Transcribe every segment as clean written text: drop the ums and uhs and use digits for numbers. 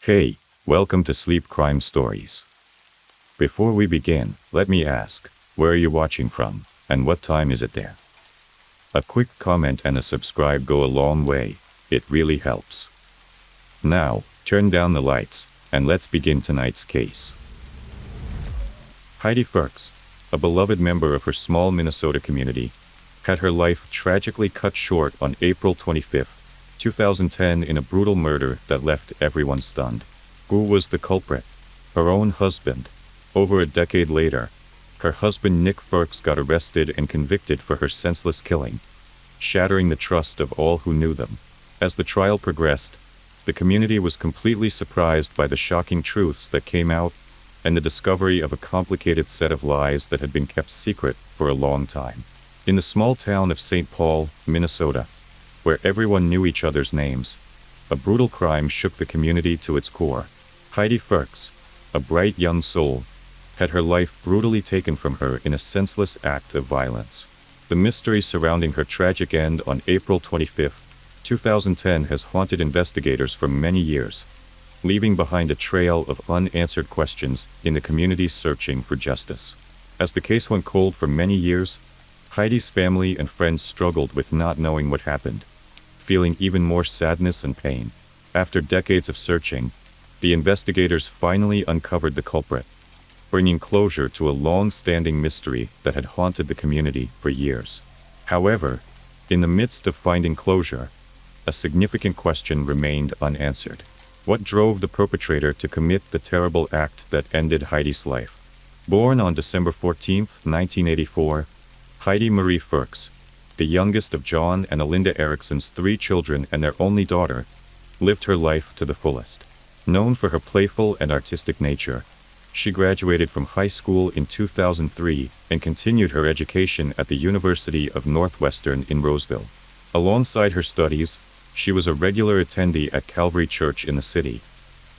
Hey, welcome to Sleep Crime Stories. Before we begin, let me ask, where are you watching from, and what time is it there? A quick comment and a subscribe go a long way, it really helps. Now, turn down the lights, and let's begin tonight's case. Heidi Ferks, a beloved member of her small Minnesota community, had her life tragically cut short on April 25, 2010 in a brutal murder that left everyone stunned. Who was the culprit? Her own husband. Over a decade later, her husband Nick Ferks got arrested and convicted for her senseless killing, shattering the trust of all who knew them. As the trial progressed, the community was completely surprised by the shocking truths that came out and the discovery of a complicated set of lies that had been kept secret for a long time. In the small town of St. Paul, Minnesota, where everyone knew each other's names, a brutal crime shook the community to its core. Heidi Ferks, a bright young soul, had her life brutally taken from her in a senseless act of violence. The mystery surrounding her tragic end on April 25, 2010 has haunted investigators for many years, leaving behind a trail of unanswered questions in the community searching for justice. As the case went cold for many years, Heidi's family and friends struggled with not knowing what happened, feeling even more sadness and pain. After decades of searching, the investigators finally uncovered the culprit, bringing closure to a long-standing mystery that had haunted the community for years. However, in the midst of finding closure, a significant question remained unanswered. What drove the perpetrator to commit the terrible act that ended Heidi's life? Born on December 14, 1984, Heidi Marie Ferks, the youngest of John and Alinda Erickson's 3 children and their only daughter, lived her life to the fullest. Known for her playful and artistic nature, she graduated from high school in 2003 and continued her education at the University of Northwestern in Roseville. Alongside her studies, she was a regular attendee at Calvary Church in the city,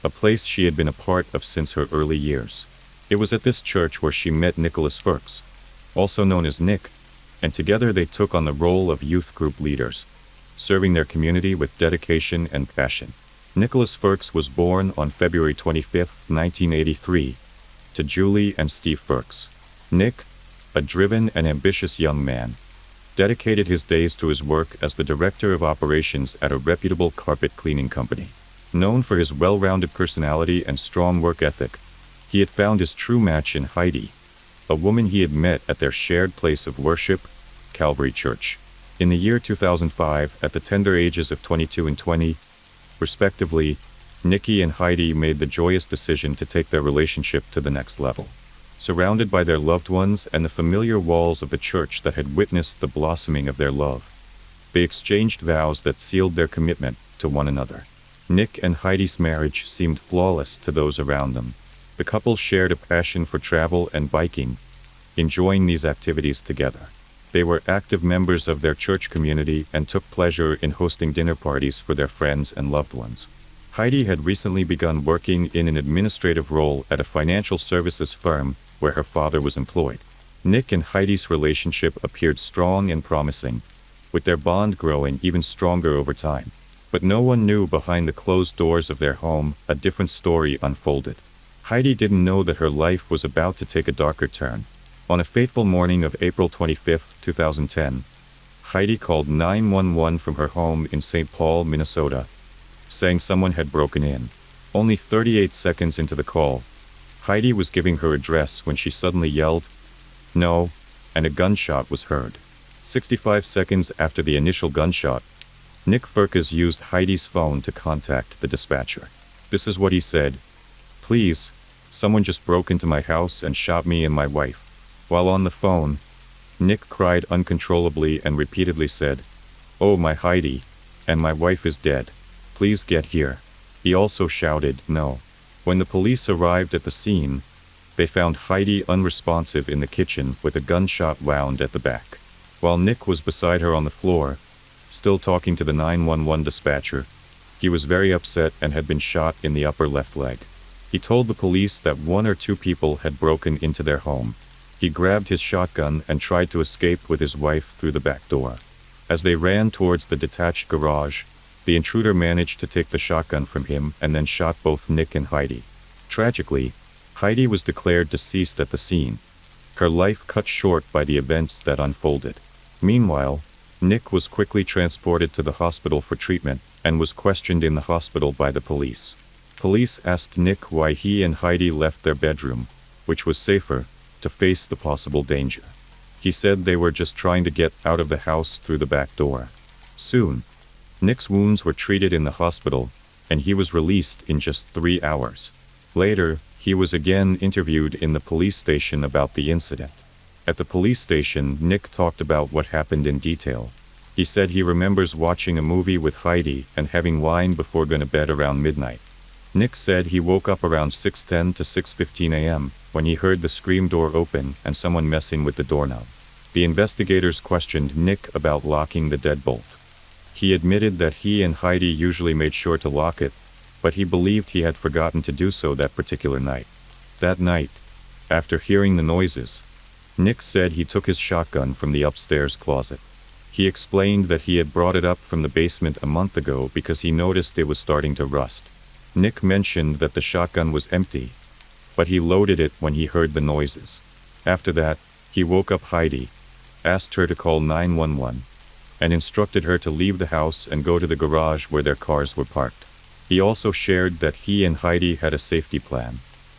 a place she had been a part of since her early years. It was at this church where she met Nicholas Ferks, also known as Nick, and together they took on the role of youth group leaders, serving their community with dedication and passion. Nicholas Ferks was born on February 25, 1983, to Julie and Steve Ferks. Nick, a driven and ambitious young man, dedicated his days to his work as the director of operations at a reputable carpet cleaning company. Known for his well-rounded personality and strong work ethic, he had found his true match in Heidi, a woman he had met at their shared place of worship, Calvary Church. In the year 2005, at the tender ages of 22 and 20, respectively, Nikki and Heidi made the joyous decision to take their relationship to the next level. Surrounded by their loved ones and the familiar walls of the church that had witnessed the blossoming of their love, they exchanged vows that sealed their commitment to one another. Nick and Heidi's marriage seemed flawless to those around them. The couple shared a passion for travel and biking, enjoying these activities together. They were active members of their church community and took pleasure in hosting dinner parties for their friends and loved ones. Heidi had recently begun working in an administrative role at a financial services firm where her father was employed. Nick and Heidi's relationship appeared strong and promising, with their bond growing even stronger over time. But no one knew behind the closed doors of their home a different story unfolded. Heidi didn't know that her life was about to take a darker turn. On a fateful morning of April 25, 2010, Heidi called 911 from her home in St. Paul, Minnesota, saying someone had broken in. Only 38 seconds into the call, Heidi was giving her address when she suddenly yelled, "No," and a gunshot was heard. 65 seconds after the initial gunshot, Nick Ferks used Heidi's phone to contact the dispatcher. This is what he said: "Please, someone just broke into my house and shot me and my wife." While on the phone, Nick cried uncontrollably and repeatedly said, "Oh, my Heidi, and my wife is dead. Please get here." He also shouted, "No." When the police arrived at the scene, they found Heidi unresponsive in the kitchen with a gunshot wound at the back. While Nick was beside her on the floor, still talking to the 911 dispatcher, he was very upset and had been shot in the upper left leg. He told the police that 1 or 2 people had broken into their home. He grabbed his shotgun and tried to escape with his wife through the back door. As they ran towards the detached garage, The intruder managed to take the shotgun from him and then shot both Nick and Heidi. Tragically, Heidi was declared deceased at the scene, her life cut short by the events that unfolded. Meanwhile, Nick was quickly transported to the hospital for treatment and was questioned in the hospital by the police. Police asked Nick why he and Heidi left their bedroom, which was safer, to face the possible danger. He said they were just trying to get out of the house through the back door. Soon, Nick's wounds were treated in the hospital, and he was released in just 3 hours. Later, he was again interviewed in the police station about the incident. At the police station, Nick talked about what happened in detail. He said he remembers watching a movie with Heidi and having wine before going to bed around midnight. Nick said he woke up around 6:10 to 6:15 a.m. when he heard the screen door open and someone messing with the doorknob. The investigators questioned Nick about locking the deadbolt. He admitted that he and Heidi usually made sure to lock it, but he believed he had forgotten to do so that particular night. That night, after hearing the noises, Nick said he took his shotgun from the upstairs closet. He explained that he had brought it up from the basement a month ago because he noticed it was starting to rust. Nick mentioned that the shotgun was empty, but he loaded it when he heard the noises. After that, he woke up Heidi, asked her to call 911, and instructed her to leave the house and go to the garage where their cars were parked. He also shared that he and Heidi had a safety plan.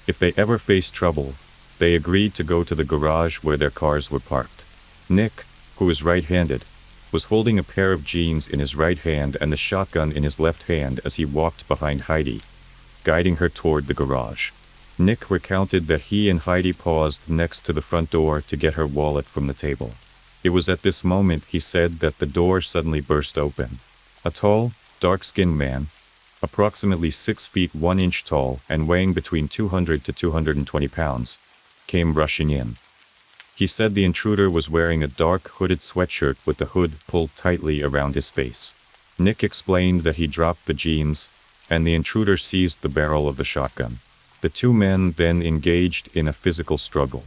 If they ever faced trouble, they agreed to go to the garage where their cars were parked. Nick, who is right-handed, was holding a pair of jeans in his right hand and the shotgun in his left hand as he walked behind Heidi, guiding her toward the garage. Nick recounted that he and Heidi paused next to the front door to get her wallet from the table. It was at this moment, he said, that the door suddenly burst open. A tall, dark-skinned man, approximately 6 feet 1 inch tall and weighing between 200 to 220 pounds, came rushing in. He said the intruder was wearing a dark hooded sweatshirt with the hood pulled tightly around his face. Nick explained that he dropped the jeans, and the intruder seized the barrel of the shotgun. The two men then engaged in a physical struggle.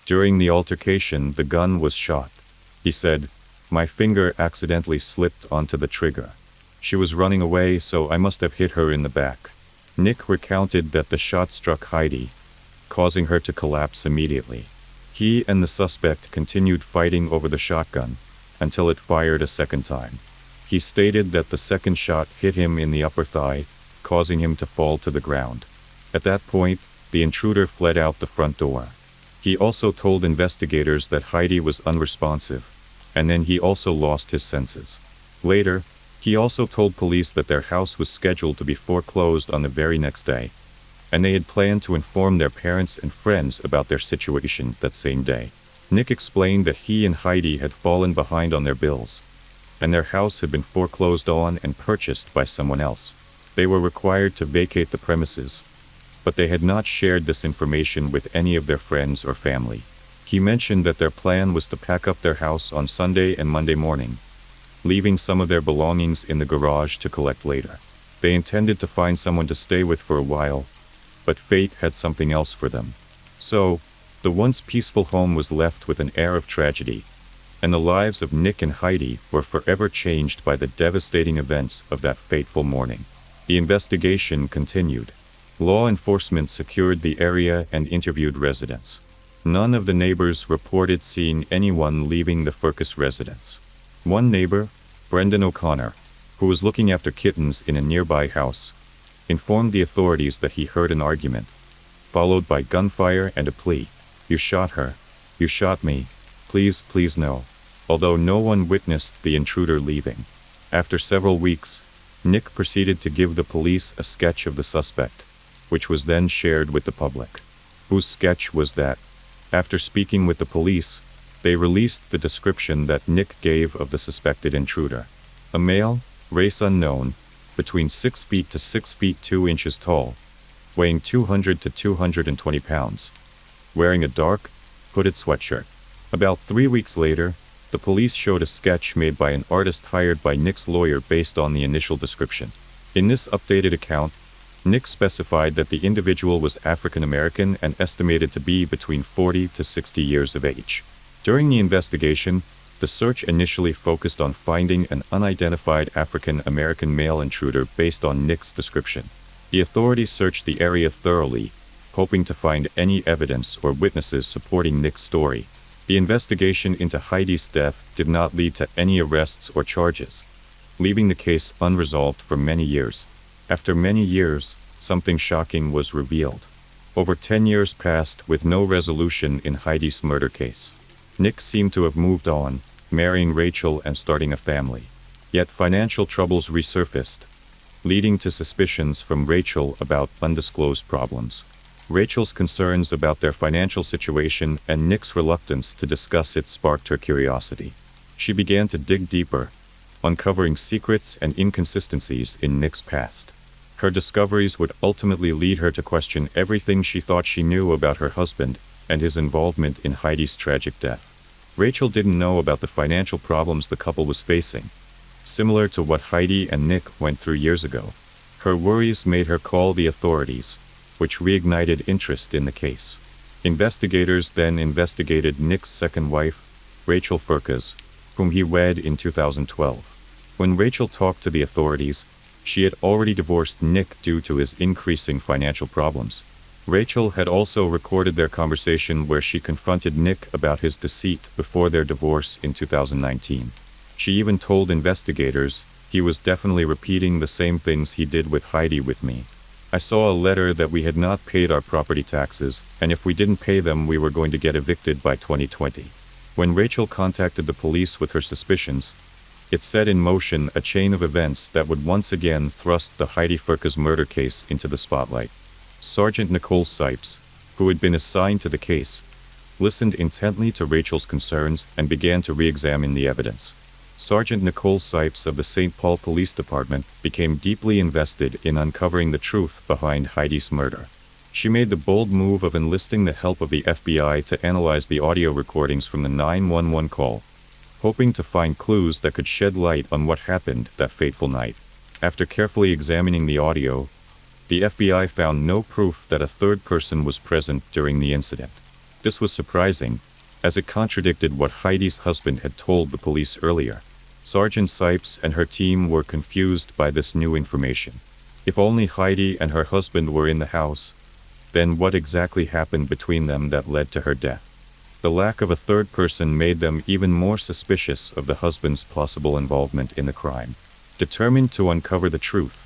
During the altercation, the gun was shot. He said, "My finger accidentally slipped onto the trigger. She was running away, so I must have hit her in the back." Nick recounted that the shot struck Heidi, causing her to collapse immediately. He and the suspect continued fighting over the shotgun until it fired a second time. He stated that the second shot hit him in the upper thigh, causing him to fall to the ground. At that point, the intruder fled out the front door. He also told investigators that Heidi was unresponsive, and then he also lost his senses. Later, he also told police that their house was scheduled to be foreclosed on the very next day, and they had planned to inform their parents and friends about their situation that same day. Nick explained that he and Heidi had fallen behind on their bills, and their house had been foreclosed on and purchased by someone else. They were required to vacate the premises, but they had not shared this information with any of their friends or family. He mentioned that their plan was to pack up their house on Sunday and Monday morning, leaving some of their belongings in the garage to collect later. They intended to find someone to stay with for a while, but fate had something else for them. So, the once peaceful home was left with an air of tragedy, and the lives of Nick and Heidi were forever changed by the devastating events of that fateful morning. The investigation continued. Law enforcement secured the area and interviewed residents. None of the neighbors reported seeing anyone leaving the Firkus residence. One neighbor, Brendan O'Connor, who was looking after kittens in a nearby house, informed the authorities that he heard an argument, followed by gunfire and a plea. "You shot her. You shot me. Please, please no." Although no one witnessed the intruder leaving. After several weeks, Nick proceeded to give the police a sketch of the suspect, which was then shared with the public. Whose sketch was that? After speaking with the police, they released the description that Nick gave of the suspected intruder. A male, race unknown, between 6 feet to 6 feet 2 inches tall, weighing 200 to 220 pounds, wearing a dark, hooded sweatshirt. About 3 weeks later, the police showed a sketch made by an artist hired by Nick's lawyer based on the initial description. In this updated account, Nick specified that the individual was African American and estimated to be between 40 to 60 years of age. During the investigation, The search initially focused on finding an unidentified African American male intruder based on Nick's description. The authorities searched the area thoroughly, hoping to find any evidence or witnesses supporting Nick's story. The investigation into Heidi's death did not lead to any arrests or charges, leaving the case unresolved for many years. After many years, something shocking was revealed. Over 10 years passed with no resolution in Heidi's murder case. Nick seemed to have moved on, marrying Rachel and starting a family. Yet financial troubles resurfaced, leading to suspicions from Rachel about undisclosed problems. Rachel's concerns about their financial situation and Nick's reluctance to discuss it sparked her curiosity. She began to dig deeper, uncovering secrets and inconsistencies in Nick's past. Her discoveries would ultimately lead her to question everything she thought she knew about her husband and his involvement in Heidi's tragic death. Rachel didn't know about the financial problems the couple was facing, similar to what Heidi and Nick went through years ago. Her worries made her call the authorities, which reignited interest in the case. Investigators then investigated Nick's second wife, Rachel Furcas, whom he wed in 2012. When Rachel talked to the authorities, she had already divorced Nick due to his increasing financial problems. Rachel had also recorded their conversation where she confronted Nick about his deceit before their divorce in 2019. She even told investigators, "He was definitely repeating the same things he did with Heidi with me. I saw a letter that we had not paid our property taxes, and if we didn't pay them we were going to get evicted by 2020. When Rachel contacted the police with her suspicions, it set in motion a chain of events that would once again thrust the Heidi Furcas murder case into the spotlight. Sergeant Nicole Sipes, who had been assigned to the case, listened intently to Rachel's concerns and began to re-examine the evidence. Sergeant Nicole Sipes of the St. Paul Police Department became deeply invested in uncovering the truth behind Heidi's murder. She made the bold move of enlisting the help of the FBI to analyze the audio recordings from the 911 call, hoping to find clues that could shed light on what happened that fateful night. After carefully examining the audio, the FBI found no proof that a third person was present during the incident. This was surprising, as it contradicted what Heidi's husband had told the police earlier. Sergeant Sipes and her team were confused by this new information. If only Heidi and her husband were in the house, then what exactly happened between them that led to her death? The lack of a third person made them even more suspicious of the husband's possible involvement in the crime. Determined to uncover the truth,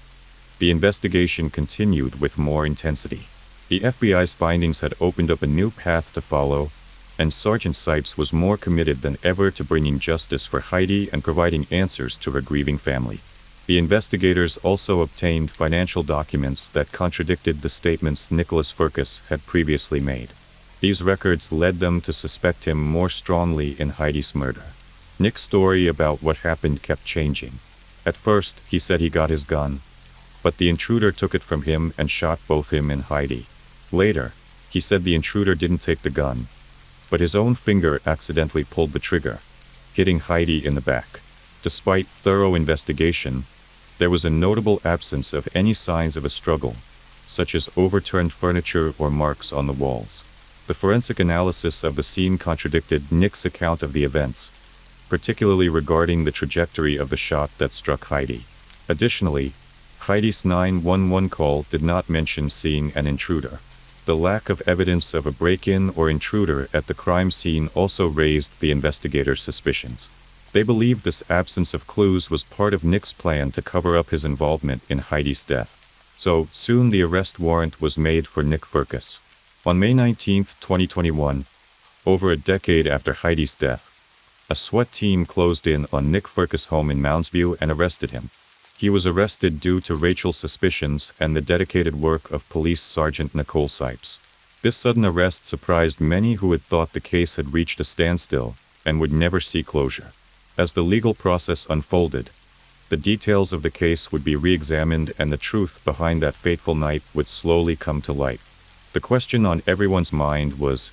the investigation continued with more intensity. The FBI's findings had opened up a new path to follow, and Sergeant Sipes was more committed than ever to bringing justice for Heidi and providing answers to her grieving family. The investigators also obtained financial documents that contradicted the statements Nicholas Furcas had previously made. These records led them to suspect him more strongly in Heidi's murder. Nick's story about what happened kept changing. At first, he said he got his gun, but the intruder took it from him and shot both him and Heidi. Later, he said the intruder didn't take the gun, but his own finger accidentally pulled the trigger, hitting Heidi in the back. Despite thorough investigation, there was a notable absence of any signs of a struggle, such as overturned furniture or marks on the walls. The forensic analysis of the scene contradicted Nick's account of the events, particularly regarding the trajectory of the shot that struck Heidi. Additionally, Heidi's 911 call did not mention seeing an intruder. The lack of evidence of a break-in or intruder at the crime scene also raised the investigators' suspicions. They believed this absence of clues was part of Nick's plan to cover up his involvement in Heidi's death. So, soon the arrest warrant was made for Nick Furcas. On May 19, 2021, over a decade after Heidi's death, a SWAT team closed in on Nick Furcas' home in Mounds View and arrested him. He was arrested due to Rachel's suspicions and the dedicated work of Police Sergeant Nicole Sipes. This sudden arrest surprised many who had thought the case had reached a standstill and would never see closure. As the legal process unfolded, the details of the case would be re-examined and the truth behind that fateful night would slowly come to light. The question on everyone's mind was,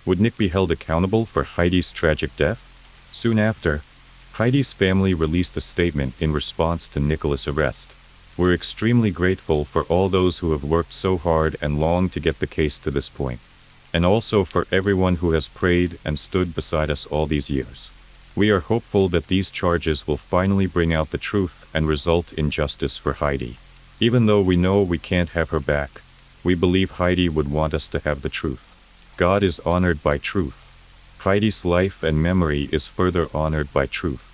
would Nick be held accountable for Heidi's tragic death? Soon after, Heidi's family released a statement in response to Nicholas' arrest. "We're extremely grateful for all those who have worked so hard and long to get the case to this point, and also for everyone who has prayed and stood beside us all these years. We are hopeful that these charges will finally bring out the truth and result in justice for Heidi. Even though we know we can't have her back, we believe Heidi would want us to have the truth. God is honored by truth. Heidi's life and memory is further honored by truth.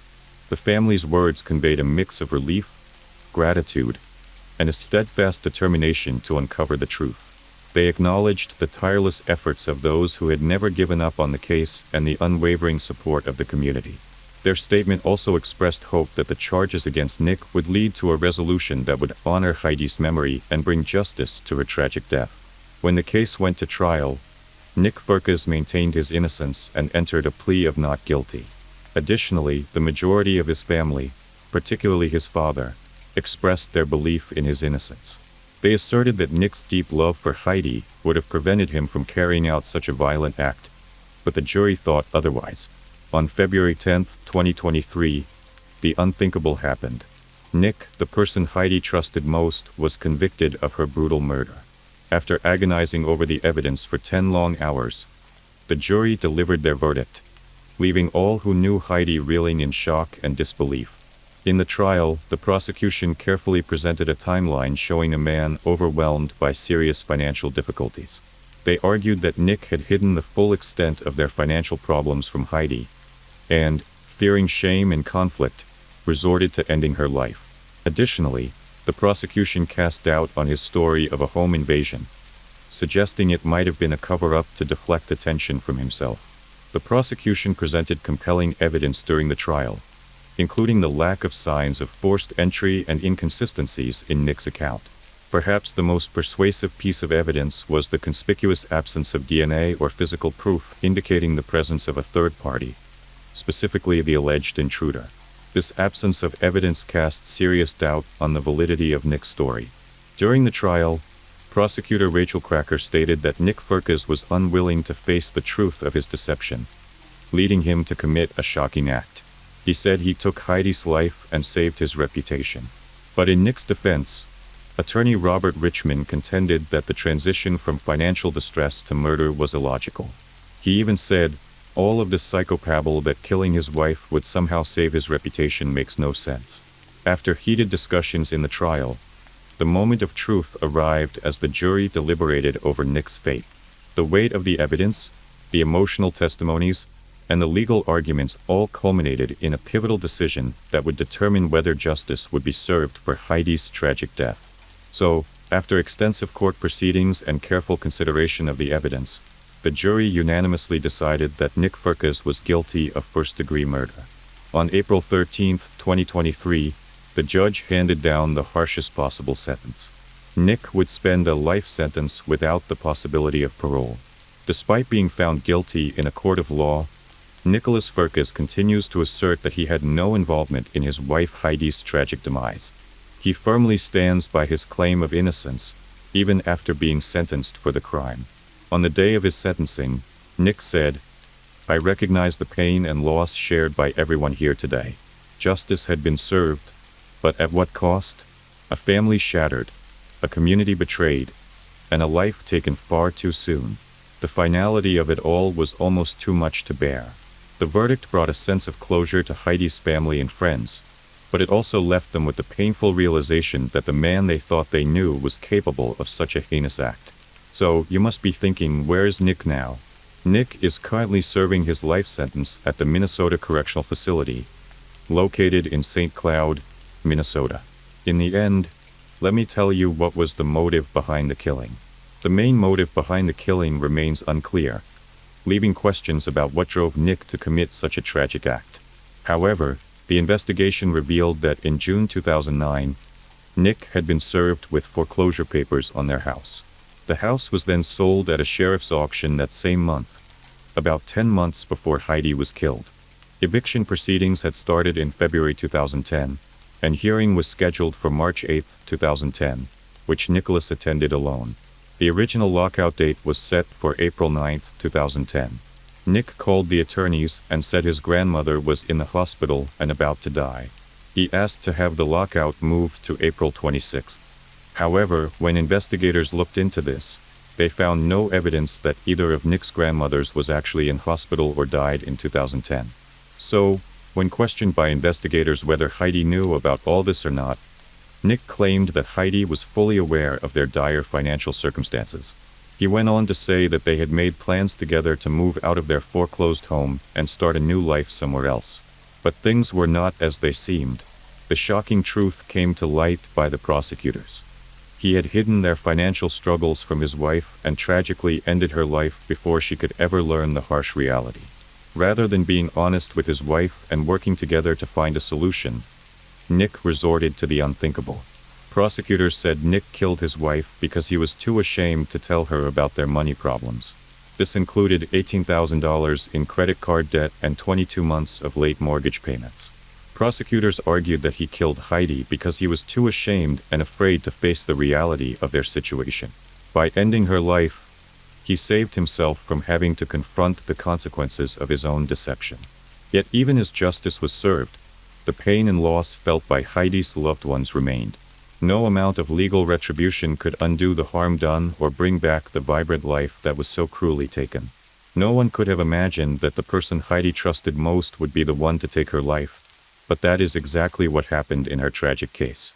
The family's words conveyed a mix of relief, gratitude, and a steadfast determination to uncover the truth. They acknowledged the tireless efforts of those who had never given up on the case and the unwavering support of the community. Their statement also expressed hope that the charges against Nick would lead to a resolution that would honor Heidi's memory and bring justice to her tragic death. When the case went to trial, Nick Furcas maintained his innocence and entered a plea of not guilty. Additionally, the majority of his family, particularly his father, expressed their belief in his innocence. They asserted that Nick's deep love for Heidi would have prevented him from carrying out such a violent act, but the jury thought otherwise. On February 10, 2023, the unthinkable happened. Nick, the person Heidi trusted most, was convicted of her brutal murder. After agonizing over the evidence for 10 long hours, the jury delivered their verdict, leaving all who knew Heidi reeling in shock and disbelief. In the trial, the prosecution carefully presented a timeline showing a man overwhelmed by serious financial difficulties. They argued that Nick had hidden the full extent of their financial problems from Heidi, and, fearing shame and conflict, resorted to ending her life. Additionally, the prosecution cast doubt on his story of a home invasion, suggesting it might have been a cover-up to deflect attention from himself. The prosecution presented compelling evidence during the trial, including the lack of signs of forced entry and inconsistencies in Nick's account. Perhaps the most persuasive piece of evidence was the conspicuous absence of DNA or physical proof indicating the presence of a third party, specifically the alleged intruder. This absence of evidence cast serious doubt on the validity of Nick's story. During the trial, prosecutor Rachel Cracker stated that Nick Furcas was unwilling to face the truth of his deception, leading him to commit a shocking act. He said he took Heidi's life and saved his reputation. But in Nick's defense, attorney Robert Richmond contended that the transition from financial distress to murder was illogical. He even said, all of this psychopabble that killing his wife would somehow save his reputation makes no sense. After heated discussions in the trial, the moment of truth arrived as the jury deliberated over Nick's fate. The weight of the evidence, the emotional testimonies, and the legal arguments all culminated in a pivotal decision that would determine whether justice would be served for Heidi's tragic death. So, after extensive court proceedings and careful consideration of the evidence, the jury unanimously decided that Nick Furcas was guilty of first-degree murder. On April 13, 2023, the judge handed down the harshest possible sentence. Nick would spend a life sentence without the possibility of parole. Despite being found guilty in a court of law, Nicholas Furcas continues to assert that he had no involvement in his wife Heidi's tragic demise. He firmly stands by his claim of innocence, even after being sentenced for the crime. On the day of his sentencing, Nick said, "I recognize the pain and loss shared by everyone here today. Justice had been served, but at what cost? A family shattered, a community betrayed, and a life taken far too soon. The finality of it all was almost too much to bear." The verdict brought a sense of closure to Heidi's family and friends, but it also left them with the painful realization that the man they thought they knew was capable of such a heinous act. So, you must be thinking, where is Nick now? Nick is currently serving his life sentence at the Minnesota Correctional Facility, located in St. Cloud, Minnesota. In the end, let me tell you what was the motive behind the killing. The main motive behind the killing remains unclear, leaving questions about what drove Nick to commit such a tragic act. However, the investigation revealed that in June 2009, Nick had been served with foreclosure papers on their house. The house was then sold at a sheriff's auction that same month, about 10 months before Heidi was killed. Eviction proceedings had started in February 2010, and hearing was scheduled for March 8, 2010, which Nicholas attended alone. The original lockout date was set for April 9, 2010. Nick called the attorneys and said his grandmother was in the hospital and about to die. He asked to have the lockout moved to April 26. However, when investigators looked into this, they found no evidence that either of Nick's grandmothers was actually in hospital or died in 2010. So, When questioned by investigators whether Heidi knew about all this or not, Nick claimed that Heidi was fully aware of their dire financial circumstances. He went on to say that they had made plans together to move out of their foreclosed home and start a new life somewhere else. But things were not as they seemed. The shocking truth came to light by the prosecutors. He had hidden their financial struggles from his wife and tragically ended her life before she could ever learn the harsh reality. Rather than being honest with his wife and working together to find a solution, Nick resorted to the unthinkable. Prosecutors said Nick killed his wife because he was too ashamed to tell her about their money problems. This included $18,000 in credit card debt and 22 months of late mortgage payments. Prosecutors argued that he killed Heidi because he was too ashamed and afraid to face the reality of their situation. By ending her life, he saved himself from having to confront the consequences of his own deception. Yet even as justice was served, the pain and loss felt by Heidi's loved ones remained. No amount of legal retribution could undo the harm done or bring back the vibrant life that was so cruelly taken. No one could have imagined that the person Heidi trusted most would be the one to take her life, but that is exactly what happened in her tragic case.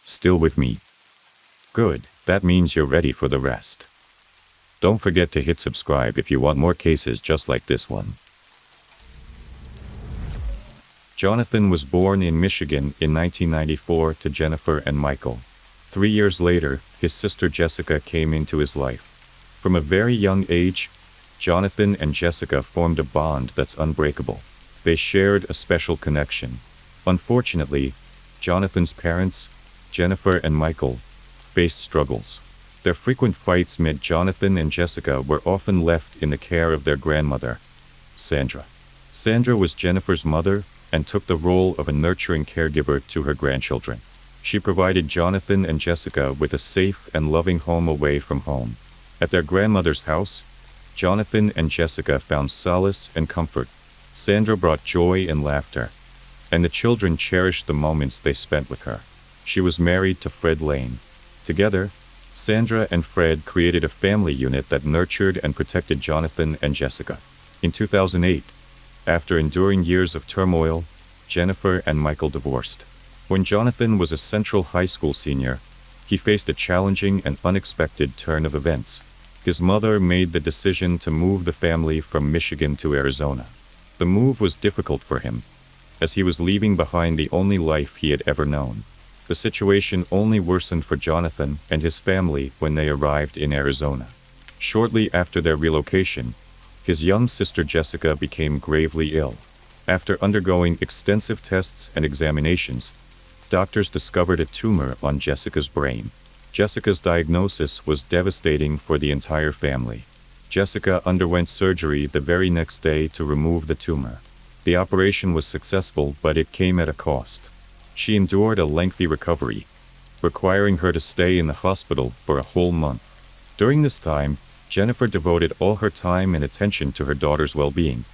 Still with me? Good, that means you're ready for the rest. Don't forget to hit subscribe if you want more cases just like this one. Jonathan was born in Michigan in 1994 to Jennifer and Michael. 3 years later, his sister Jessica came into his life. From a very young age, Jonathan and Jessica formed a bond that's unbreakable. They shared a special connection. Unfortunately, Jonathan's parents, Jennifer and Michael, faced struggles. Their frequent fights meant Jonathan and Jessica were often left in the care of their grandmother, Sandra. Sandra was Jennifer's mother and took the role of a nurturing caregiver to her grandchildren. She provided Jonathan and Jessica with a safe and loving home away from home. At their grandmother's house, Jonathan and Jessica found solace and comfort. Sandra brought joy and laughter, and the children cherished the moments they spent with her. She was married to Fred Lane. Together, Sandra and Fred created a family unit that nurtured and protected Jonathan and Jessica. In 2008, after enduring years of turmoil, Jennifer and Michael divorced. When Jonathan was a Central High School senior, he faced a challenging and unexpected turn of events. His mother made the decision to move the family from Michigan to Arizona. The move was difficult for him, as he was leaving behind the only life he had ever known. The situation only worsened for Jonathan and his family when they arrived in Arizona. Shortly after their relocation, his young sister Jessica became gravely ill. After undergoing extensive tests and examinations, doctors discovered a tumor on Jessica's brain. Jessica's diagnosis was devastating for the entire family. Jessica underwent surgery the very next day to remove the tumor. The operation was successful, but it came at a cost. She endured a lengthy recovery, requiring her to stay in the hospital for a whole month. During this time, Jennifer devoted all her time and attention to her daughter's well-being,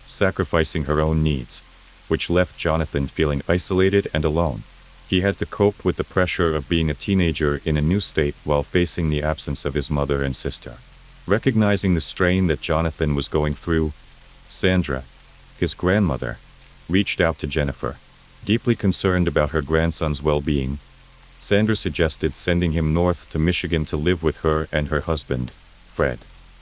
sacrificing her own needs, which left Jonathan feeling isolated and alone. He had to cope with the pressure of being a teenager in a new state while facing the absence of his mother and sister. Recognizing the strain that Jonathan was going through, Sandra, his grandmother, reached out to Jennifer. Deeply concerned about her grandson's well-being, Sandra suggested sending him north to Michigan to live with her and her husband, Fred.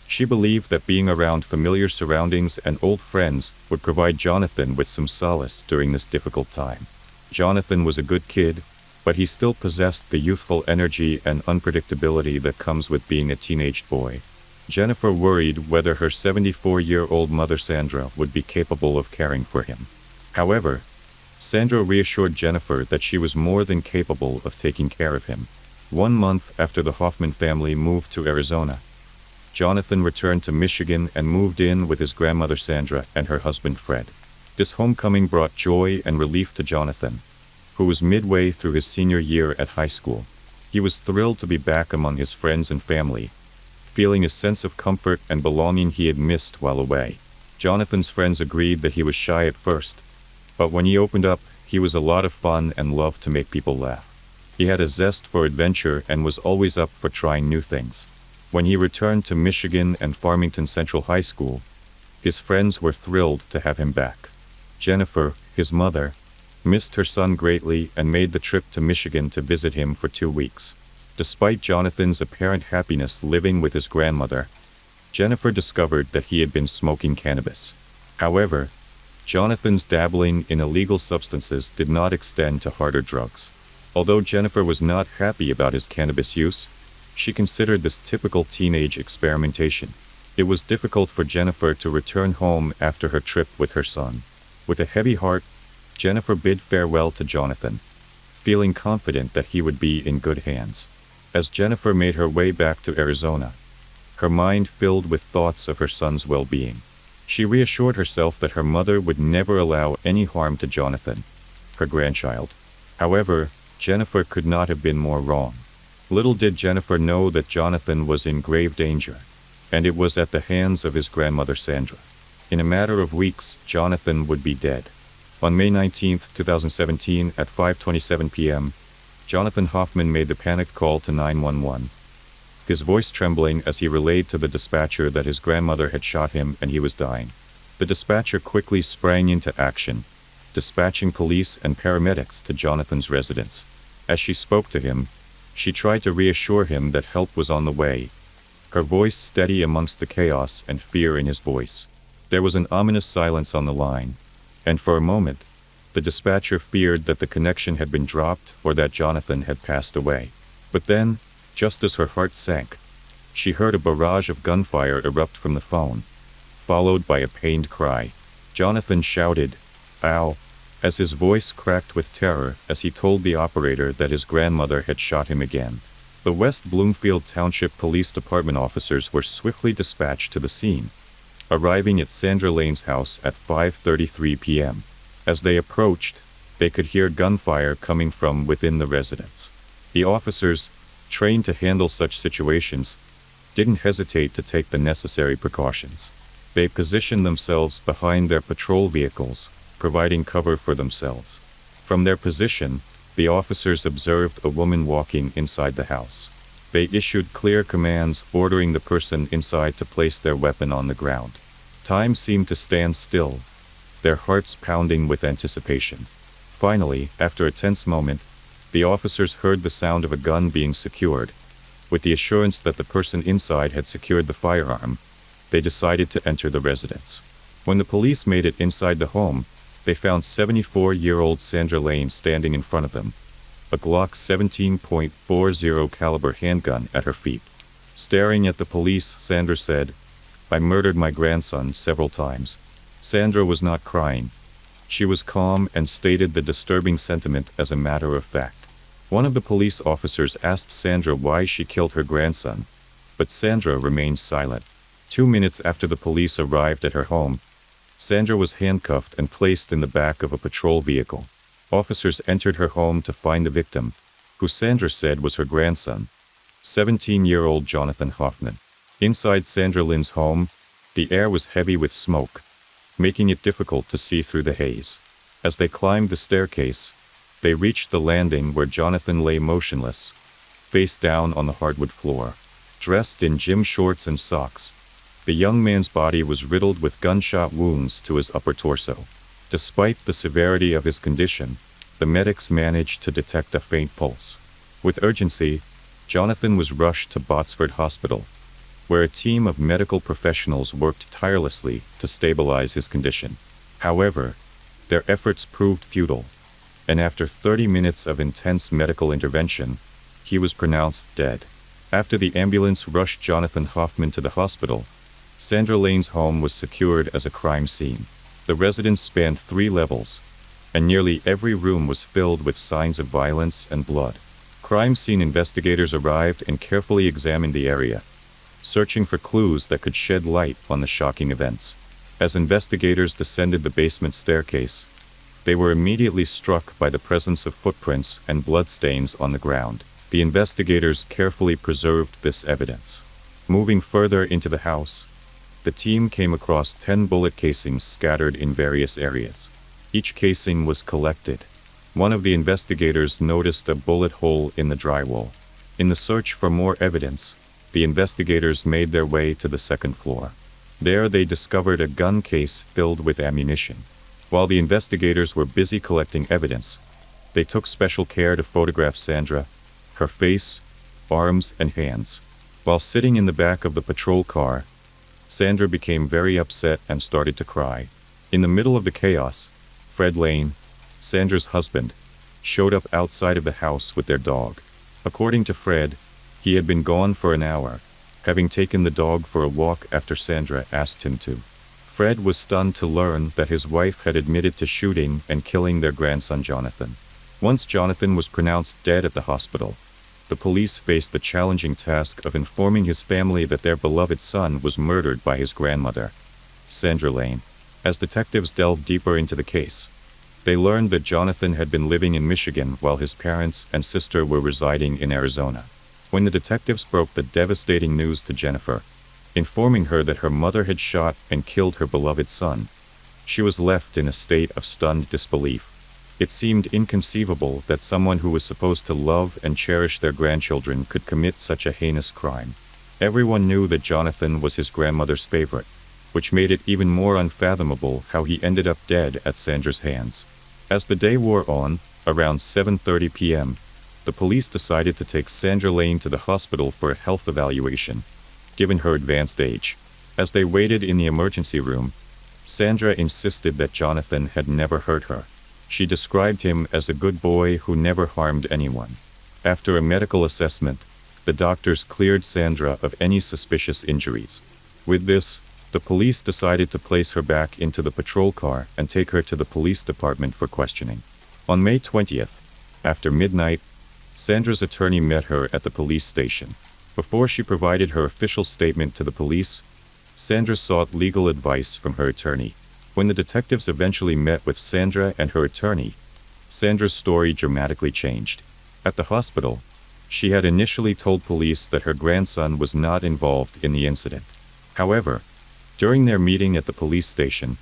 She believed that being around familiar surroundings and old friends would provide Jonathan with some solace during this difficult time. Jonathan was a good kid, but he still possessed the youthful energy and unpredictability that comes with being a teenage boy. Jennifer worried whether her 74-year-old mother Sandra would be capable of caring for him. However, Sandra reassured Jennifer that she was more than capable of taking care of him. 1 month after the Hoffman family moved to Arizona, Jonathan returned to Michigan and moved in with his grandmother Sandra and her husband Fred. This homecoming brought joy and relief to Jonathan, who was midway through his senior year at high school. He was thrilled to be back among his friends and family, feeling a sense of comfort and belonging he had missed while away. Jonathan's friends agreed that he was shy at first, but when he opened up, he was a lot of fun and loved to make people laugh. He had a zest for adventure and was always up for trying new things. When he returned to Michigan and Farmington Central High School, His friends were thrilled to have him back. Jennifer, his mother, missed her son greatly and made the trip to Michigan to visit him for 2 weeks. Despite Jonathan's apparent happiness living with his grandmother, Jennifer discovered that he had been smoking cannabis. However, Jonathan's dabbling in illegal substances did not extend to harder drugs. Although Jennifer was not happy about his cannabis use, she considered this typical teenage experimentation. It was difficult for Jennifer to return home after her trip with her son. With a heavy heart, Jennifer bid farewell to Jonathan, feeling confident that he would be in good hands. As Jennifer made her way back to Arizona, her mind filled with thoughts of her son's well-being. She reassured herself that her mother would never allow any harm to Jonathan, her grandchild. However, Jennifer could not have been more wrong. Little did Jennifer know that Jonathan was in grave danger, and it was at the hands of his grandmother Sandra. In a matter of weeks, Jonathan would be dead. On May 19, 2017, at 5:27 p.m., Jonathan Hoffman made the panicked call to 911. His voice trembling as he relayed to the dispatcher that his grandmother had shot him and he was dying. The dispatcher quickly sprang into action, dispatching police and paramedics to Jonathan's residence. As she spoke to him, she tried to reassure him that help was on the way, her voice steady amongst the chaos and fear in his voice. There was an ominous silence on the line, and for a moment, the dispatcher feared that the connection had been dropped or that Jonathan had passed away. But then, just as her heart sank, she heard a barrage of gunfire erupt from the phone, followed by a pained cry. Jonathan shouted, "Ow," as his voice cracked with terror as he told the operator that his grandmother had shot him again. The West Bloomfield Township Police Department officers were swiftly dispatched to the scene, arriving at Sandra Lane's house at 5:33 p.m. As they approached, they could hear gunfire coming from within the residence. The officers, trained to handle such situations, didn't hesitate to take the necessary precautions. They positioned themselves behind their patrol vehicles, providing cover for themselves. From their position, the officers observed a woman walking inside the house. They issued clear commands ordering the person inside to place their weapon on the ground. Time seemed to stand still, their hearts pounding with anticipation. Finally, after a tense moment, the officers heard the sound of a gun being secured. With the assurance that the person inside had secured the firearm, they decided to enter the residence. When the police made it inside the home, they found 74-year-old Sandra Lane standing in front of them, a Glock 17.40 caliber handgun at her feet. Staring at the police, Sandra said, "I murdered my grandson several times." Sandra was not crying. She was calm and stated the disturbing sentiment as a matter of fact. One of the police officers asked Sandra why she killed her grandson, but Sandra remained silent. 2 minutes after the police arrived at her home, Sandra was handcuffed and placed in the back of a patrol vehicle. Officers entered her home to find the victim, who Sandra said was her grandson, 17-year-old Jonathan Hoffman. Inside Sandra Lynn's home, the air was heavy with smoke, making it difficult to see through the haze. As they climbed the staircase, they reached the landing where Jonathan lay motionless, face down on the hardwood floor. Dressed in gym shorts and socks, the young man's body was riddled with gunshot wounds to his upper torso. Despite the severity of his condition, the medics managed to detect a faint pulse. With urgency, Jonathan was rushed to Botsford Hospital, where a team of medical professionals worked tirelessly to stabilize his condition. However, their efforts proved futile, and after 30 minutes of intense medical intervention, he was pronounced dead. After the ambulance rushed Jonathan Hoffman to the hospital, Sandra Lane's home was secured as a crime scene. The residence spanned 3 levels, and nearly every room was filled with signs of violence and blood. Crime scene investigators arrived and carefully examined the area, searching for clues that could shed light on the shocking events. As investigators descended the basement staircase, they were immediately struck by the presence of footprints and bloodstains on the ground. The investigators carefully preserved this evidence. Moving further into the house, the team came across 10 bullet casings scattered in various areas. Each casing was collected. One of the investigators noticed a bullet hole in the drywall. In the search for more evidence, the investigators made their way to the second floor. There they discovered a gun case filled with ammunition. While the investigators were busy collecting evidence, they took special care to photograph Sandra, her face, arms, and hands. While sitting in the back of the patrol car, Sandra became very upset and started to cry. In the middle of the chaos, Fred Lane, Sandra's husband, showed up outside of the house with their dog. According to Fred, he had been gone for an hour, having taken the dog for a walk after Sandra asked him to. Fred was stunned to learn that his wife had admitted to shooting and killing their grandson Jonathan. Once Jonathan was pronounced dead at the hospital, the police faced the challenging task of informing his family that their beloved son was murdered by his grandmother, Sandra Lane. As detectives delved deeper into the case, they learned that Jonathan had been living in Michigan while his parents and sister were residing in Arizona. When the detectives broke the devastating news to Jennifer, informing her that her mother had shot and killed her beloved son, she was left in a state of stunned disbelief. It seemed inconceivable that someone who was supposed to love and cherish their grandchildren could commit such a heinous crime. Everyone knew that Jonathan was his grandmother's favorite, which made it even more unfathomable how he ended up dead at Sandra's hands. As the day wore on, around 7:30 p.m., the police decided to take Sandra Lane to the hospital for a health evaluation, given her advanced age. As they waited in the emergency room, Sandra insisted that Jonathan had never hurt her. She described him as a good boy who never harmed anyone. After a medical assessment, the doctors cleared Sandra of any suspicious injuries. With this, the police decided to place her back into the patrol car and take her to the police department for questioning. On May 20th, after midnight, Sandra's attorney met her at the police station. Before she provided her official statement to the police, Sandra sought legal advice from her attorney. When the detectives eventually met with Sandra and her attorney, Sandra's story dramatically changed. At the hospital, she had initially told police that her grandson was not involved in the incident. However, during their meeting at the police station,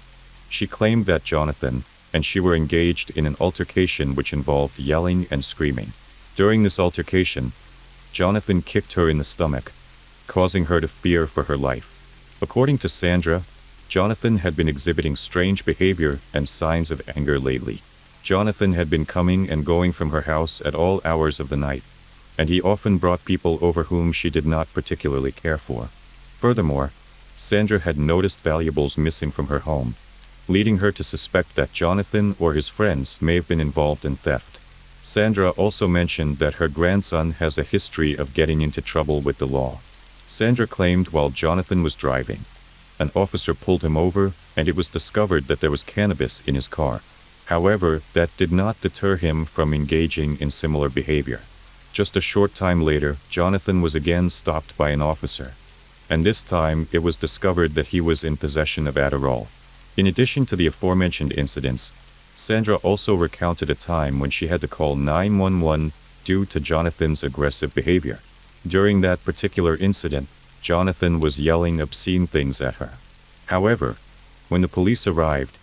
she claimed that Jonathan and she were engaged in an altercation which involved yelling and screaming. During this altercation, Jonathan kicked her in the stomach, causing her to fear for her life. According to Sandra, Jonathan had been exhibiting strange behavior and signs of anger lately. Jonathan had been coming and going from her house at all hours of the night, and he often brought people over whom she did not particularly care for. Furthermore, Sandra had noticed valuables missing from her home, leading her to suspect that Jonathan or his friends may have been involved in theft. Sandra also mentioned that her grandson has a history of getting into trouble with the law. Sandra claimed while Jonathan was driving, an officer pulled him over and it was discovered that there was cannabis in his car. However, that did not deter him from engaging in similar behavior. Just a short time later, Jonathan was again stopped by an officer, and this time it was discovered that he was in possession of Adderall. In addition to the aforementioned incidents, Sandra also recounted a time when she had to call 911 due to Jonathan's aggressive behavior. During that particular incident, Jonathan was yelling obscene things at her. However, when the police arrived,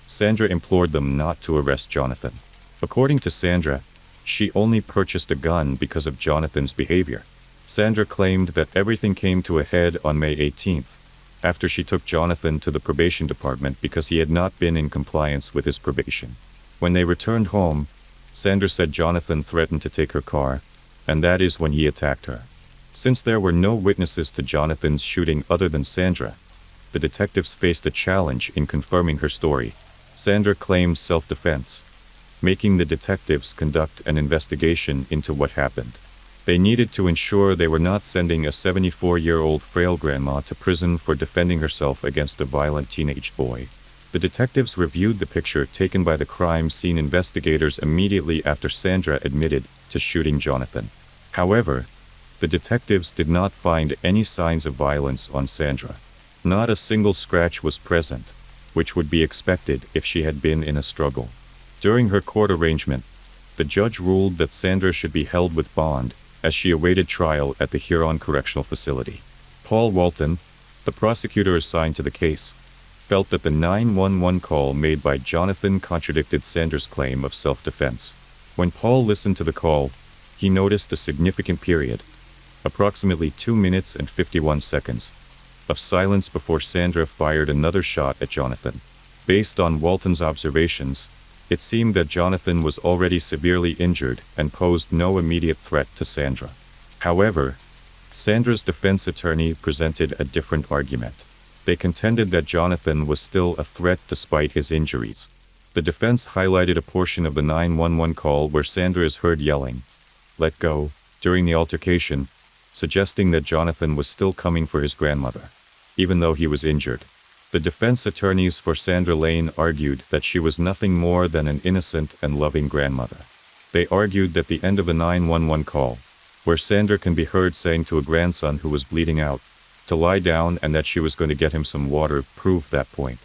Sandra implored them not to arrest Jonathan. According to Sandra, she only purchased a gun because of Jonathan's behavior. Sandra claimed that everything came to a head on May 18th, after she took Jonathan to the probation department because he had not been in compliance with his probation. When they returned home, Sandra said Jonathan threatened to take her car, and that is when he attacked her. Since there were no witnesses to Jonathan's shooting other than Sandra, the detectives faced a challenge in confirming her story. Sandra claimed self-defense, making the detectives conduct an investigation into what happened. They needed to ensure they were not sending a 74-year-old frail grandma to prison for defending herself against a violent teenage boy. The detectives reviewed the picture taken by the crime scene investigators immediately after Sandra admitted to shooting Jonathan. However, the detectives did not find any signs of violence on Sandra. Not a single scratch was present, which would be expected if she had been in a struggle. During her court arraignment, the judge ruled that Sandra should be held with bond as she awaited trial at the Huron Correctional Facility. Paul Walton, the prosecutor assigned to the case, felt that the 911 call made by Jonathan contradicted Sandra's claim of self-defense. When Paul listened to the call, he noticed a significant period, approximately 2 minutes and 51 seconds, of silence before Sandra fired another shot at Jonathan. Based on Walton's observations, it seemed that Jonathan was already severely injured and posed no immediate threat to Sandra. However, Sandra's defense attorney presented a different argument. They contended that Jonathan was still a threat despite his injuries. The defense highlighted a portion of the 911 call where Sandra is heard yelling, "Let go," during the altercation, suggesting that Jonathan was still coming for his grandmother, even though he was injured. The defense attorneys for Sandra Lane argued that she was nothing more than an innocent and loving grandmother. They argued that the end of the 911 call, where Sandra can be heard saying to a grandson who was bleeding out to lie down and that she was going to get him some water, proved that point.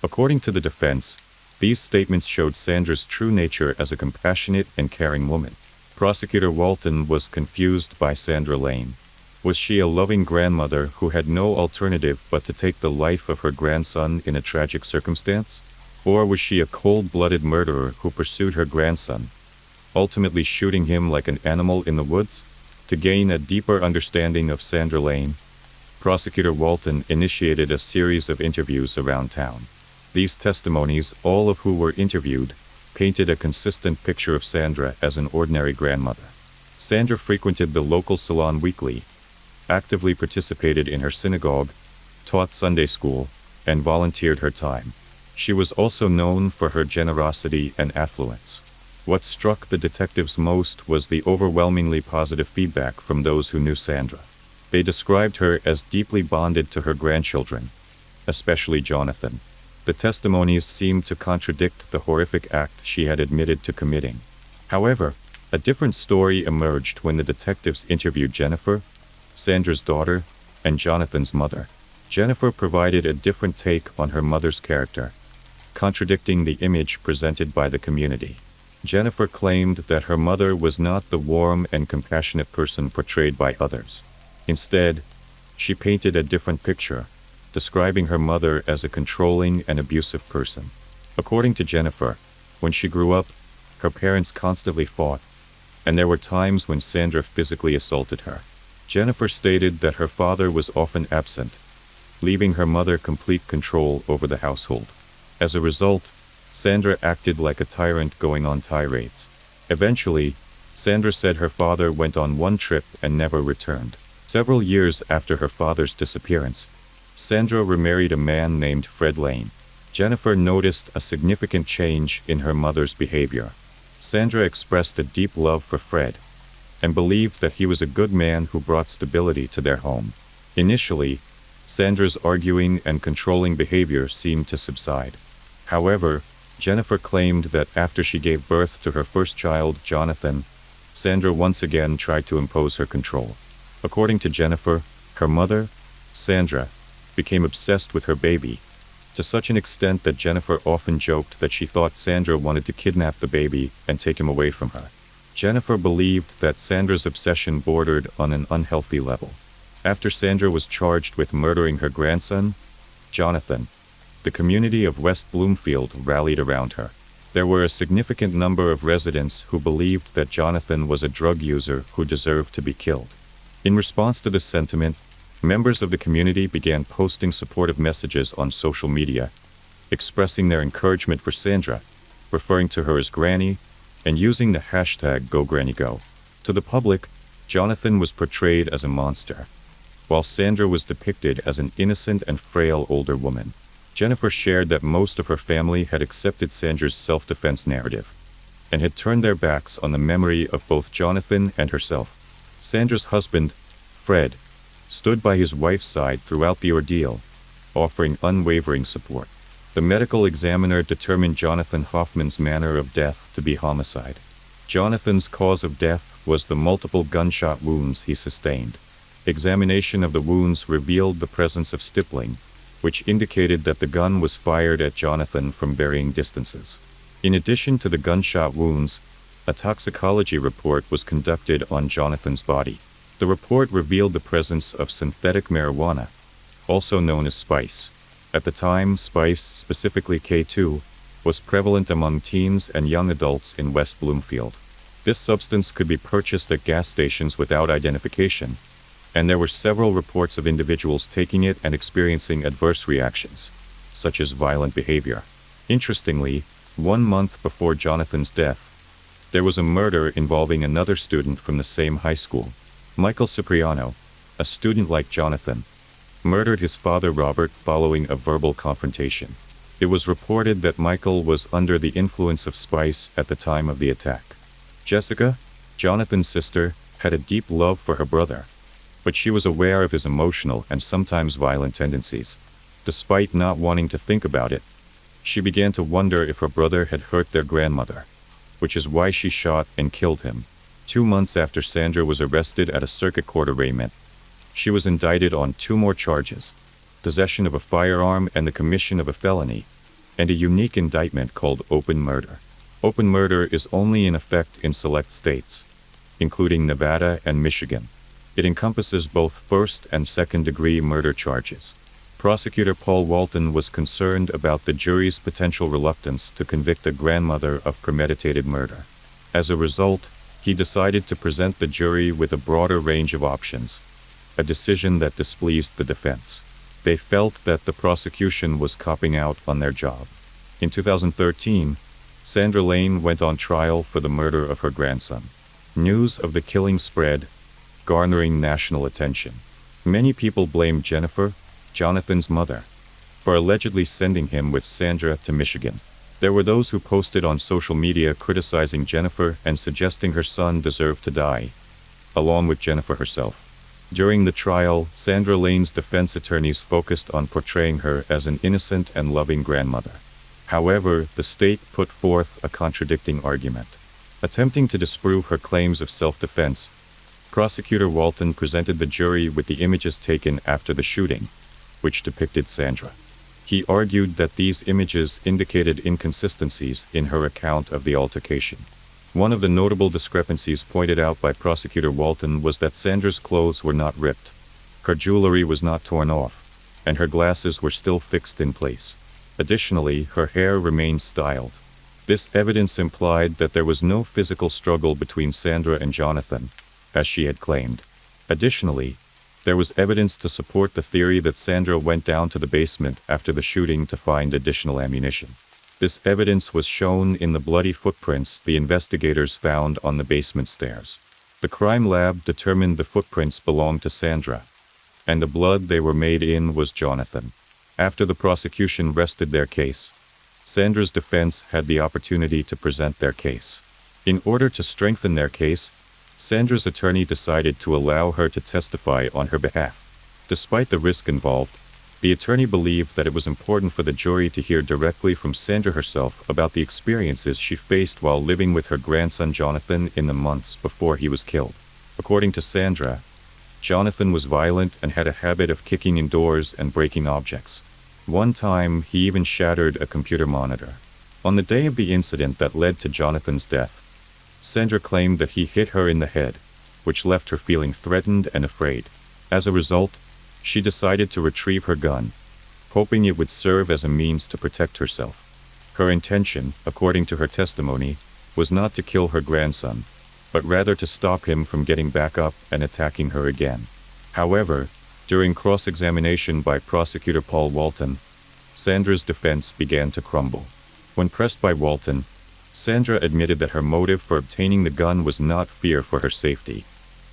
According to the defense, these statements showed Sandra's true nature as a compassionate and caring woman. Prosecutor Walton was confused by Sandra Lane. Was she a loving grandmother who had no alternative but to take the life of her grandson in a tragic circumstance? Or was she a cold-blooded murderer who pursued her grandson, ultimately shooting him like an animal in the woods? To gain a deeper understanding of Sandra Lane, Prosecutor Walton initiated a series of interviews around town. These testimonies, all of who were interviewed, painted a consistent picture of Sandra as an ordinary grandmother. Sandra frequented the local salon weekly, actively participated in her synagogue, taught Sunday school, and volunteered her time. She was also known for her generosity and affluence. What struck the detectives most was the overwhelmingly positive feedback from those who knew Sandra. They described her as deeply bonded to her grandchildren, especially Jonathan. The testimonies seemed to contradict the horrific act she had admitted to committing. However, a different story emerged when the detectives interviewed Jennifer, Sandra's daughter, and Jonathan's mother. Jennifer provided a different take on her mother's character, contradicting the image presented by the community. Jennifer claimed that her mother was not the warm and compassionate person portrayed by others. Instead, she painted a different picture, describing her mother as a controlling and abusive person. According to Jennifer, when she grew up, her parents constantly fought, and there were times when Sandra physically assaulted her. Jennifer stated that her father was often absent, leaving her mother complete control over the household. As a result, Sandra acted like a tyrant going on tirades. Eventually, Sandra said her father went on one trip and never returned. Several years after her father's disappearance, Sandra remarried a man named Fred Lane. Jennifer noticed a significant change in her mother's behavior. Sandra expressed a deep love for Fred and believed that he was a good man who brought stability to their home. Initially, Sandra's arguing and controlling behavior seemed to subside. However, Jennifer claimed that after she gave birth to her first child, Jonathan, Sandra once again tried to impose her control. According to Jennifer, her mother, Sandra, became obsessed with her baby, to such an extent that Jennifer often joked that she thought Sandra wanted to kidnap the baby and take him away from her. Jennifer believed that Sandra's obsession bordered on an unhealthy level. After Sandra was charged with murdering her grandson, Jonathan, the community of West Bloomfield rallied around her. There were a significant number of residents who believed that Jonathan was a drug user who deserved to be killed. In response to this sentiment, members of the community began posting supportive messages on social media, expressing their encouragement for Sandra, referring to her as Granny, and using the hashtag #GoGrannyGo. To the public, Jonathan was portrayed as a monster, while Sandra was depicted as an innocent and frail older woman. Jennifer shared that most of her family had accepted Sandra's self-defense narrative and had turned their backs on the memory of both Jonathan and herself. Sandra's husband, Fred, stood by his wife's side throughout the ordeal, offering unwavering support. The medical examiner determined Jonathan Hoffman's manner of death to be homicide. Jonathan's cause of death was the multiple gunshot wounds he sustained. Examination of the wounds revealed the presence of stippling, which indicated that the gun was fired at Jonathan from varying distances. In addition to the gunshot wounds, a toxicology report was conducted on Jonathan's body. The report revealed the presence of synthetic marijuana, also known as spice. At the time, spice, specifically K2, was prevalent among teens and young adults in West Bloomfield. This substance could be purchased at gas stations without identification, and there were several reports of individuals taking it and experiencing adverse reactions, such as violent behavior. Interestingly, 1 month before Jonathan's death, there was a murder involving another student from the same high school. Michael Cipriano, a student like Jonathan, murdered his father Robert following a verbal confrontation. It was reported that Michael was under the influence of spice at the time of the attack. Jessica, Jonathan's sister, had a deep love for her brother, but she was aware of his emotional and sometimes violent tendencies. Despite not wanting to think about it, she began to wonder if her brother had hurt their grandmother, which is why she shot and killed him. 2 months after Sandra was arrested at a circuit court arraignment, she was indicted on 2 more charges: possession of a firearm and the commission of a felony, and a unique indictment called open murder. Open murder is only in effect in select states, including Nevada and Michigan. It encompasses both first and second-degree murder charges. Prosecutor Paul Walton was concerned about the jury's potential reluctance to convict a grandmother of premeditated murder. As a result, he decided to present the jury with a broader range of options, a decision that displeased the defense. They felt that the prosecution was copping out on their job. In 2013, Sandra Lane went on trial for the murder of her grandson. News of the killing spread, garnering national attention. Many people blamed Jennifer, Jonathan's mother, for allegedly sending him with Sandra to Michigan. There were those who posted on social media criticizing Jennifer and suggesting her son deserved to die, along with Jennifer herself. During the trial, Sandra Lane's defense attorneys focused on portraying her as an innocent and loving grandmother. However, the state put forth a contradicting argument. Attempting to disprove her claims of self-defense, Prosecutor Walton presented the jury with the images taken after the shooting, which depicted Sandra. He argued that these images indicated inconsistencies in her account of the altercation. One of the notable discrepancies pointed out by Prosecutor Walton was that Sandra's clothes were not ripped, her jewelry was not torn off, and her glasses were still fixed in place. Additionally, her hair remained styled. This evidence implied that there was no physical struggle between Sandra and Jonathan, as she had claimed. Additionally, there was evidence to support the theory that Sandra went down to the basement after the shooting to find additional ammunition. This evidence was shown in the bloody footprints the investigators found on the basement stairs. The crime lab determined the footprints belonged to Sandra, and the blood they were made in was Jonathan. After the prosecution rested their case, Sandra's defense had the opportunity to present their case. In order to strengthen their case, Sandra's attorney decided to allow her to testify on her behalf. Despite the risk involved, the attorney believed that it was important for the jury to hear directly from Sandra herself about the experiences she faced while living with her grandson Jonathan in the months before he was killed. According to Sandra, Jonathan was violent and had a habit of kicking in doors and breaking objects. One time, he even shattered a computer monitor. On the day of the incident that led to Jonathan's death, Sandra claimed that he hit her in the head, which left her feeling threatened and afraid. As a result, she decided to retrieve her gun, hoping it would serve as a means to protect herself. Her intention, according to her testimony, was not to kill her grandson, but rather to stop him from getting back up and attacking her again. However, during cross-examination by Prosecutor Paul Walton, Sandra's defense began to crumble. When pressed by Walton, Sandra admitted that her motive for obtaining the gun was not fear for her safety,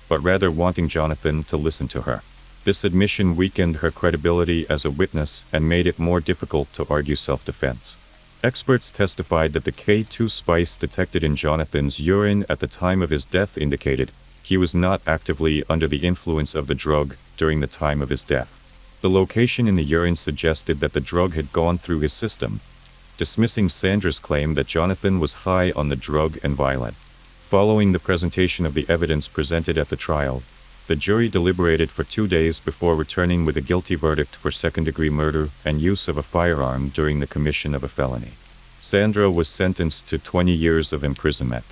but rather wanting Jonathan to listen to her. This admission weakened her credibility as a witness and made it more difficult to argue self-defense. Experts testified that the K2 spice detected in Jonathan's urine at the time of his death indicated he was not actively under the influence of the drug during the time of his death. The location in the urine suggested that the drug had gone through his system, dismissing Sandra's claim that Jonathan was high on the drug and violent. Following the presentation of the evidence presented at the trial, the jury deliberated for 2 days before returning with a guilty verdict for second-degree murder and use of a firearm during the commission of a felony. Sandra was sentenced to 20 years of imprisonment.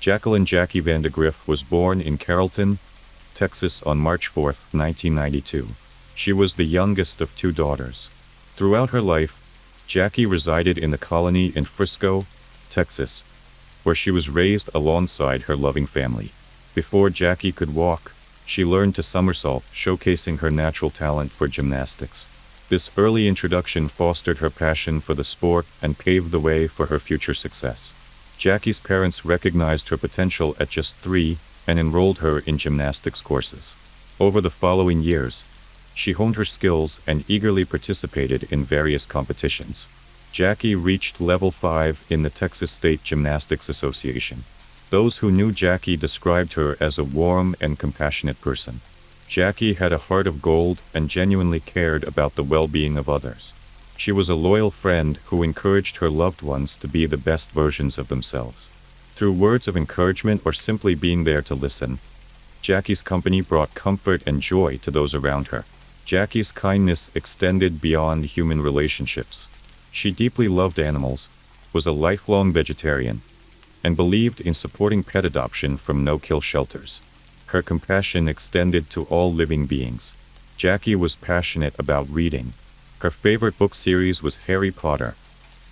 Jacqueline Jackie Vandegrift was born in Carrollton, Texas on March 4, 1992. She was the youngest of 2 daughters. Throughout her life, Jackie resided in the colony in Frisco, Texas, where she was raised alongside her loving family. Before Jackie could walk, she learned to somersault, showcasing her natural talent for gymnastics. This early introduction fostered her passion for the sport and paved the way for her future success. Jackie's parents recognized her potential at just 3 and enrolled her in gymnastics courses. Over the following years, she honed her skills and eagerly participated in various competitions. Jackie reached level 5 in the Texas State Gymnastics Association. Those who knew Jackie described her as a warm and compassionate person. Jackie had a heart of gold and genuinely cared about the well-being of others. She was a loyal friend who encouraged her loved ones to be the best versions of themselves. Through words of encouragement or simply being there to listen, Jackie's company brought comfort and joy to those around her. Jackie's kindness extended beyond human relationships. She deeply loved animals, was a lifelong vegetarian, and believed in supporting pet adoption from no-kill shelters. Her compassion extended to all living beings. Jackie was passionate about reading. Her favorite book series was Harry Potter,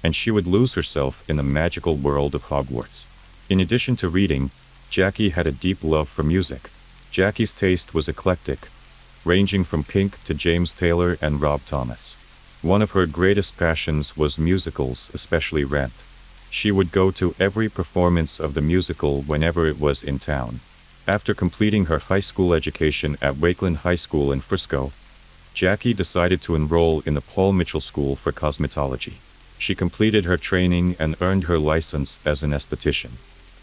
and she would lose herself in the magical world of Hogwarts. In addition to reading, Jackie had a deep love for music. Jackie's taste was eclectic, ranging from Pink to James Taylor and Rob Thomas. One of her greatest passions was musicals, especially Rent. She would go to every performance of the musical whenever it was in town. After completing her high school education at Wakeland High School in Frisco, Jackie decided to enroll in the Paul Mitchell School for Cosmetology. She completed her training and earned her license as an esthetician.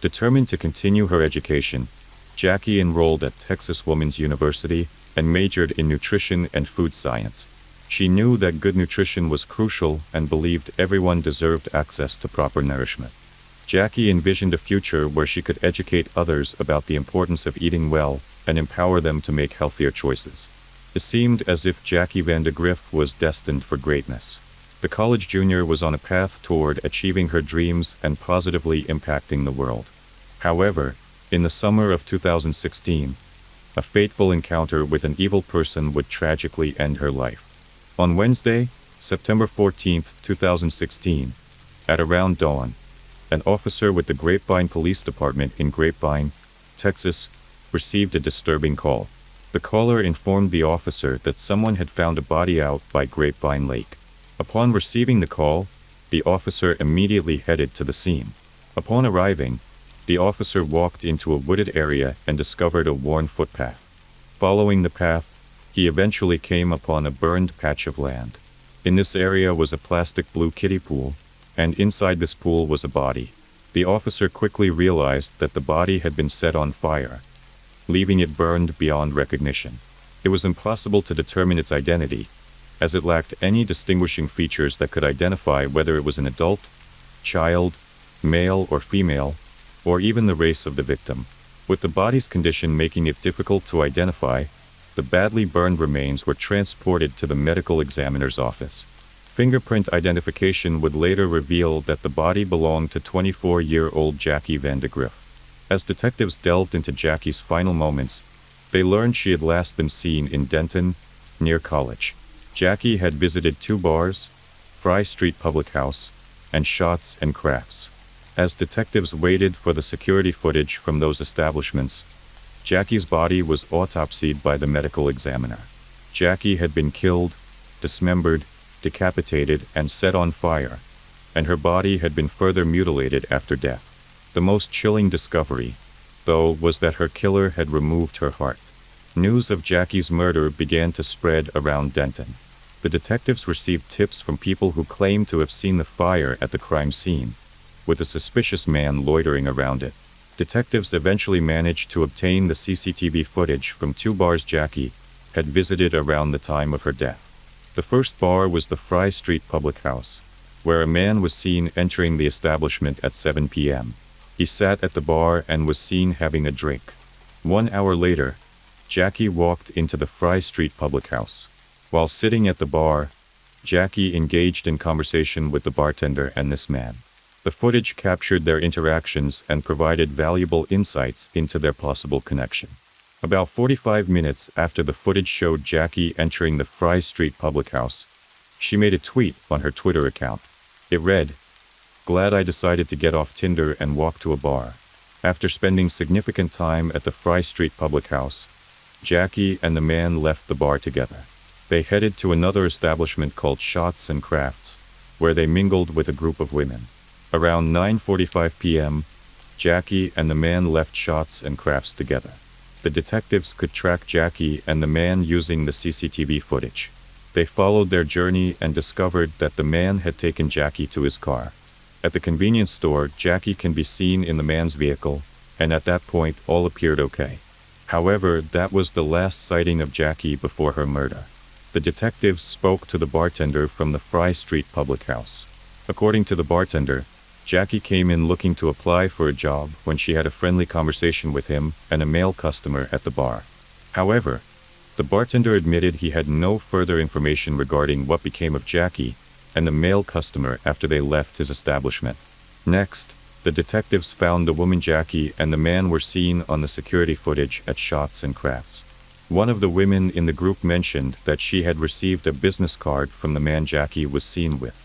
Determined to continue her education, Jackie enrolled at Texas Woman's University and majored in nutrition and food science. She knew that good nutrition was crucial and believed everyone deserved access to proper nourishment. Jackie envisioned a future where she could educate others about the importance of eating well and empower them to make healthier choices. It seemed as if Jackie Vandegrift was destined for greatness. The college junior was on a path toward achieving her dreams and positively impacting the world. However, in the summer of 2016, a fateful encounter with an evil person would tragically end her life. On Wednesday, September 14, 2016, at around dawn, an officer with the Grapevine Police Department in Grapevine, Texas, received a disturbing call. The caller informed the officer that someone had found a body out by Grapevine Lake. Upon receiving the call, the officer immediately headed to the scene. Upon arriving, the officer walked into a wooded area and discovered a worn footpath. Following the path, he eventually came upon a burned patch of land. In this area was a plastic blue kiddie pool, and inside this pool was a body. The officer quickly realized that the body had been set on fire, leaving it burned beyond recognition. It was impossible to determine its identity, as it lacked any distinguishing features that could identify whether it was an adult, child, male or female, or even the race of the victim. With the body's condition making it difficult to identify, the badly burned remains were transported to the medical examiner's office. Fingerprint identification would later reveal that the body belonged to 24-year-old Jackie Vandegrift. As detectives delved into Jackie's final moments, they learned she had last been seen in Denton, near College. Jackie had visited 2 bars, Fry Street Public House, and Shots and Crafts. As detectives waited for the security footage from those establishments, Jackie's body was autopsied by the medical examiner. Jackie had been killed, dismembered, decapitated, and set on fire, and her body had been further mutilated after death. The most chilling discovery, though, was that her killer had removed her heart. News of Jackie's murder began to spread around Denton. The detectives received tips from people who claimed to have seen the fire at the crime scene, with a suspicious man loitering around it. Detectives eventually managed to obtain the CCTV footage from 2 bars Jackie had visited around the time of her death. The first bar was the Fry Street Public House, where a man was seen entering the establishment at 7 p.m. He sat at the bar and was seen having a drink. 1 hour later, Jackie walked into the Fry Street Public House. While sitting at the bar, Jackie engaged in conversation with the bartender and this man. The footage captured their interactions and provided valuable insights into their possible connection. About 45 minutes after the footage showed Jackie entering the Fry Street Public House, she made a tweet on her Twitter account. It read, "Glad I decided to get off Tinder and walk to a bar. After spending significant time at the Fry Street public house, Jackie and the man left the bar together. They headed to another establishment called Shots and Crafts, where they mingled with a group of women. Around 9:45 p.m., Jackie and the man left Shots and Crafts together. The detectives could track Jackie and the man using the CCTV footage. They followed their journey and discovered that the man had taken Jackie to his car. At the convenience store, Jackie can be seen in the man's vehicle, and at that point all appeared okay. However, that was the last sighting of Jackie before her murder. The detectives spoke to the bartender from the Fry Street public house. According to the bartender, Jackie came in looking to apply for a job when she had a friendly conversation with him and a male customer at the bar. However, the bartender admitted he had no further information regarding what became of Jackie and the male customer after they left his establishment. Next, the detectives found the woman Jackie and the man were seen on the security footage at Shots and Crafts. One of the women in the group mentioned that she had received a business card from the man Jackie was seen with.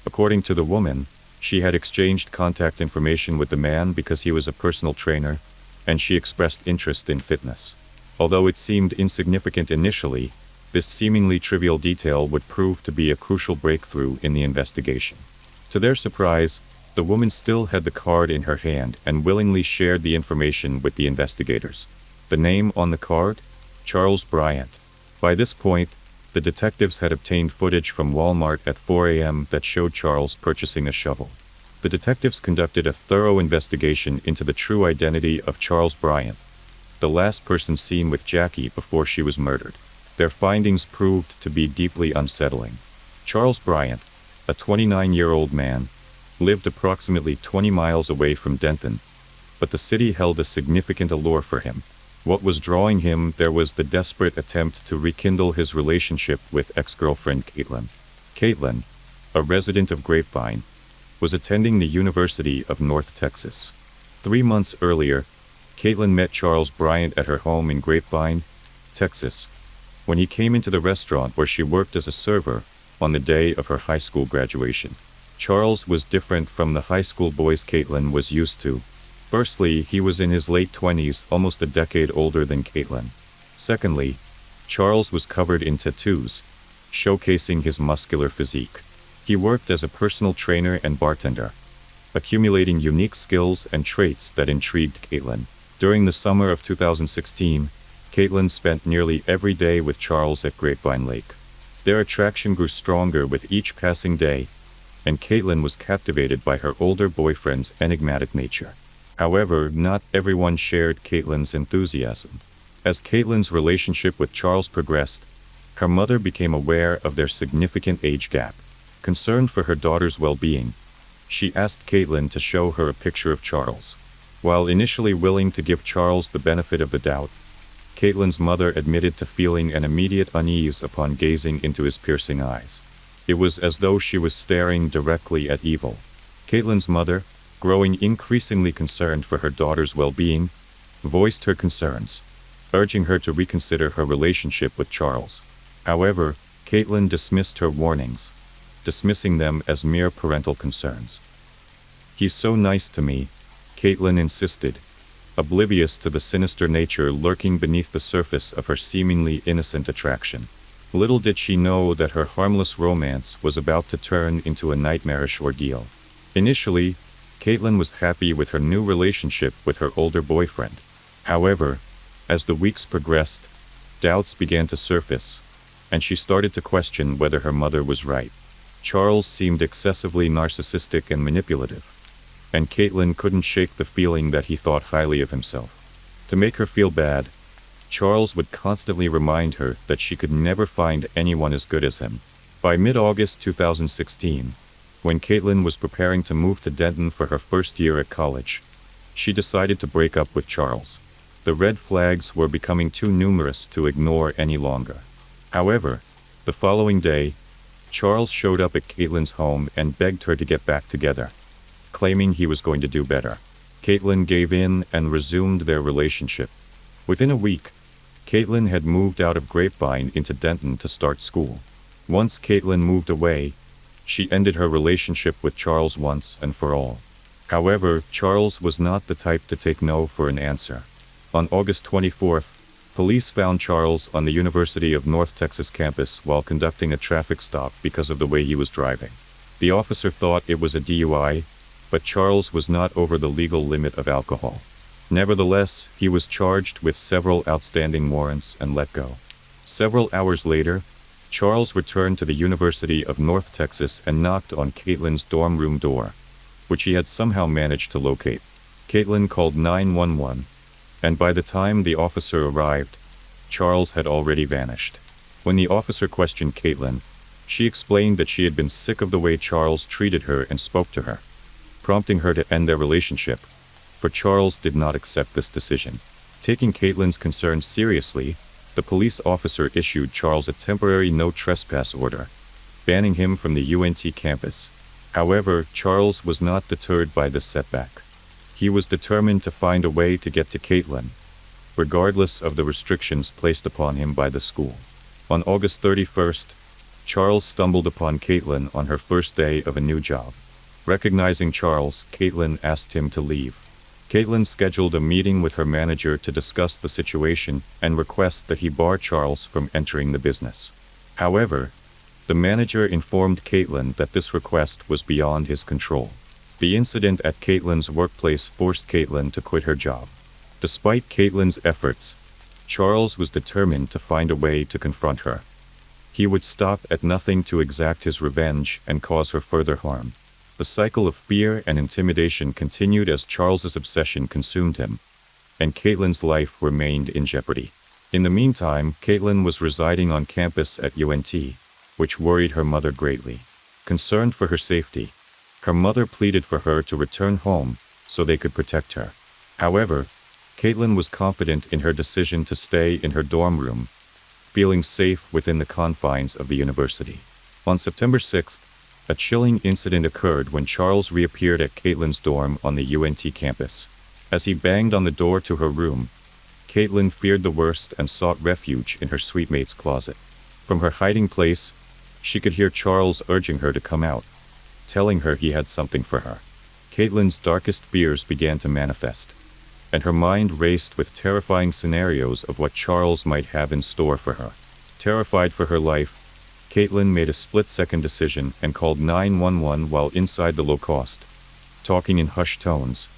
According to the woman, she had exchanged contact information with the man because he was a personal trainer, and she expressed interest in fitness. Although it seemed insignificant initially, this seemingly trivial detail would prove to be a crucial breakthrough in the investigation. To their surprise, the woman still had the card in her hand and willingly shared the information with the investigators. The name on the card? Charles Bryant. By this point, the detectives had obtained footage from Walmart at 4 a.m. that showed Charles purchasing a shovel. The detectives conducted a thorough investigation into the true identity of Charles Bryant, the last person seen with Jackie before she was murdered. Their findings proved to be deeply unsettling. Charles Bryant, a 29-year-old man, lived approximately 20 miles away from Denton, but the city held a significant allure for him. What was drawing him there was the desperate attempt to rekindle his relationship with ex-girlfriend Caitlin. Caitlin, a resident of Grapevine, was attending the University of North Texas. 3 months earlier, Caitlin met Charles Bryant at her home in Grapevine, Texas, when he came into the restaurant where she worked as a server on the day of her high school graduation. Charles was different from the high school boys Caitlin was used to. Firstly, he was in his late 20s, almost a decade older than Caitlin. Secondly, Charles was covered in tattoos, showcasing his muscular physique. He worked as a personal trainer and bartender, accumulating unique skills and traits that intrigued Caitlin. During the summer of 2016, Caitlin spent nearly every day with Charles at Grapevine Lake. Their attraction grew stronger with each passing day, and Caitlin was captivated by her older boyfriend's enigmatic nature. However, not everyone shared Caitlin's enthusiasm. As Caitlin's relationship with Charles progressed, her mother became aware of their significant age gap. Concerned for her daughter's well-being, she asked Caitlin to show her a picture of Charles. While initially willing to give Charles the benefit of the doubt, Caitlin's mother admitted to feeling an immediate unease upon gazing into his piercing eyes. It was as though she was staring directly at evil. Caitlin's mother, growing increasingly concerned for her daughter's well-being, voiced her concerns, urging her to reconsider her relationship with Charles. However, Caitlin dismissed her warnings, dismissing them as mere parental concerns. "He's so nice to me," Caitlin insisted, oblivious to the sinister nature lurking beneath the surface of her seemingly innocent attraction. Little did she know that her harmless romance was about to turn into a nightmarish ordeal. Initially, Caitlin was happy with her new relationship with her older boyfriend. However, as the weeks progressed, doubts began to surface, and she started to question whether her mother was right. Charles seemed excessively narcissistic and manipulative, and Caitlin couldn't shake the feeling that he thought highly of himself. To make her feel bad, Charles would constantly remind her that she could never find anyone as good as him. By mid-August 2016, when Caitlin was preparing to move to Denton for her first year at college, she decided to break up with Charles. The red flags were becoming too numerous to ignore any longer. However, the following day, Charles showed up at Caitlin's home and begged her to get back together, claiming he was going to do better. Caitlin gave in and resumed their relationship. Within a week, Caitlin had moved out of Grapevine into Denton to start school. Once Caitlin moved away, she ended her relationship with Charles once and for all. However, Charles was not the type to take no for an answer. On August 24th, police found Charles on the University of North Texas campus while conducting a traffic stop because of the way he was driving. The officer thought it was a DUI, but Charles was not over the legal limit of alcohol. Nevertheless, he was charged with several outstanding warrants and let go. Several hours later, Charles returned to the University of North Texas and knocked on Caitlin's dorm room door, which he had somehow managed to locate. Caitlin called 911, and by the time the officer arrived, Charles had already vanished. When the officer questioned Caitlin, she explained that she had been sick of the way Charles treated her and spoke to her, prompting her to end their relationship, for Charles did not accept this decision. Taking Caitlin's concerns seriously, the police officer issued Charles a temporary no trespass order, banning him from the UNT campus. However, Charles was not deterred by this setback. He was determined to find a way to get to Caitlin, regardless of the restrictions placed upon him by the school. On August 31st, Charles stumbled upon Caitlin on her first day of a new job. Recognizing Charles, Caitlin asked him to leave. Caitlin scheduled a meeting with her manager to discuss the situation and request that he bar Charles from entering the business. However, the manager informed Caitlin that this request was beyond his control. The incident at Caitlin's workplace forced Caitlin to quit her job. Despite Caitlin's efforts, Charles was determined to find a way to confront her. He would stop at nothing to exact his revenge and cause her further harm. The cycle of fear and intimidation continued as Charles's obsession consumed him, and Caitlin's life remained in jeopardy. In the meantime, Caitlin was residing on campus at UNT, which worried her mother greatly. Concerned for her safety, her mother pleaded for her to return home so they could protect her. However, Caitlin was confident in her decision to stay in her dorm room, feeling safe within the confines of the university. On September 6th, a chilling incident occurred when Charles reappeared at Caitlin's dorm on the UNT campus. As he banged on the door to her room, Caitlin feared the worst and sought refuge in her suite mate's closet. From her hiding place, she could hear Charles urging her to come out, telling her he had something for her. Caitlin's darkest fears began to manifest, and her mind raced with terrifying scenarios of what Charles might have in store for her. Terrified for her life, Caitlin made a split-second decision and called 911 while inside the low-cost, talking in hushed tones,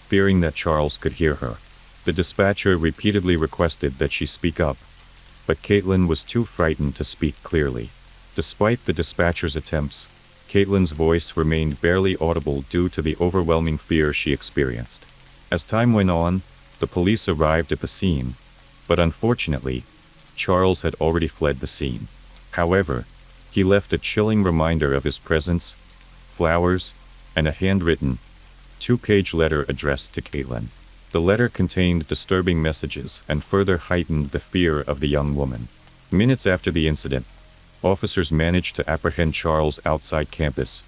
fearing that Charles could hear her. The dispatcher repeatedly requested that she speak up, but Caitlin was too frightened to speak clearly. Despite the dispatcher's attempts, Caitlin's voice remained barely audible due to the overwhelming fear she experienced. As time went on, the police arrived at the scene, but unfortunately, Charles had already fled the scene. However, he left a chilling reminder of his presence, flowers, and a handwritten, 2-page letter addressed to Caitlin. The letter contained disturbing messages and further heightened the fear of the young woman. Minutes after the incident, officers managed to apprehend Charles outside campus,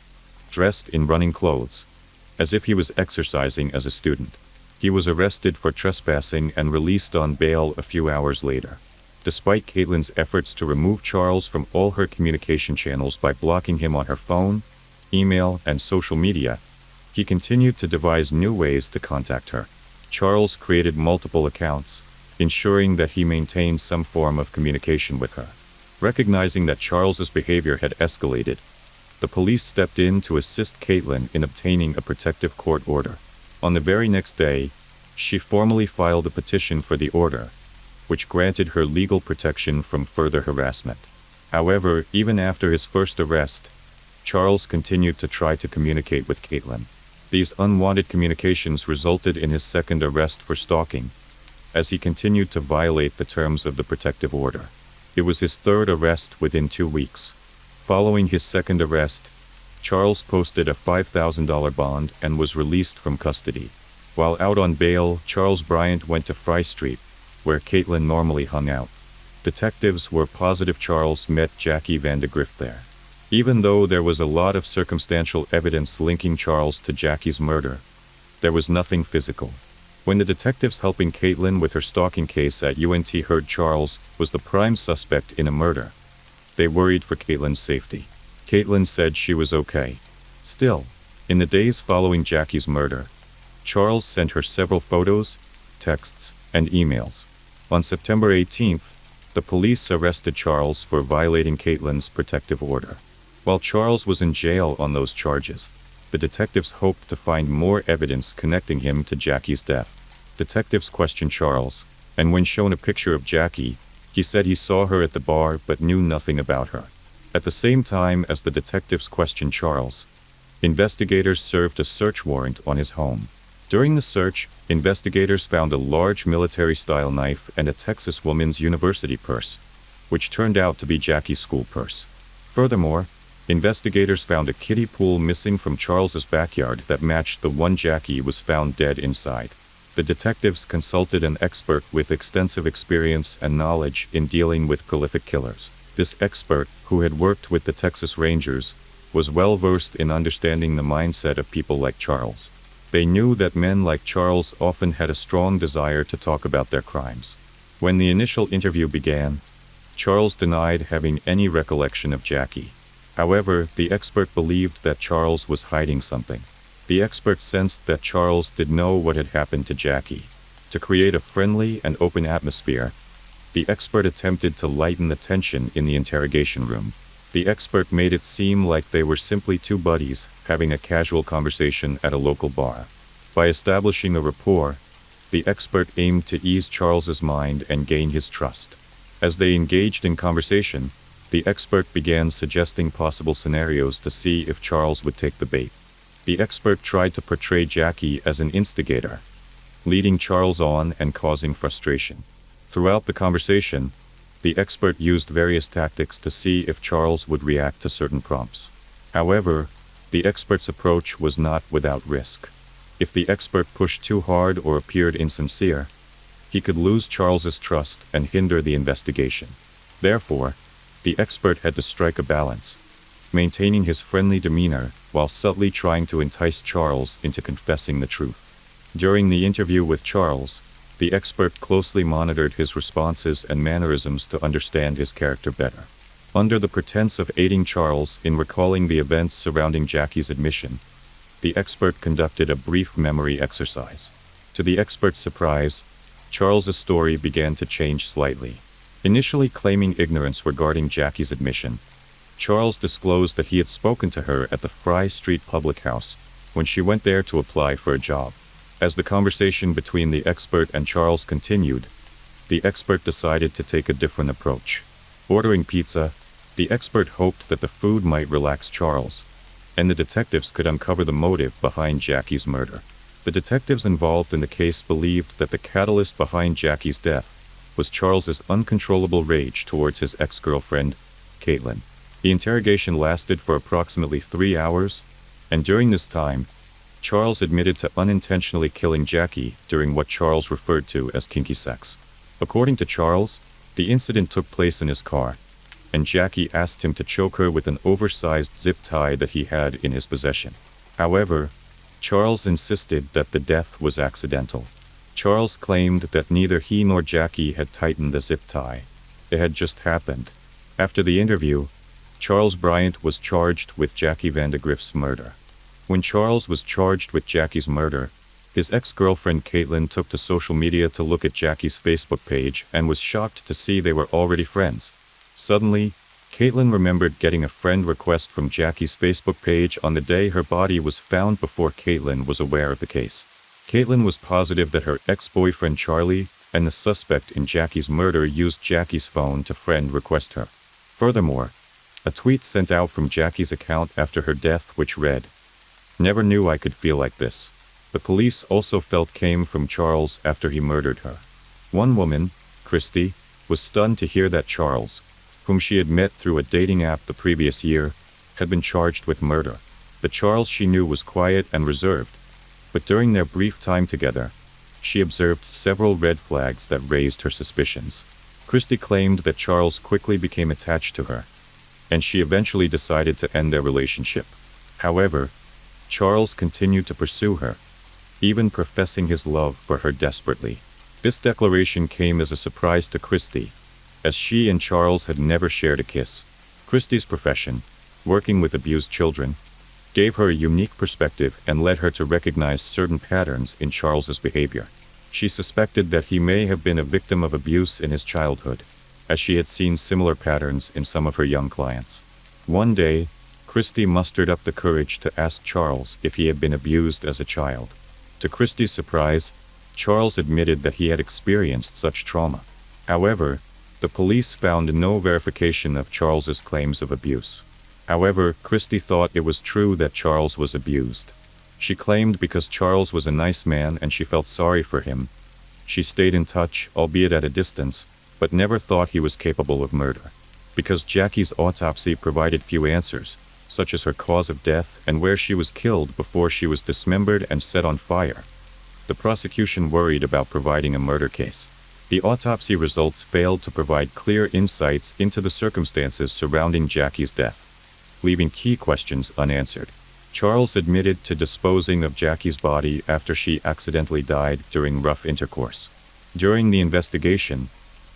dressed in running clothes, as if he was exercising as a student. He was arrested for trespassing and released on bail a few hours later. Despite Caitlin's efforts to remove Charles from all her communication channels by blocking him on her phone, email, and social media, he continued to devise new ways to contact her. Charles created multiple accounts, ensuring that he maintained some form of communication with her. Recognizing that Charles's behavior had escalated, the police stepped in to assist Caitlin in obtaining a protective court order. On the very next day, she formally filed a petition for the order, which granted her legal protection from further harassment. However, even after his first arrest, Charles continued to try to communicate with Caitlin. These unwanted communications resulted in his second arrest for stalking, as he continued to violate the terms of the protective order. It was his third arrest within 2 weeks. Following his second arrest, Charles posted a $5,000 bond and was released from custody. While out on bail, Charles Bryant went to Fry Street, where Caitlin normally hung out. Detectives were positive Charles met Jackie Vandegrift there. Even though there was a lot of circumstantial evidence linking Charles to Jackie's murder, there was nothing physical. When the detectives helping Caitlin with her stalking case at UNT heard Charles was the prime suspect in a murder, they worried for Caitlin's safety. Caitlin said she was okay. Still, In the days following Jackie's murder, Charles sent her several photos, texts, and emails. On September 18th, the police arrested Charles for violating Caitlin's protective order. While Charles was in jail on those charges, the detectives hoped to find more evidence connecting him to Jackie's death. Detectives questioned Charles, and when shown a picture of Jackie, he said he saw her at the bar but knew nothing about her. At the same time as the detectives questioned Charles, investigators served a search warrant on his home. During the search, investigators found a large military-style knife and a Texas woman's university purse, which turned out to be Jackie's school purse. Furthermore, investigators found a kiddie pool missing from Charles's backyard that matched the one Jackie was found dead inside. The detectives consulted an expert with extensive experience and knowledge in dealing with prolific killers. This expert, who had worked with the Texas Rangers, was well versed in understanding the mindset of people like Charles. They knew that men like Charles often had a strong desire to talk about their crimes. When the initial interview began, Charles denied having any recollection of Jackie. However, the expert believed that Charles was hiding something. The expert sensed that Charles did know what had happened to Jackie. To create a friendly and open atmosphere, the expert attempted to lighten the tension in the interrogation room. The expert made it seem like they were simply two buddies having a casual conversation at a local bar. By establishing a rapport, the expert aimed to ease Charles's mind and gain his trust. As they engaged in conversation, the expert began suggesting possible scenarios to see if Charles would take the bait. The expert tried to portray Jackie as an instigator, leading Charles on and causing frustration. Throughout the conversation, the expert used various tactics to see if Charles would react to certain prompts. However, the expert's approach was not without risk. If the expert pushed too hard or appeared insincere, he could lose Charles's trust and hinder the investigation. Therefore, the expert had to strike a balance, maintaining his friendly demeanor while subtly trying to entice Charles into confessing the truth. During the interview with Charles, the expert closely monitored his responses and mannerisms to understand his character better. Under the pretense of aiding Charles in recalling the events surrounding Jackie's admission, the expert conducted a brief memory exercise. To the expert's surprise, Charles's story began to change slightly. Initially claiming ignorance regarding Jackie's admission, Charles disclosed that he had spoken to her at the Fry Street public house when she went there to apply for a job. As the conversation between the expert and Charles continued, the expert decided to take a different approach. Ordering pizza, the expert hoped that the food might relax Charles, and the detectives could uncover the motive behind Jackie's murder. The detectives involved in the case believed that the catalyst behind Jackie's death was Charles's uncontrollable rage towards his ex-girlfriend, Caitlin. The interrogation lasted for approximately 3 hours, and during this time, Charles admitted to unintentionally killing Jackie during what Charles referred to as kinky sex. According to Charles, the incident took place in his car, and Jackie asked him to choke her with an oversized zip tie that he had in his possession. However, Charles insisted that the death was accidental. Charles claimed that neither he nor Jackie had tightened the zip tie. It had just happened. After the interview, Charles Bryant was charged with Jackie Vandegrift's murder. When Charles was charged with Jackie's murder, his ex-girlfriend Caitlin took to social media to look at Jackie's Facebook page and was shocked to see they were already friends. Suddenly, Caitlin remembered getting a friend request from Jackie's Facebook page on the day her body was found before Caitlin was aware of the case. Caitlin was positive that her ex-boyfriend Charlie and the suspect in Jackie's murder used Jackie's phone to friend request her. Furthermore, a tweet sent out from Jackie's account after her death which read, "Never knew I could feel like this." The police also felt came from Charles after he murdered her. One woman, Christy, was stunned to hear that Charles, whom she had met through a dating app the previous year, had been charged with murder. The Charles she knew was quiet and reserved, but during their brief time together, she observed several red flags that raised her suspicions. Christy claimed that Charles quickly became attached to her, and she eventually decided to end their relationship. However, Charles continued to pursue her, even professing his love for her desperately. This declaration came as a surprise to Christy, as she and Charles had never shared a kiss. Christy's profession, working with abused children, gave her a unique perspective and led her to recognize certain patterns in Charles's behavior. She suspected that he may have been a victim of abuse in his childhood, as she had seen similar patterns in some of her young clients. One day, Christie mustered up the courage to ask Charles if he had been abused as a child. To Christie's surprise, Charles admitted that he had experienced such trauma. However, the police found no verification of Charles's claims of abuse. However, Christie thought it was true that Charles was abused. She claimed because Charles was a nice man and she felt sorry for him, she stayed in touch, albeit at a distance, but never thought he was capable of murder. Because Jackie's autopsy provided few answers, such as her cause of death and where she was killed before she was dismembered and set on fire, the prosecution worried about providing a murder case. The autopsy results failed to provide clear insights into the circumstances surrounding Jackie's death, leaving key questions unanswered. Charles admitted to disposing of Jackie's body after she accidentally died during rough intercourse. During the investigation,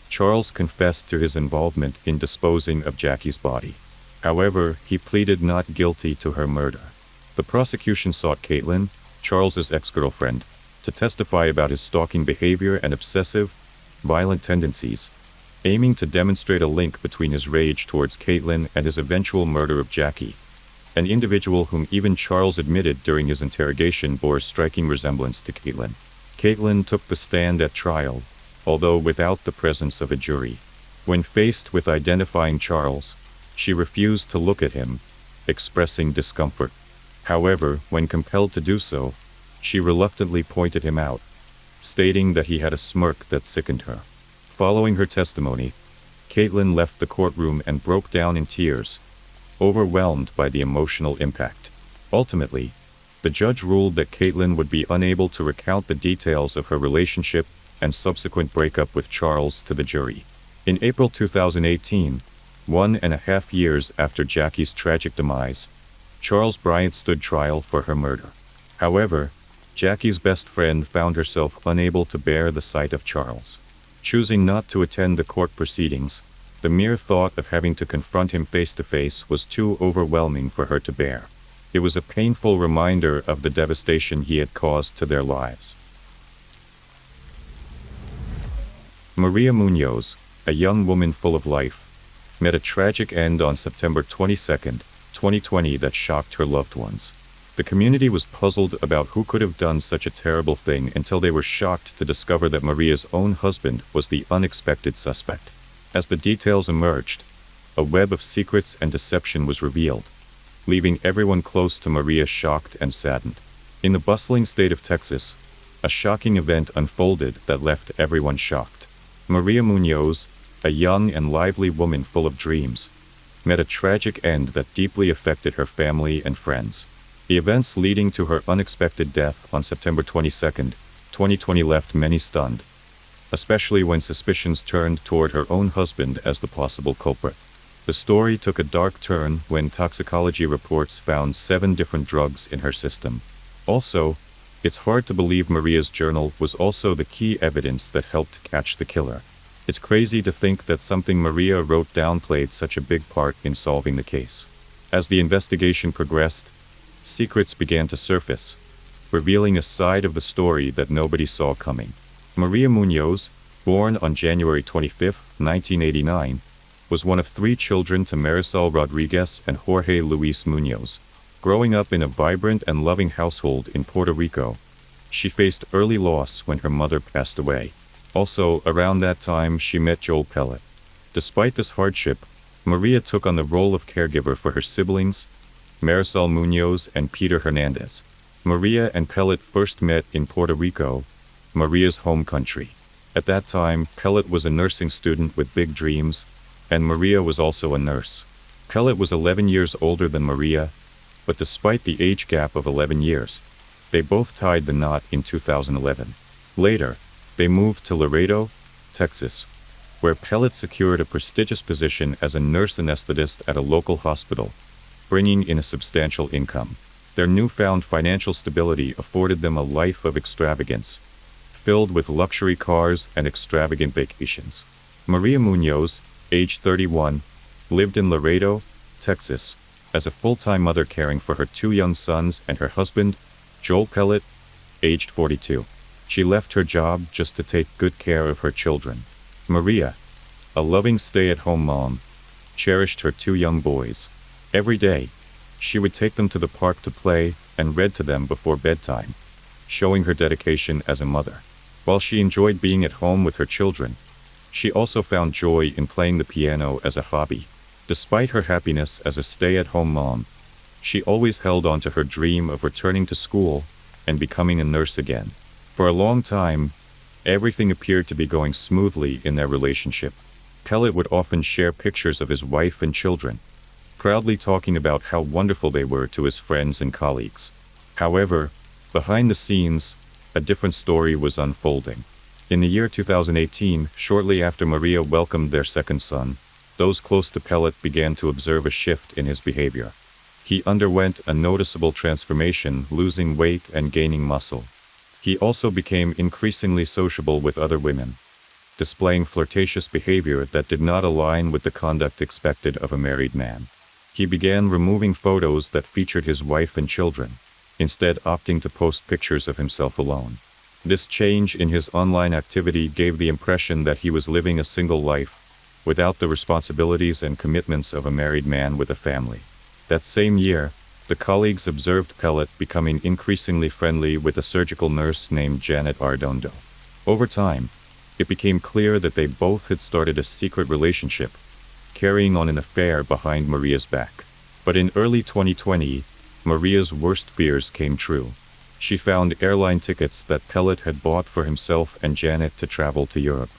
Charles confessed to his involvement in disposing of Jackie's body. However, he pleaded not guilty to her murder. The prosecution sought Caitlin, Charles's ex-girlfriend, to testify about his stalking behavior and obsessive, violent tendencies, aiming to demonstrate a link between his rage towards Caitlin and his eventual murder of Jackie, an individual whom even Charles admitted during his interrogation bore a striking resemblance to Caitlin. Caitlin took the stand at trial, although without the presence of a jury. When faced with identifying Charles, she refused to look at him, expressing discomfort. However, when compelled to do so, she reluctantly pointed him out, stating that he had a smirk that sickened her. Following her testimony, Caitlin left the courtroom and broke down in tears, overwhelmed by the emotional impact. Ultimately, the judge ruled that Caitlin would be unable to recount the details of her relationship and subsequent breakup with Charles to the jury. In April 2018, 1.5 years after Jackie's tragic demise, Charles Bryant stood trial for her murder. However, Jackie's best friend found herself unable to bear the sight of Charles. Choosing not to attend the court proceedings, the mere thought of having to confront him face-to-face was too overwhelming for her to bear. It was a painful reminder of the devastation he had caused to their lives. Maria Munoz, a young woman full of life, met a tragic end on September 22, 2020 that shocked her loved ones. The community was puzzled about who could have done such a terrible thing until they were shocked to discover that Maria's own husband was the unexpected suspect. As the details emerged, a web of secrets and deception was revealed, leaving everyone close to Maria shocked and saddened. In the bustling state of Texas, a shocking event unfolded that left everyone shocked. Maria Munoz, a young and lively woman full of dreams, met a tragic end that deeply affected her family and friends. The events leading to her unexpected death on September 22, 2020 left many stunned, especially when suspicions turned toward her own husband as the possible culprit. The story took a dark turn when toxicology reports found 7 different drugs in her system. Also, it's hard to believe Maria's journal was also the key evidence that helped catch the killer. It's crazy to think that something Maria wrote down played such a big part in solving the case. As the investigation progressed, secrets began to surface, revealing a side of the story that nobody saw coming. Maria Munoz, born on January 25, 1989, was one of 3 children to Marisol Rodriguez and Jorge Luis Munoz. Growing up in a vibrant and loving household in Puerto Rico, she faced early loss when her mother passed away. Also, around that time, she met Joel Pellet. Despite this hardship, Maria took on the role of caregiver for her siblings, Marisol Munoz and Peter Hernandez. Maria and Pellet first met in Puerto Rico, Maria's home country. At that time, Pellet was a nursing student with big dreams, and Maria was also a nurse. Pellet was 11 years older than Maria, but despite the age gap of 11 years, they both tied the knot in 2011. Later, they moved to Laredo, Texas, where Pellet secured a prestigious position as a nurse anesthetist at a local hospital, bringing in a substantial income. Their newfound financial stability afforded them a life of extravagance, filled with luxury cars and extravagant vacations. Maria Munoz, age 31, lived in Laredo, Texas, as a full-time mother caring for her 2 young sons and her husband, Joel Pellet, aged 42. She left her job just to take good care of her children. Maria, a loving stay-at-home mom, cherished her 2 young boys. Every day, she would take them to the park to play and read to them before bedtime, showing her dedication as a mother. While she enjoyed being at home with her children, she also found joy in playing the piano as a hobby. Despite her happiness as a stay-at-home mom, she always held on to her dream of returning to school and becoming a nurse again. For a long time, everything appeared to be going smoothly in their relationship. Pellet would often share pictures of his wife and children, proudly talking about how wonderful they were to his friends and colleagues. However, behind the scenes, a different story was unfolding. In the year 2018, shortly after Maria welcomed their second son, those close to Pellet began to observe a shift in his behavior. He underwent a noticeable transformation, losing weight and gaining muscle. He also became increasingly sociable with other women, displaying flirtatious behavior that did not align with the conduct expected of a married man. He began removing photos that featured his wife and children, instead opting to post pictures of himself alone. This change in his online activity gave the impression that he was living a single life, without the responsibilities and commitments of a married man with a family. That same year, the colleagues observed Pellet becoming increasingly friendly with a surgical nurse named Janet Ardondo. Over time, it became clear that they both had started a secret relationship, carrying on an affair behind Maria's back. But in early 2020, Maria's worst fears came true. She found airline tickets that Pellet had bought for himself and Janet to travel to Europe.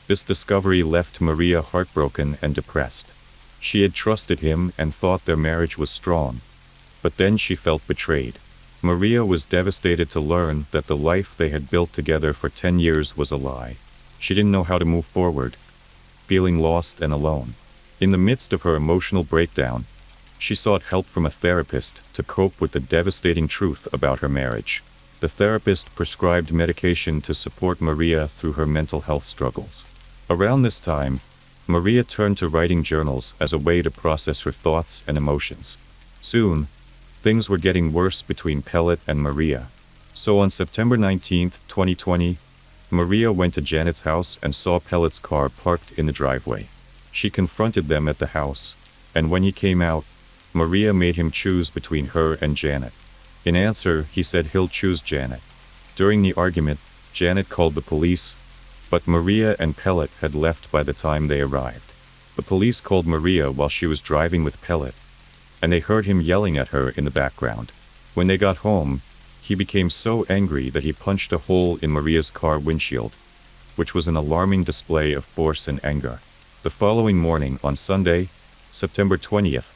This discovery left Maria heartbroken and depressed. She had trusted him and thought their marriage was strong. But then she felt betrayed. Maria was devastated to learn that the life they had built together for 10 years was a lie. She didn't know how to move forward, feeling lost and alone. In the midst of her emotional breakdown, she sought help from a therapist to cope with the devastating truth about her marriage. The therapist prescribed medication to support Maria through her mental health struggles. Around this time, Maria turned to writing journals as a way to process her thoughts and emotions. Soon, things were getting worse between Pellet and Maria. So on September 19, 2020, Maria went to Janet's house and saw Pellet's car parked in the driveway. She confronted them at the house, and when he came out, Maria made him choose between her and Janet. In answer, he said he'll choose Janet. During the argument, Janet called the police, but Maria and Pellet had left by the time they arrived. The police called Maria while she was driving with Pellet, and they heard him yelling at her in the background. When they got home, he became so angry that he punched a hole in Maria's car windshield, which was an alarming display of force and anger. The following morning, on Sunday, September 20th,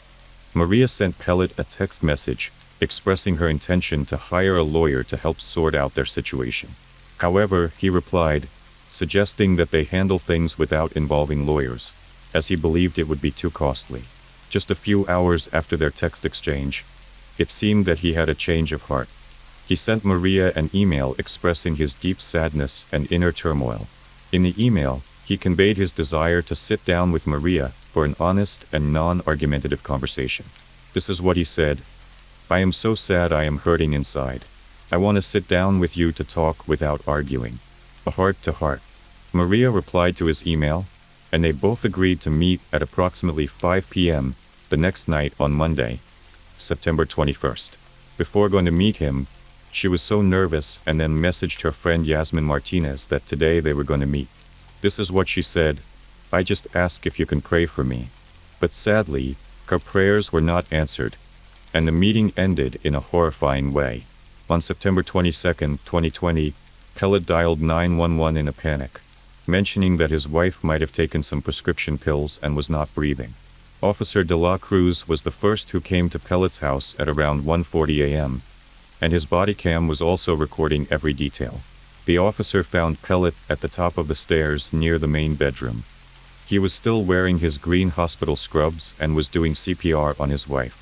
Maria sent Pellet a text message expressing her intention to hire a lawyer to help sort out their situation. However, he replied, suggesting that they handle things without involving lawyers, as he believed it would be too costly. Just a few hours after their text exchange, it seemed that he had a change of heart. He sent Maria an email expressing his deep sadness and inner turmoil. In the email, he conveyed his desire to sit down with Maria for an honest and non-argumentative conversation. This is what he said: "I am so sad, I am hurting inside. I want to sit down with you to talk without arguing. A heart to heart." Maria replied to his email, and they both agreed to meet at approximately 5 p.m. the next night on Monday, September 21st. Before going to meet him, she was so nervous and then messaged her friend Yasmin Martinez that today they were going to meet. This is what she said: "I just ask if you can pray for me." But sadly, her prayers were not answered, and the meeting ended in a horrifying way. On September 22nd, 2020, Pellet dialed 911 in a panic, mentioning that his wife might have taken some prescription pills and was not breathing. Officer De La Cruz was the first who came to Pellet's house at around 1:40 a.m., and his body cam was also recording every detail. The officer found Pellet at the top of the stairs near the main bedroom. He was still wearing his green hospital scrubs and was doing CPR on his wife.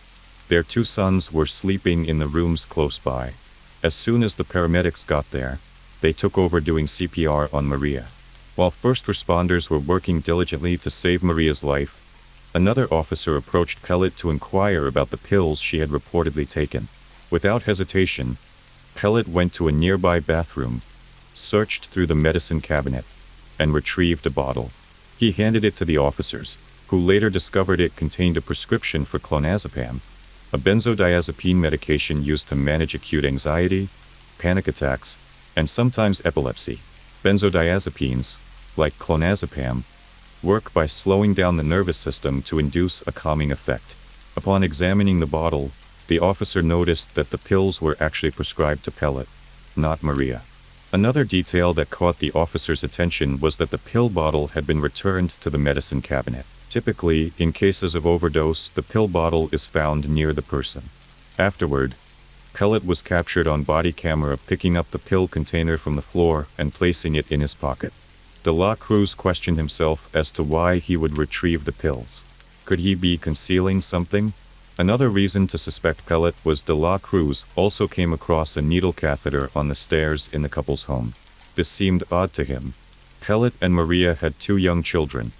Their 2 sons were sleeping in the rooms close by. As soon as the paramedics got there, they took over doing CPR on Maria. While first responders were working diligently to save Maria's life, Another officer approached Pellet to inquire about the pills she had reportedly taken. Without hesitation, Pellet went to a nearby bathroom, searched through the medicine cabinet, and retrieved a bottle. He handed it to the officers, who later discovered it contained a prescription for clonazepam, a benzodiazepine medication used to manage acute anxiety, panic attacks, and sometimes epilepsy. Benzodiazepines, like clonazepam, work by slowing down the nervous system to induce a calming effect. Upon examining the bottle, the officer noticed that the pills were actually prescribed to Pellet, not Maria. Another detail that caught the officer's attention was that the pill bottle had been returned to the medicine cabinet. Typically, in cases of overdose, the pill bottle is found near the person. Afterward, Pellet was captured on body camera picking up the pill container from the floor and placing it in his pocket. De La Cruz questioned himself as to why he would retrieve the pills. Could he be concealing something? Another reason to suspect Pellet was De La Cruz also came across a needle catheter on the stairs in the couple's home. This seemed odd to him. Pellet and Maria had 2 young children,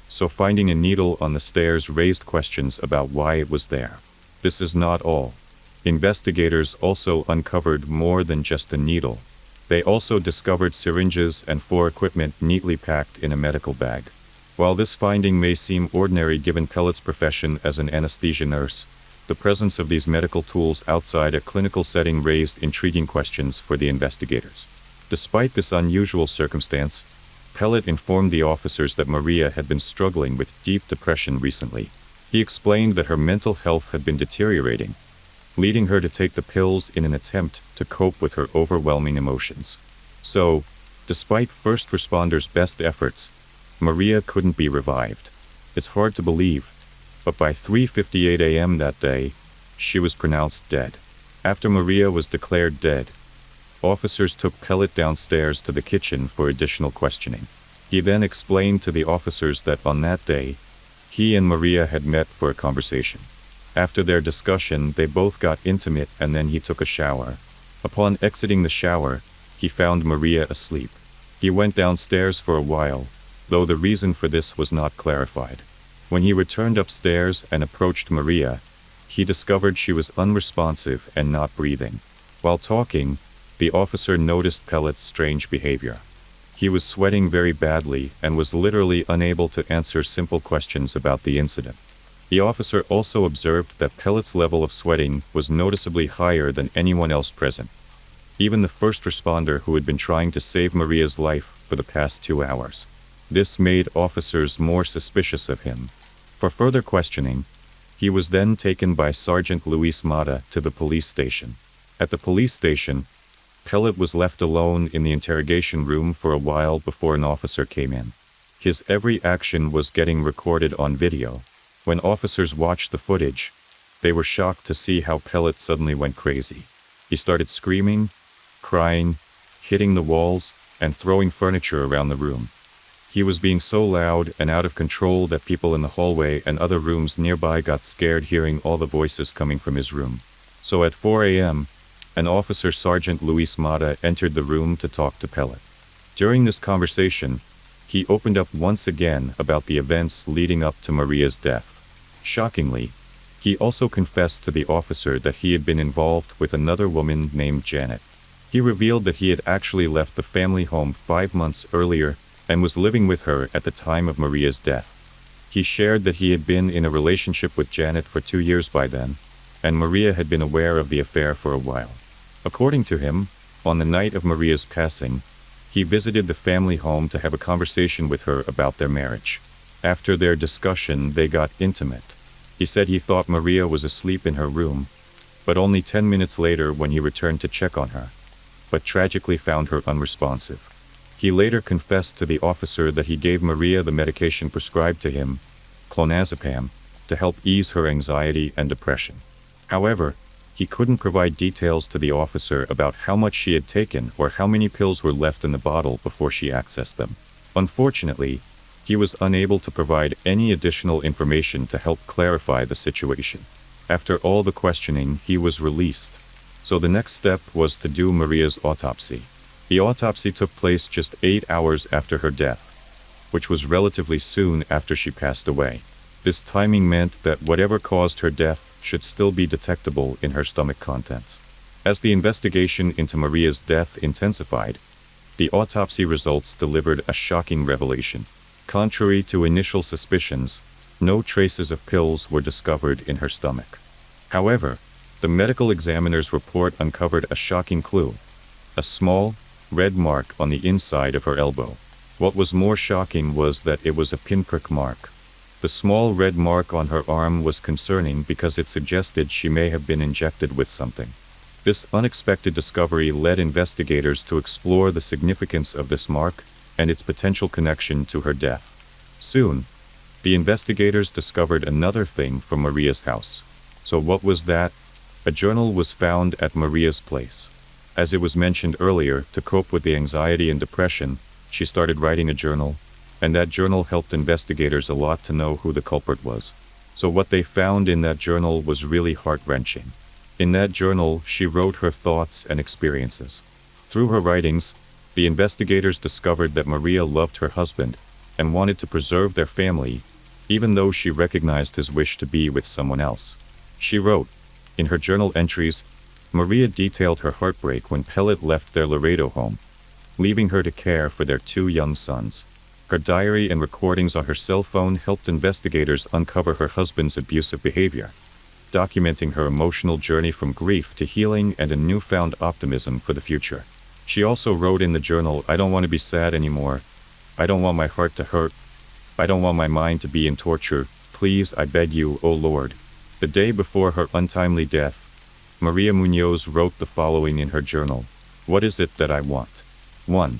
so finding a needle on the stairs raised questions about why it was there. This is not all. Investigators also uncovered more than just a needle. They also discovered syringes and floor equipment neatly packed in a medical bag. While this finding may seem ordinary given Pellet's profession as an anesthesia nurse, the presence of these medical tools outside a clinical setting raised intriguing questions for the investigators. Despite this unusual circumstance, Pellet informed the officers that Maria had been struggling with deep depression recently. He explained that her mental health had been deteriorating, leading her to take the pills in an attempt to cope with her overwhelming emotions. So, despite first responders' best efforts, Maria couldn't be revived. It's hard to believe, but by 3:58 a.m. that day, she was pronounced dead. After Maria was declared dead, officers took Pellet downstairs to the kitchen for additional questioning. He then explained to the officers that on that day, he and Maria had met for a conversation. After their discussion, they both got intimate and then he took a shower. Upon exiting the shower, he found Maria asleep. He went downstairs for a while, though the reason for this was not clarified. When he returned upstairs and approached Maria, he discovered she was unresponsive and not breathing. While talking, the officer noticed Pellet's strange behavior. He was sweating very badly and was literally unable to answer simple questions about the incident. The officer also observed that Pellet's level of sweating was noticeably higher than anyone else present, even the first responder who had been trying to save Maria's life for the past 2 hours. This made officers more suspicious of him. For further questioning, he was then taken by Sergeant Luis Mata to the police station. At the police station, Pellet was left alone in the interrogation room for a while before an officer came in. His every action was getting recorded on video. When officers watched the footage, they were shocked to see how Pellet suddenly went crazy. He started screaming, crying, hitting the walls, and throwing furniture around the room. He was being so loud and out of control that people in the hallway and other rooms nearby got scared hearing all the voices coming from his room. So at 4 a.m., an officer, Sergeant Luis Mata, entered the room to talk to Pellet. During this conversation, he opened up once again about the events leading up to Maria's death. Shockingly, he also confessed to the officer that he had been involved with another woman named Janet. He revealed that he had actually left the family home 5 months earlier and was living with her at the time of Maria's death. He shared that he had been in a relationship with Janet for 2 years by then, and Maria had been aware of the affair for a while. According to him, on the night of Maria's passing, he visited the family home to have a conversation with her about their marriage. After their discussion, they got intimate. He said he thought Maria was asleep in her room, but only 10 minutes later when he returned to check on her, but tragically found her unresponsive. He later confessed to the officer that he gave Maria the medication prescribed to him, clonazepam, to help ease her anxiety and depression. However, he couldn't provide details to the officer about how much she had taken or how many pills were left in the bottle before she accessed them. Unfortunately, he was unable to provide any additional information to help clarify the situation. After all the questioning, he was released. So the next step was to do Maria's autopsy. The autopsy took place just 8 hours after her death, which was relatively soon after she passed away. This timing meant that whatever caused her death should still be detectable in her stomach contents. As the investigation into Maria's death intensified, the autopsy results delivered a shocking revelation. Contrary to initial suspicions, no traces of pills were discovered in her stomach. However, the medical examiner's report uncovered a shocking clue: a small, red mark on the inside of her elbow. What was more shocking was that it was a pinprick mark. The small red mark on her arm was concerning because it suggested she may have been injected with something. This unexpected discovery led investigators to explore the significance of this mark and its potential connection to her death. Soon, the investigators discovered another thing from Maria's house. So what was that? A journal was found at Maria's place. As it was mentioned earlier, to cope with the anxiety and depression, she started writing a journal, and that journal helped investigators a lot to know who the culprit was. So what they found in that journal was really heart-wrenching. In that journal, she wrote her thoughts and experiences. Through her writings, the investigators discovered that Maria loved her husband and wanted to preserve their family, even though she recognized his wish to be with someone else. She wrote, in her journal entries, Maria detailed her heartbreak when Pellet left their Laredo home, leaving her to care for their 2 young sons. Her diary and recordings on her cell phone helped investigators uncover her husband's abusive behavior, documenting her emotional journey from grief to healing and a newfound optimism for the future. She also wrote in the journal, I don't want to be sad anymore. I don't want my heart to hurt. I don't want my mind to be in torture. Please, I beg you, O Lord. The day before her untimely death, Maria Munoz wrote the following in her journal. What is it that I want? 1.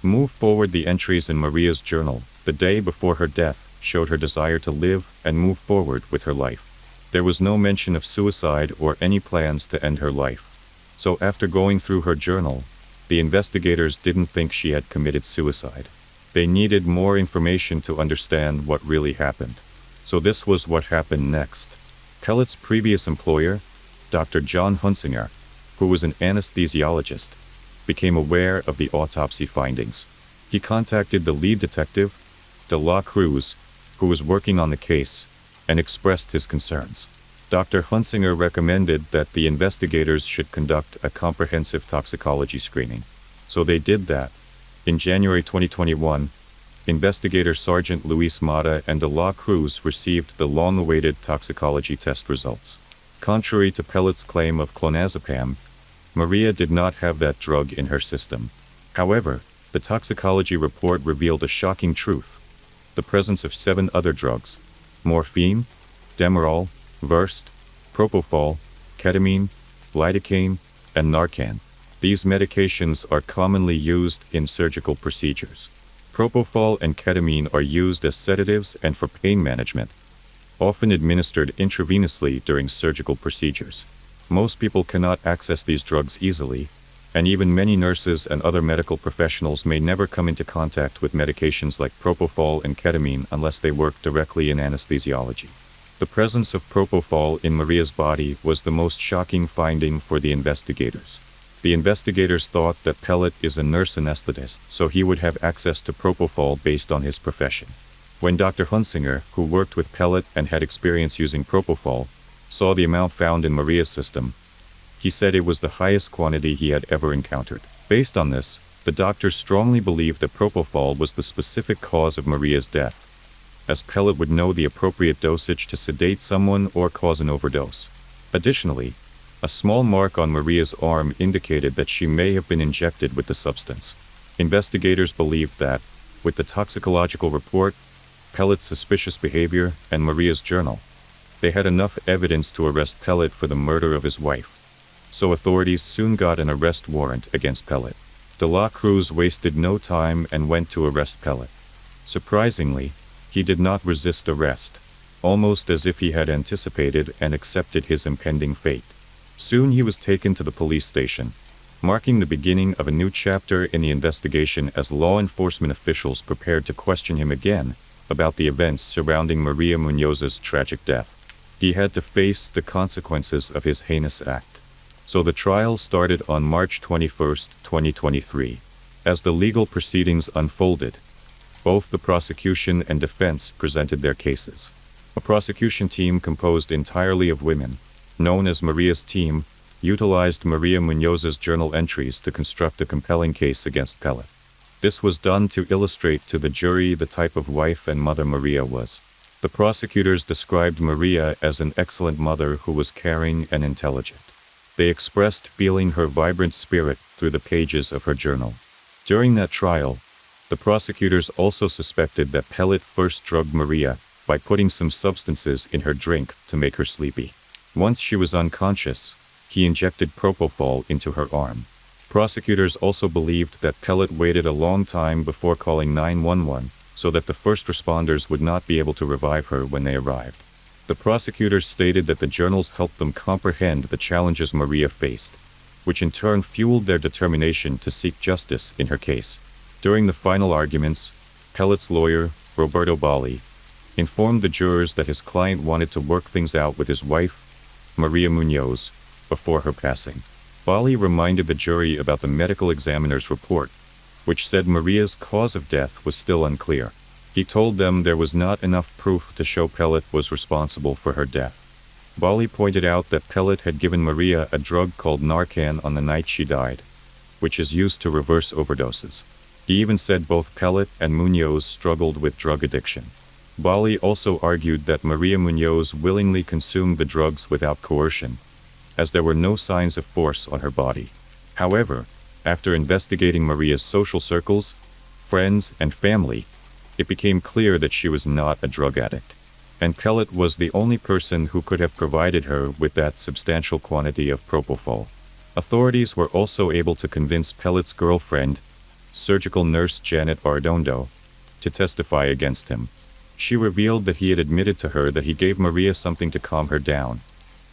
Move forward. The entries in Maria's journal, the day before her death, showed her desire to live and move forward with her life. There was no mention of suicide or any plans to end her life. So after going through her journal, the investigators didn't think she had committed suicide. They needed more information to understand what really happened. So this was what happened next. Pellet's previous employer, Dr. John Hunsinger, who was an anesthesiologist, became aware of the autopsy findings. He contacted the lead detective, De La Cruz, who was working on the case, and expressed his concerns. Dr. Hunsinger recommended that the investigators should conduct a comprehensive toxicology screening. So they did that. In January 2021, investigator Sergeant Luis Mata and De La Cruz received the long-awaited toxicology test results. Contrary to Pellet's claim of clonazepam, Maria did not have that drug in her system. However, the toxicology report revealed a shocking truth: the presence of 7 other drugs: morphine, Demerol, Versed, propofol, ketamine, lidocaine, and Narcan. These medications are commonly used in surgical procedures. Propofol and ketamine are used as sedatives and for pain management, often administered intravenously during surgical procedures. Most people cannot access these drugs easily, and even many nurses and other medical professionals may never come into contact with medications like propofol and ketamine unless they work directly in anesthesiology. The presence of propofol in Maria's body was the most shocking finding for the investigators. The investigators thought that Pellet is a nurse anesthetist, so he would have access to propofol based on his profession. When Dr. Hunsinger, who worked with Pellet and had experience using propofol, saw the amount found in Maria's system, he said it was the highest quantity he had ever encountered. Based on this, the doctors strongly believed that propofol was the specific cause of Maria's death, as Pellet would know the appropriate dosage to sedate someone or cause an overdose. Additionally, a small mark on Maria's arm indicated that she may have been injected with the substance. Investigators believed that, with the toxicological report, Pellet's suspicious behavior, and Maria's journal, they had enough evidence to arrest Pellet for the murder of his wife. So authorities soon got an arrest warrant against Pellet. De La Cruz wasted no time and went to arrest Pellet. Surprisingly, he did not resist arrest, almost as if he had anticipated and accepted his impending fate. Soon he was taken to the police station, marking the beginning of a new chapter in the investigation as law enforcement officials prepared to question him again about the events surrounding Maria Munoz's tragic death. He had to face the consequences of his heinous act. So the trial started on March 21, 2023. As the legal proceedings unfolded, both the prosecution and defense presented their cases. A prosecution team composed entirely of women, known as Maria's team, utilized Maria Munoz's journal entries to construct a compelling case against Pellet. This was done to illustrate to the jury the type of wife and mother Maria was. The prosecutors described Maria as an excellent mother who was caring and intelligent. They expressed feeling her vibrant spirit through the pages of her journal. During that trial, the prosecutors also suspected that Pellet first drugged Maria by putting some substances in her drink to make her sleepy. Once she was unconscious, he injected propofol into her arm. Prosecutors also believed that Pellet waited a long time before calling 911 so that the first responders would not be able to revive her when they arrived. The prosecutors stated that the journals helped them comprehend the challenges Maria faced, which in turn fueled their determination to seek justice in her case. During the final arguments, Pellet's lawyer, Roberto Bali, informed the jurors that his client wanted to work things out with his wife, Maria Munoz, before her passing. Bali reminded the jury about the medical examiner's report, which said Maria's cause of death was still unclear. He told them there was not enough proof to show Pellet was responsible for her death. Bali pointed out that Pellet had given Maria a drug called Narcan on the night she died, which is used to reverse overdoses. He even said both Pellet and Munoz struggled with drug addiction. Bali also argued that Maria Munoz willingly consumed the drugs without coercion, as there were no signs of force on her body. However, after investigating Maria's social circles, friends, and family, it became clear that she was not a drug addict, and Pellet was the only person who could have provided her with that substantial quantity of propofol. Authorities were also able to convince Pellet's girlfriend, surgical nurse Janet Arredondo, to testify against him. She revealed that he had admitted to her that he gave Maria something to calm her down,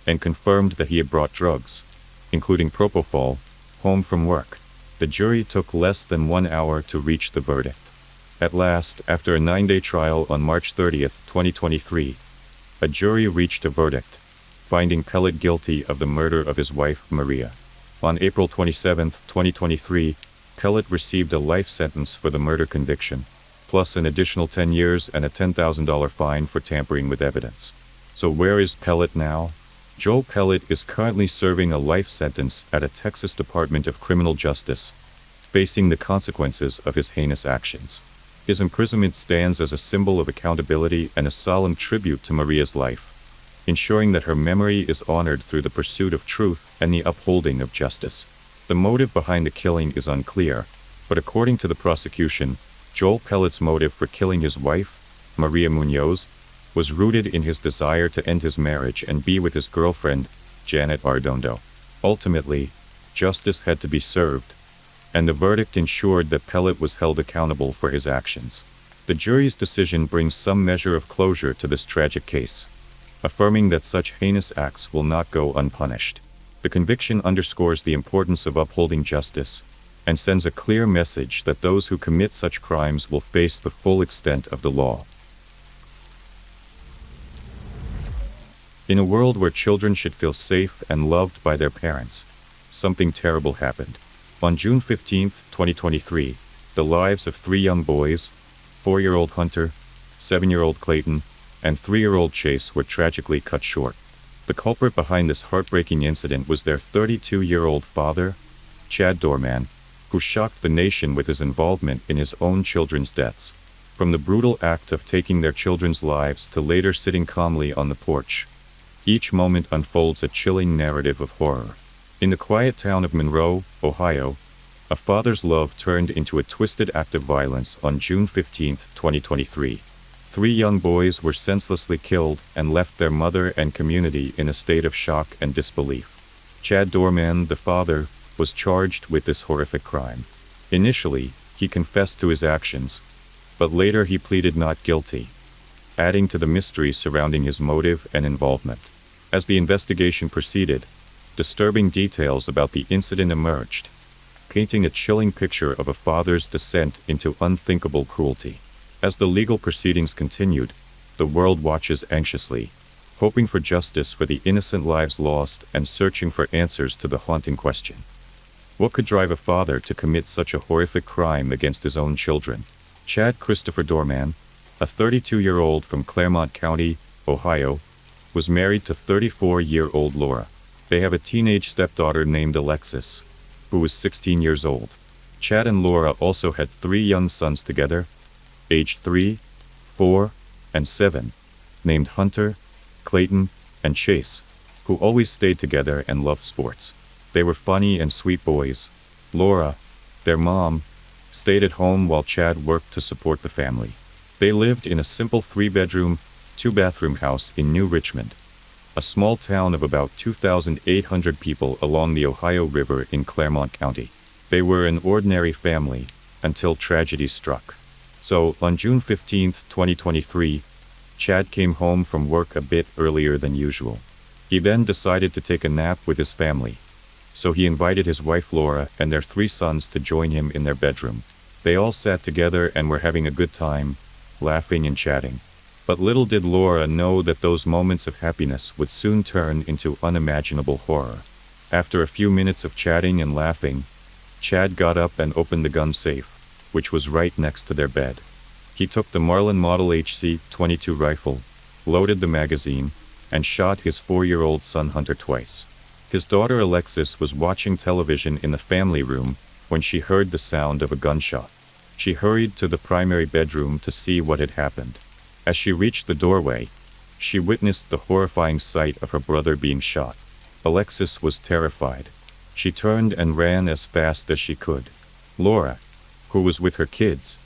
and confirmed that he had brought drugs, including propofol, home from work. The jury took less than 1 hour to reach the verdict. At last, after a 9-day trial on March 30, 2023, a jury reached a verdict, finding Pellet guilty of the murder of his wife, Maria. On April 27, 2023, Pellet received a life sentence for the murder conviction, plus an additional 10 years and a $10,000 fine for tampering with evidence. So where is Pellet now? Joel Pellet is currently serving a life sentence at a Texas Department of Criminal Justice, facing the consequences of his heinous actions. His imprisonment stands as a symbol of accountability and a solemn tribute to Maria's life, ensuring that her memory is honored through the pursuit of truth and the upholding of justice. The motive behind the killing is unclear, but according to the prosecution, Joel Pellet's motive for killing his wife, Maria Munoz, was rooted in his desire to end his marriage and be with his girlfriend, Janet Arredondo. Ultimately, justice had to be served, and the verdict ensured that Pellet was held accountable for his actions. The jury's decision brings some measure of closure to this tragic case, affirming that such heinous acts will not go unpunished. The conviction underscores the importance of upholding justice, and sends a clear message that those who commit such crimes will face the full extent of the law. In a world where children should feel safe and loved by their parents, something terrible happened. On June 15, 2023, the lives of 3 young boys, 4-year-old Hunter, 7-year-old Clayton, and 3-year-old Chase were tragically cut short. The culprit behind this heartbreaking incident was their 32-year-old father, Chad Dorman, who shocked the nation with his involvement in his own children's deaths. From the brutal act of taking their children's lives to later sitting calmly on the porch, each moment unfolds a chilling narrative of horror. In the quiet town of Monroe, Ohio, a father's love turned into a twisted act of violence on June 15, 2023. 3 young boys were senselessly killed and left their mother and community in a state of shock and disbelief. Chad Dorman, the father, was charged with this horrific crime. Initially, he confessed to his actions, but later he pleaded not guilty, adding to the mystery surrounding his motive and involvement. As the investigation proceeded, disturbing details about the incident emerged, painting a chilling picture of a father's descent into unthinkable cruelty. As the legal proceedings continued, the world watches anxiously, hoping for justice for the innocent lives lost and searching for answers to the haunting question: what could drive a father to commit such a horrific crime against his own children? Chad Christopher Dorman, a 32-year-old from Claremont County, Ohio, was married to 34-year-old Laura. They have a teenage stepdaughter named Alexis, who was 16 years old. Chad and Laura also had 3 young sons together, aged 3, 4, and 7, named Hunter, Clayton, and Chase, who always stayed together and loved sports. They were funny and sweet boys. Laura, their mom, stayed at home while Chad worked to support the family. They lived in a simple 3-bedroom, 2-bathroom house in New Richmond, a small town of about 2,800 people along the Ohio River in Claremont County. They were an ordinary family until tragedy struck. So, on June 15, 2023, Chad came home from work a bit earlier than usual. He then decided to take a nap with his family, so he invited his wife Laura and their 3 sons to join him in their bedroom. They all sat together and were having a good time, laughing and chatting. But little did Laura know that those moments of happiness would soon turn into unimaginable horror. After a few minutes of chatting and laughing, Chad got up and opened the gun safe, which was right next to their bed. He took the Marlin Model HC-22 rifle, loaded the magazine, and shot his 4-year-old son Hunter twice. His daughter Alexis was watching television in the family room when she heard the sound of a gunshot. She hurried to the primary bedroom to see what had happened. As she reached the doorway, she witnessed the horrifying sight of her brother being shot. Alexis was terrified. She turned and ran as fast as she could. Laura, who was with her kids,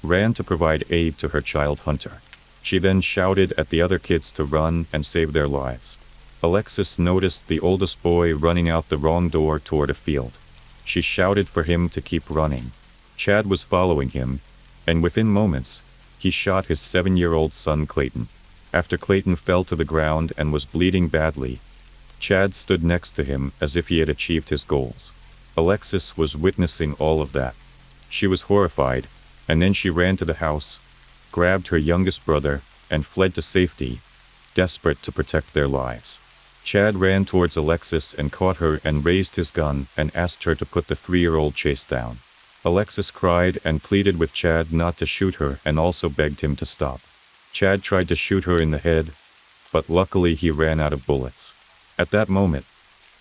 ran to provide aid to her child Hunter. She then shouted at the other kids to run and save their lives. Alexis noticed the oldest boy running out the wrong door toward a field. She shouted for him to keep running. Chad was following him, and within moments, he shot his 7-year-old son Clayton. After Clayton fell to the ground and was bleeding badly, Chad stood next to him as if he had achieved his goals. Alexis was witnessing all of that. She was horrified, and then she ran to the house, grabbed her youngest brother, and fled to safety, desperate to protect their lives. Chad ran towards Alexis and caught her and raised his gun and asked her to put the 3-year-old Chase down. Alexis cried and pleaded with Chad not to shoot her and also begged him to stop. Chad tried to shoot her in the head, but luckily he ran out of bullets. At that moment,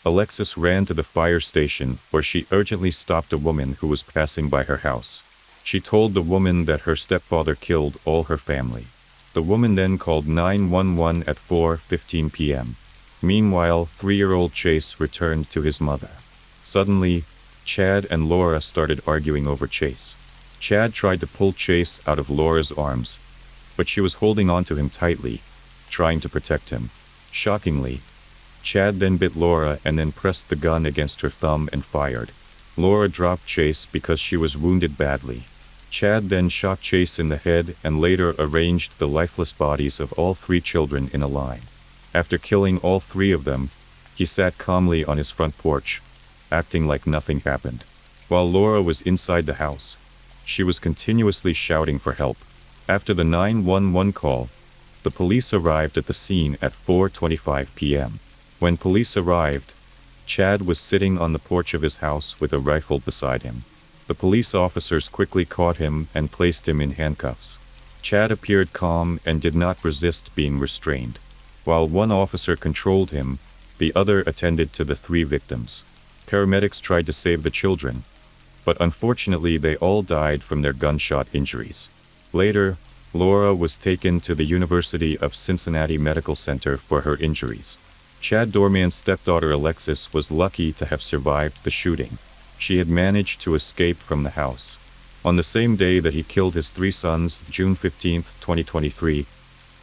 Alexis ran to the fire station where she urgently stopped a woman who was passing by her house. She told the woman that her stepfather killed all her family. The woman then called 911 at 4:15 p.m. Meanwhile, 3-year-old Chase returned to his mother. Suddenly, Chad and Laura started arguing over Chase. Chad tried to pull Chase out of Laura's arms, but she was holding on to him tightly, trying to protect him. Shockingly, Chad then bit Laura and then pressed the gun against her thumb and fired. Laura dropped Chase because she was wounded badly. Chad then shot Chase in the head and later arranged the lifeless bodies of all 3 children in a line. After killing all 3 of them, he sat calmly on his front porch, acting like nothing happened. While Laura was inside the house, she was continuously shouting for help. After the 911 call, the police arrived at the scene at 4:25 p.m. When police arrived, Chad was sitting on the porch of his house with a rifle beside him. The police officers quickly caught him and placed him in handcuffs. Chad appeared calm and did not resist being restrained. While one officer controlled him, the other attended to the 3 victims. Paramedics tried to save the children, but unfortunately they all died from their gunshot injuries. Later, Laura was taken to the University of Cincinnati Medical Center for her injuries. Chad Dorman's stepdaughter Alexis was lucky to have survived the shooting. She had managed to escape from the house. On the same day that he killed his 3 sons, June 15, 2023,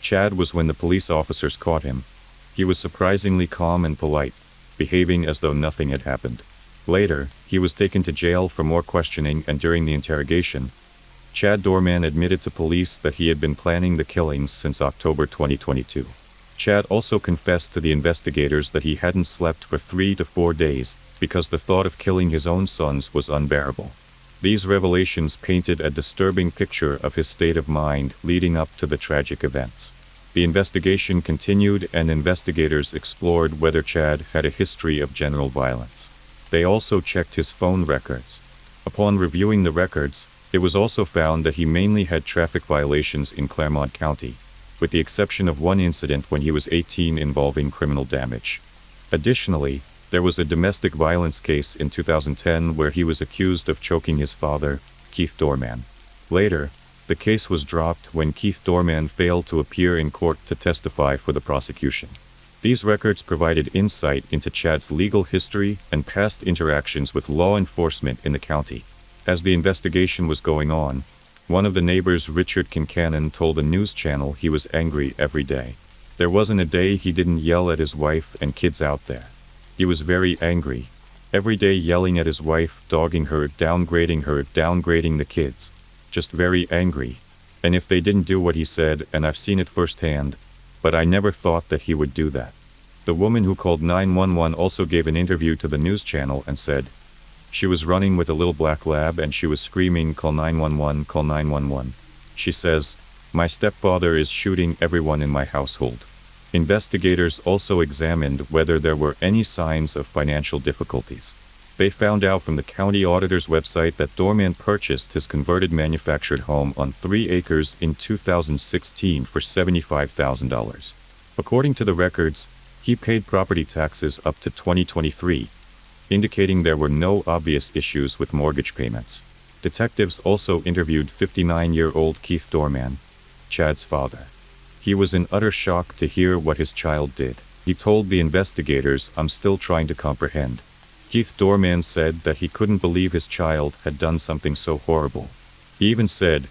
Chad was when the police officers caught him. He was surprisingly calm and polite, behaving as though nothing had happened. Later, he was taken to jail for more questioning, and during the interrogation, Chad Dorman admitted to police that he had been planning the killings since October 2022. Chad also confessed to the investigators that he hadn't slept for 3 to 4 days because the thought of killing his own sons was unbearable. These revelations painted a disturbing picture of his state of mind leading up to the tragic events. The investigation continued, and investigators explored whether Chad had a history of general violence. They also checked his phone records. Upon reviewing the records, it was also found that he mainly had traffic violations in Claremont County. with the exception of one incident when he was 18 involving criminal damage. Additionally, there was a domestic violence case in 2010 where he was accused of choking his father, Keith Dorman. Later, the case was dropped when Keith Dorman failed to appear in court to testify for the prosecution. These records provided insight into Chad's legal history and past interactions with law enforcement in the county. As the investigation was going on, one of the neighbors, Richard Kincannon, told a news channel he was angry every day. There wasn't a day he didn't yell at his wife and kids out there. He was very angry. Every day yelling at his wife, dogging her, downgrading the kids. Just very angry. And if they didn't do what he said, and I've seen it firsthand, but I never thought that he would do that. The woman who called 911 also gave an interview to the news channel and said, she was running with a little black lab and she was screaming, "Call 911, call 911. She says, "My stepfather is shooting everyone in my household." Investigators also examined whether there were any signs of financial difficulties. They found out from the county auditor's website that Dorman purchased his converted manufactured home on 3 acres in 2016 for $75,000. According to the records, he paid property taxes up to 2023, indicating there were no obvious issues with mortgage payments. Detectives also interviewed 59-year-old Keith Dorman, Chad's father. He was in utter shock to hear what his child did. He told the investigators, "I'm still trying to comprehend." Keith Dorman said that he couldn't believe his child had done something so horrible. He even said,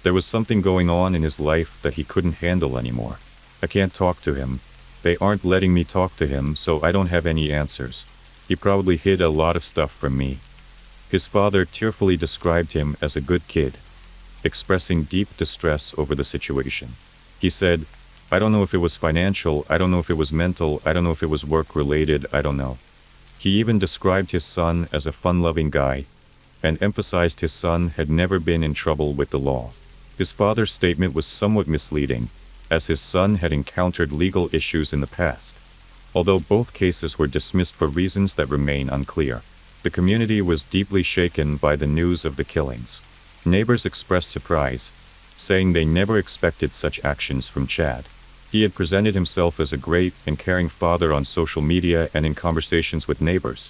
"There was something going on in his life that he couldn't handle anymore. I can't talk to him. They aren't letting me talk to him, so I don't have any answers. He probably hid a lot of stuff from me." His father tearfully described him as a good kid, expressing deep distress over the situation. He said, "I don't know if it was financial, I don't know if it was mental, I don't know if it was work-related, I don't know." He even described his son as a fun-loving guy, and emphasized his son had never been in trouble with the law. His father's statement was somewhat misleading, as his son had encountered legal issues in the past. Although both cases were dismissed for reasons that remain unclear, the community was deeply shaken by the news of the killings. Neighbors expressed surprise, saying they never expected such actions from Chad. He had presented himself as a great and caring father on social media and in conversations with neighbors,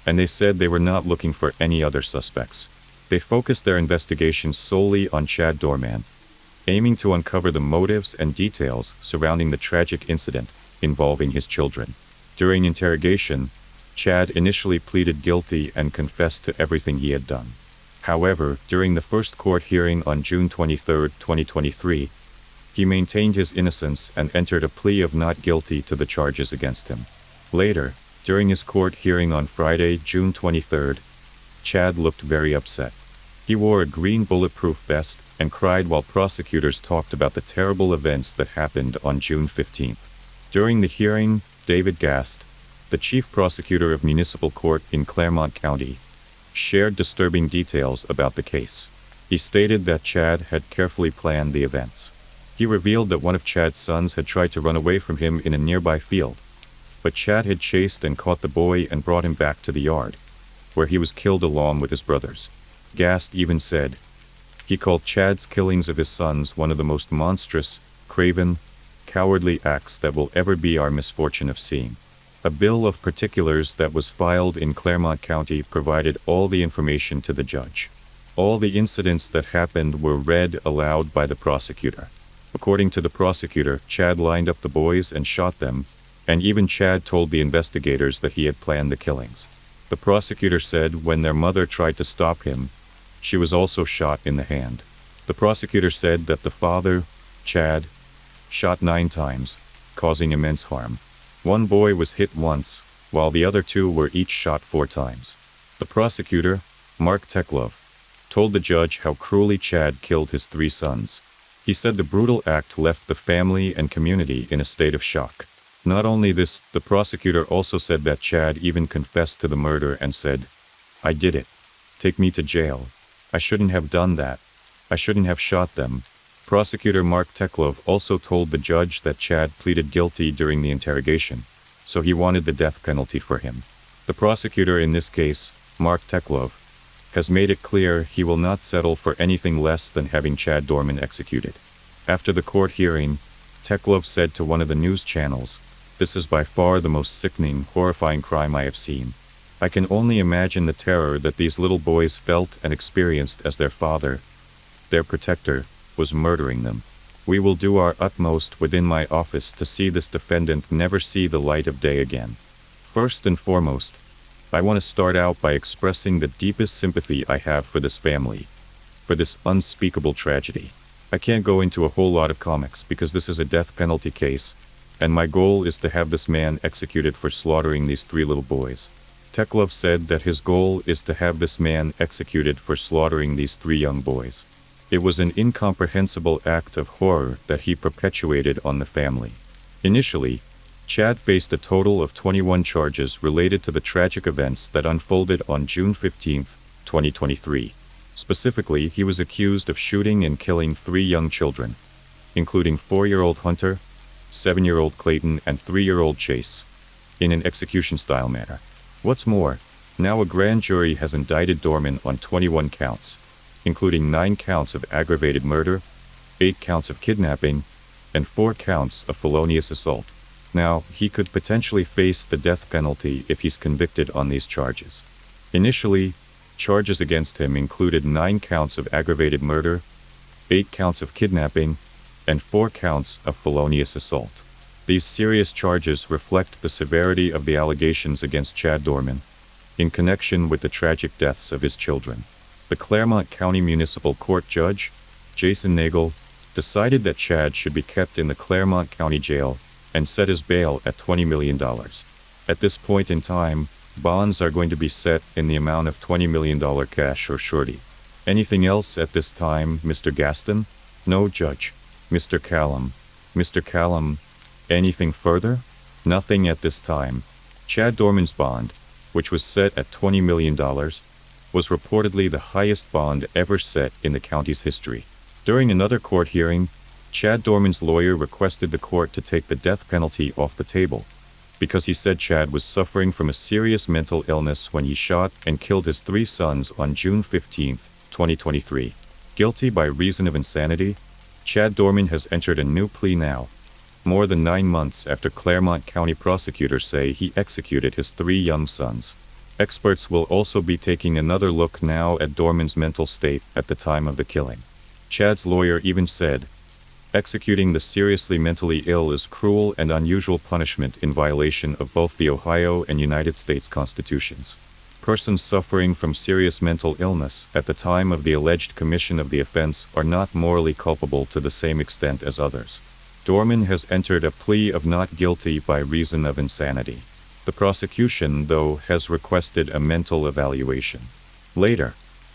and they said they were not looking for any other suspects. They focused their investigations solely on Chad Dorman, aiming to uncover the motives and details surrounding the tragic incident involving his children. During interrogation, Chad initially pleaded guilty and confessed to everything he had done. However, during the first court hearing on June 23, 2023, he maintained his innocence and entered a plea of not guilty to the charges against him. Later, during his court hearing on Friday, June 23, Chad looked very upset. He wore a green bulletproof vest and cried while prosecutors talked about the terrible events that happened on June 15. During the hearing, David Gast, the chief prosecutor of municipal court in Claremont County, shared disturbing details about the case. He stated that Chad had carefully planned the events. He revealed that one of Chad's sons had tried to run away from him in a nearby field, but Chad had chased and caught the boy and brought him back to the yard, where he was killed along with his brothers. Gast even said he called Chad's killings of his sons one of the most monstrous, craven, cowardly acts that will ever be our misfortune of seeing. A bill of particulars that was filed in Claremont County provided all the information to the judge. All the incidents that happened were read aloud by the prosecutor. According to the prosecutor, Chad lined up the boys and shot them, and even Chad told the investigators that he had planned the killings. The prosecutor said when their mother tried to stop him, she was also shot in the hand. The prosecutor said that the father, Chad, shot 9 times, causing immense harm. One boy was hit once, while the other 2 were each shot 4 times. The prosecutor, Mark Teklov, told the judge how cruelly Chad killed his 3 sons. He said the brutal act left the family and community in a state of shock. Not only this, the prosecutor also said that Chad even confessed to the murder and said, "I did it. Take me to jail. I shouldn't have done that. I shouldn't have shot them." Prosecutor Mark Teklov also told the judge that Chad pleaded guilty during the interrogation, so he wanted the death penalty for him. The prosecutor in this case, Mark Teklov, has made it clear he will not settle for anything less than having Chad Dorman executed. After the court hearing, Teklov said to one of the news channels, "This is by far the most sickening, horrifying crime I have seen. I can only imagine the terror that these little boys felt and experienced as their father, their protector, was murdering them. We will do our utmost within my office to see this defendant never see the light of day again. First and foremost, I want to start out by expressing the deepest sympathy I have for this family, for this unspeakable tragedy. I can't go into a whole lot of comics because this is a death penalty case, and my goal is to have this man executed for slaughtering these 3 little boys." Teklov said that his goal is to have this man executed for slaughtering these 3 young boys. It was an incomprehensible act of horror that he perpetuated on the family. Initially, Chad faced a total of 21 charges related to the tragic events that unfolded on June 15, 2023. Specifically, he was accused of shooting and killing 3 young children, including 4-year-old Hunter, 7-year-old Clayton, and 3-year-old Chase, in an execution-style manner. What's more, now a grand jury has indicted Dorman on 21 counts, including 9 counts of aggravated murder, 8 counts of kidnapping, and 4 counts of felonious assault. Now, he could potentially face the death penalty if he's convicted on these charges. Initially, charges against him included 9 counts of aggravated murder, 8 counts of kidnapping, and 4 counts of felonious assault. These serious charges reflect the severity of the allegations against Chad Dorman in connection with the tragic deaths of his children. The Claremont County Municipal Court Judge, Jason Nagel, decided that Chad should be kept in the Claremont County Jail and set his bail at $20 million. At this point in time, bonds are going to be set in the amount of $20 million cash or surety. Anything else at this time, Mr. Gaston? No, Judge. Mr. Callum, anything further? Nothing at this time. Chad Dorman's bond, which was set at $20 million, was reportedly the highest bond ever set in the county's history. During another court hearing, Chad Dorman's lawyer requested the court to take the death penalty off the table, because he said Chad was suffering from a serious mental illness when he shot and killed his 3 sons on June 15, 2023. Guilty by reason of insanity, Chad Dorman has entered a new plea now, more than 9 months after Claremont County prosecutors say he executed his 3 young sons. Experts will also be taking another look now at Dorman's mental state at the time of the killing. Chad's lawyer even said, "Executing the seriously mentally ill is cruel and unusual punishment in violation of both the Ohio and United States constitutions. Persons suffering from serious mental illness at the time of the alleged commission of the offense are not morally culpable to the same extent as others." Dorman has entered a plea of not guilty by reason of insanity. The prosecution, though, has requested a mental evaluation. Later,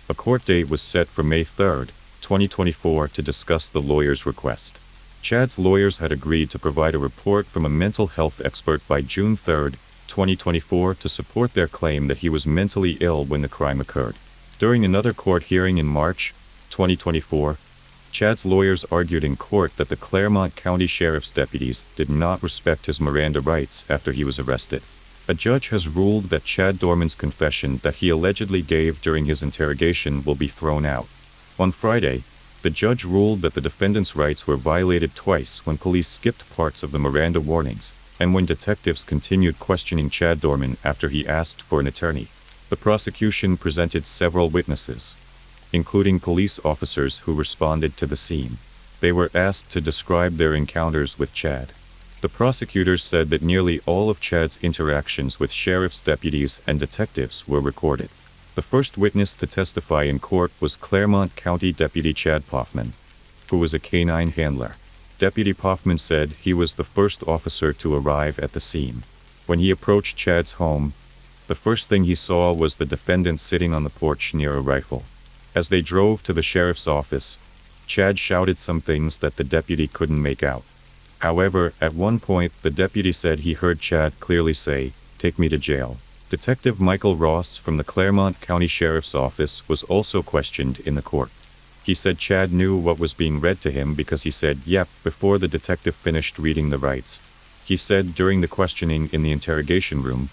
a court date was set for May 3, 2024 to discuss the lawyer's request. Chad's lawyers had agreed to provide a report from a mental health expert by June 3, 2024 to support their claim that he was mentally ill when the crime occurred. During another court hearing in March 2024, Chad's lawyers argued in court that the Claremont County Sheriff's deputies did not respect his Miranda rights after he was arrested. A judge has ruled that Chad Dorman's confession that he allegedly gave during his interrogation will be thrown out. On Friday, the judge ruled that the defendant's rights were violated twice when police skipped parts of the Miranda warnings, and when detectives continued questioning Chad Dorman after he asked for an attorney. The prosecution presented several witnesses, including police officers who responded to the scene. They were asked to describe their encounters with Chad. The prosecutors said that nearly all of Chad's interactions with sheriff's deputies and detectives were recorded. The first witness to testify in court was Claremont County Deputy Chad Poffman, who was a canine handler. Deputy Poffman said he was the first officer to arrive at the scene. When he approached Chad's home, the first thing he saw was the defendant sitting on the porch near a rifle. As they drove to the sheriff's office, Chad shouted some things that the deputy couldn't make out. However, at one point, the deputy said he heard Chad clearly say, "Take me to jail." Detective Michael Ross from the Claremont County Sheriff's Office was also questioned in the court. He said Chad knew what was being read to him because he said, "Yep," before the detective finished reading the rights. He said during the questioning in the interrogation room,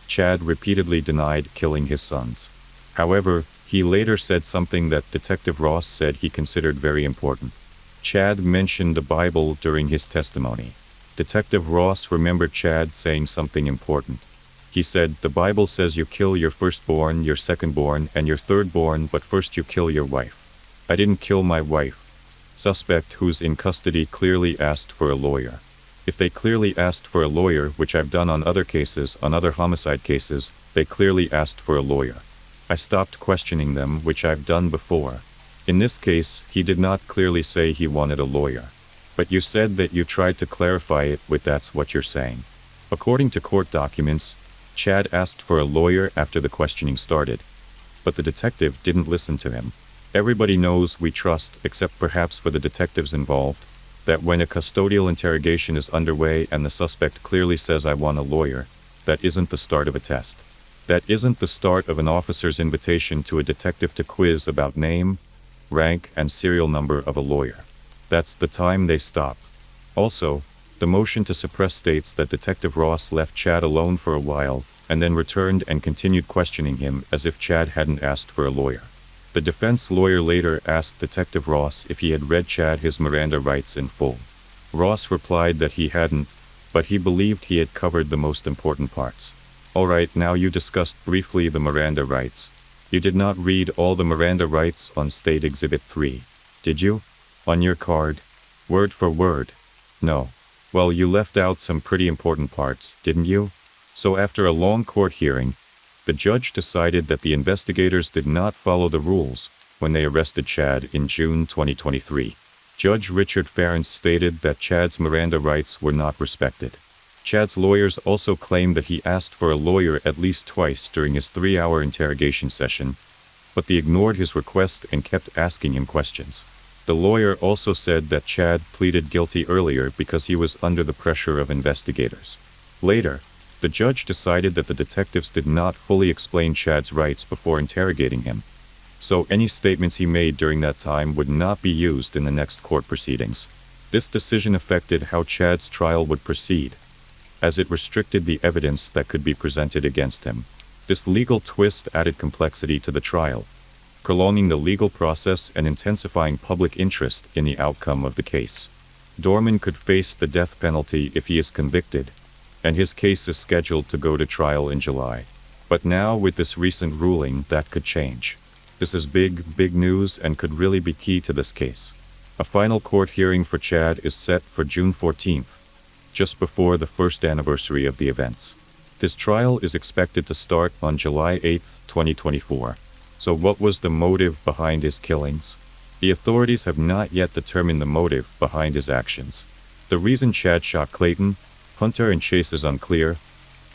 Chad repeatedly denied killing his sons. However, he later said something that Detective Ross said he considered very important. Chad mentioned the Bible during his testimony. Detective Ross remembered Chad saying something important. He said, "The Bible says you kill your firstborn, your secondborn, and your thirdborn, but first you kill your wife." "I didn't kill my wife." Suspect who's in custody clearly asked for a lawyer. If they clearly asked for a lawyer, which I've done on other cases, on other homicide cases, they clearly asked for a lawyer. I stopped questioning them, which I've done before. In this case, he did not clearly say he wanted a lawyer. But you said that you tried to clarify it with that's what you're saying. According to court documents, Chad asked for a lawyer after the questioning started. But the detective didn't listen to him. Everybody knows we trust, except perhaps for the detectives involved, that when a custodial interrogation is underway and the suspect clearly says "I want a lawyer," that isn't the start of a test. That isn't the start of an officer's invitation to a detective to quiz about name, rank, and serial number of a lawyer. That's the time they stop. Also, the motion to suppress states that Detective Ross left Chad alone for a while and then returned and continued questioning him as if Chad hadn't asked for a lawyer. The defense lawyer later asked Detective Ross if he had read Chad his Miranda rights in full. Ross replied that he hadn't, but he believed he had covered the most important parts. "Alright, now you discussed briefly the Miranda rights. You did not read all the Miranda rights on State Exhibit 3, did you? On your card? Word for word?" "No." "Well, you left out some pretty important parts, didn't you?" So after a long court hearing, the judge decided that the investigators did not follow the rules when they arrested Chad in June 2023. Judge Richard Ferentz stated that Chad's Miranda rights were not respected. Chad's lawyers also claimed that he asked for a lawyer at least twice during his 3-hour interrogation session, but they ignored his request and kept asking him questions. The lawyer also said that Chad pleaded guilty earlier because he was under the pressure of investigators. Later, the judge decided that the detectives did not fully explain Chad's rights before interrogating him, so any statements he made during that time would not be used in the next court proceedings. This decision affected how Chad's trial would proceed, as it restricted the evidence that could be presented against him. This legal twist added complexity to the trial, prolonging the legal process and intensifying public interest in the outcome of the case. Dorman could face the death penalty if he is convicted, and his case is scheduled to go to trial in July. But now, with this recent ruling, that could change. This is big news and could really be key to this case. A final court hearing for Chad is set for June 14th, just before the first anniversary of the events. This trial is expected to start on July 8, 2024. So what was the motive behind his killings? The authorities have not yet determined the motive behind his actions. The reason Chad shot Clayton, Hunter, and Chase is unclear,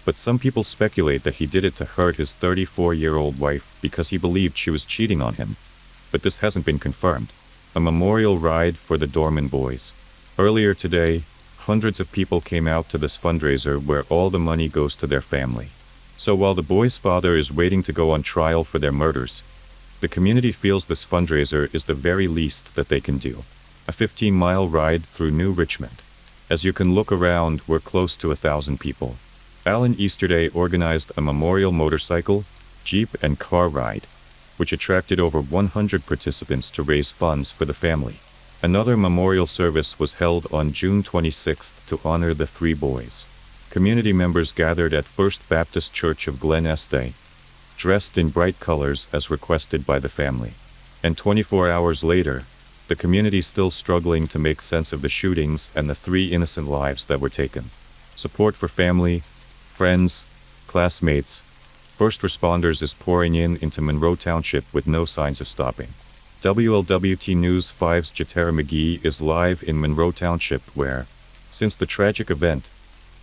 but some people speculate that he did it to hurt his 34-year-old wife because he believed she was cheating on him. But this hasn't been confirmed. A memorial ride for the Dorman boys. Earlier today, hundreds of people came out to this fundraiser where all the money goes to their family. So while the boys' father is waiting to go on trial for their murders, the community feels this fundraiser is the very least that they can do. A 15-mile ride through New Richmond. As you can look around, we're close to 1,000 people. Alan Easterday organized a memorial motorcycle, jeep, and car ride, which attracted over 100 participants to raise funds for the family. Another memorial service was held on June 26th to honor the 3 boys. Community members gathered at First Baptist Church of Glen Estee, dressed in bright colors as requested by the family. And 24 hours later, the community still struggling to make sense of the shootings and the 3 innocent lives that were taken. Support for family, friends, classmates, first responders is pouring into Monroe Township with no signs of stopping. WLWT News 5's Jatera McGee is live in Monroe Township where, since the tragic event,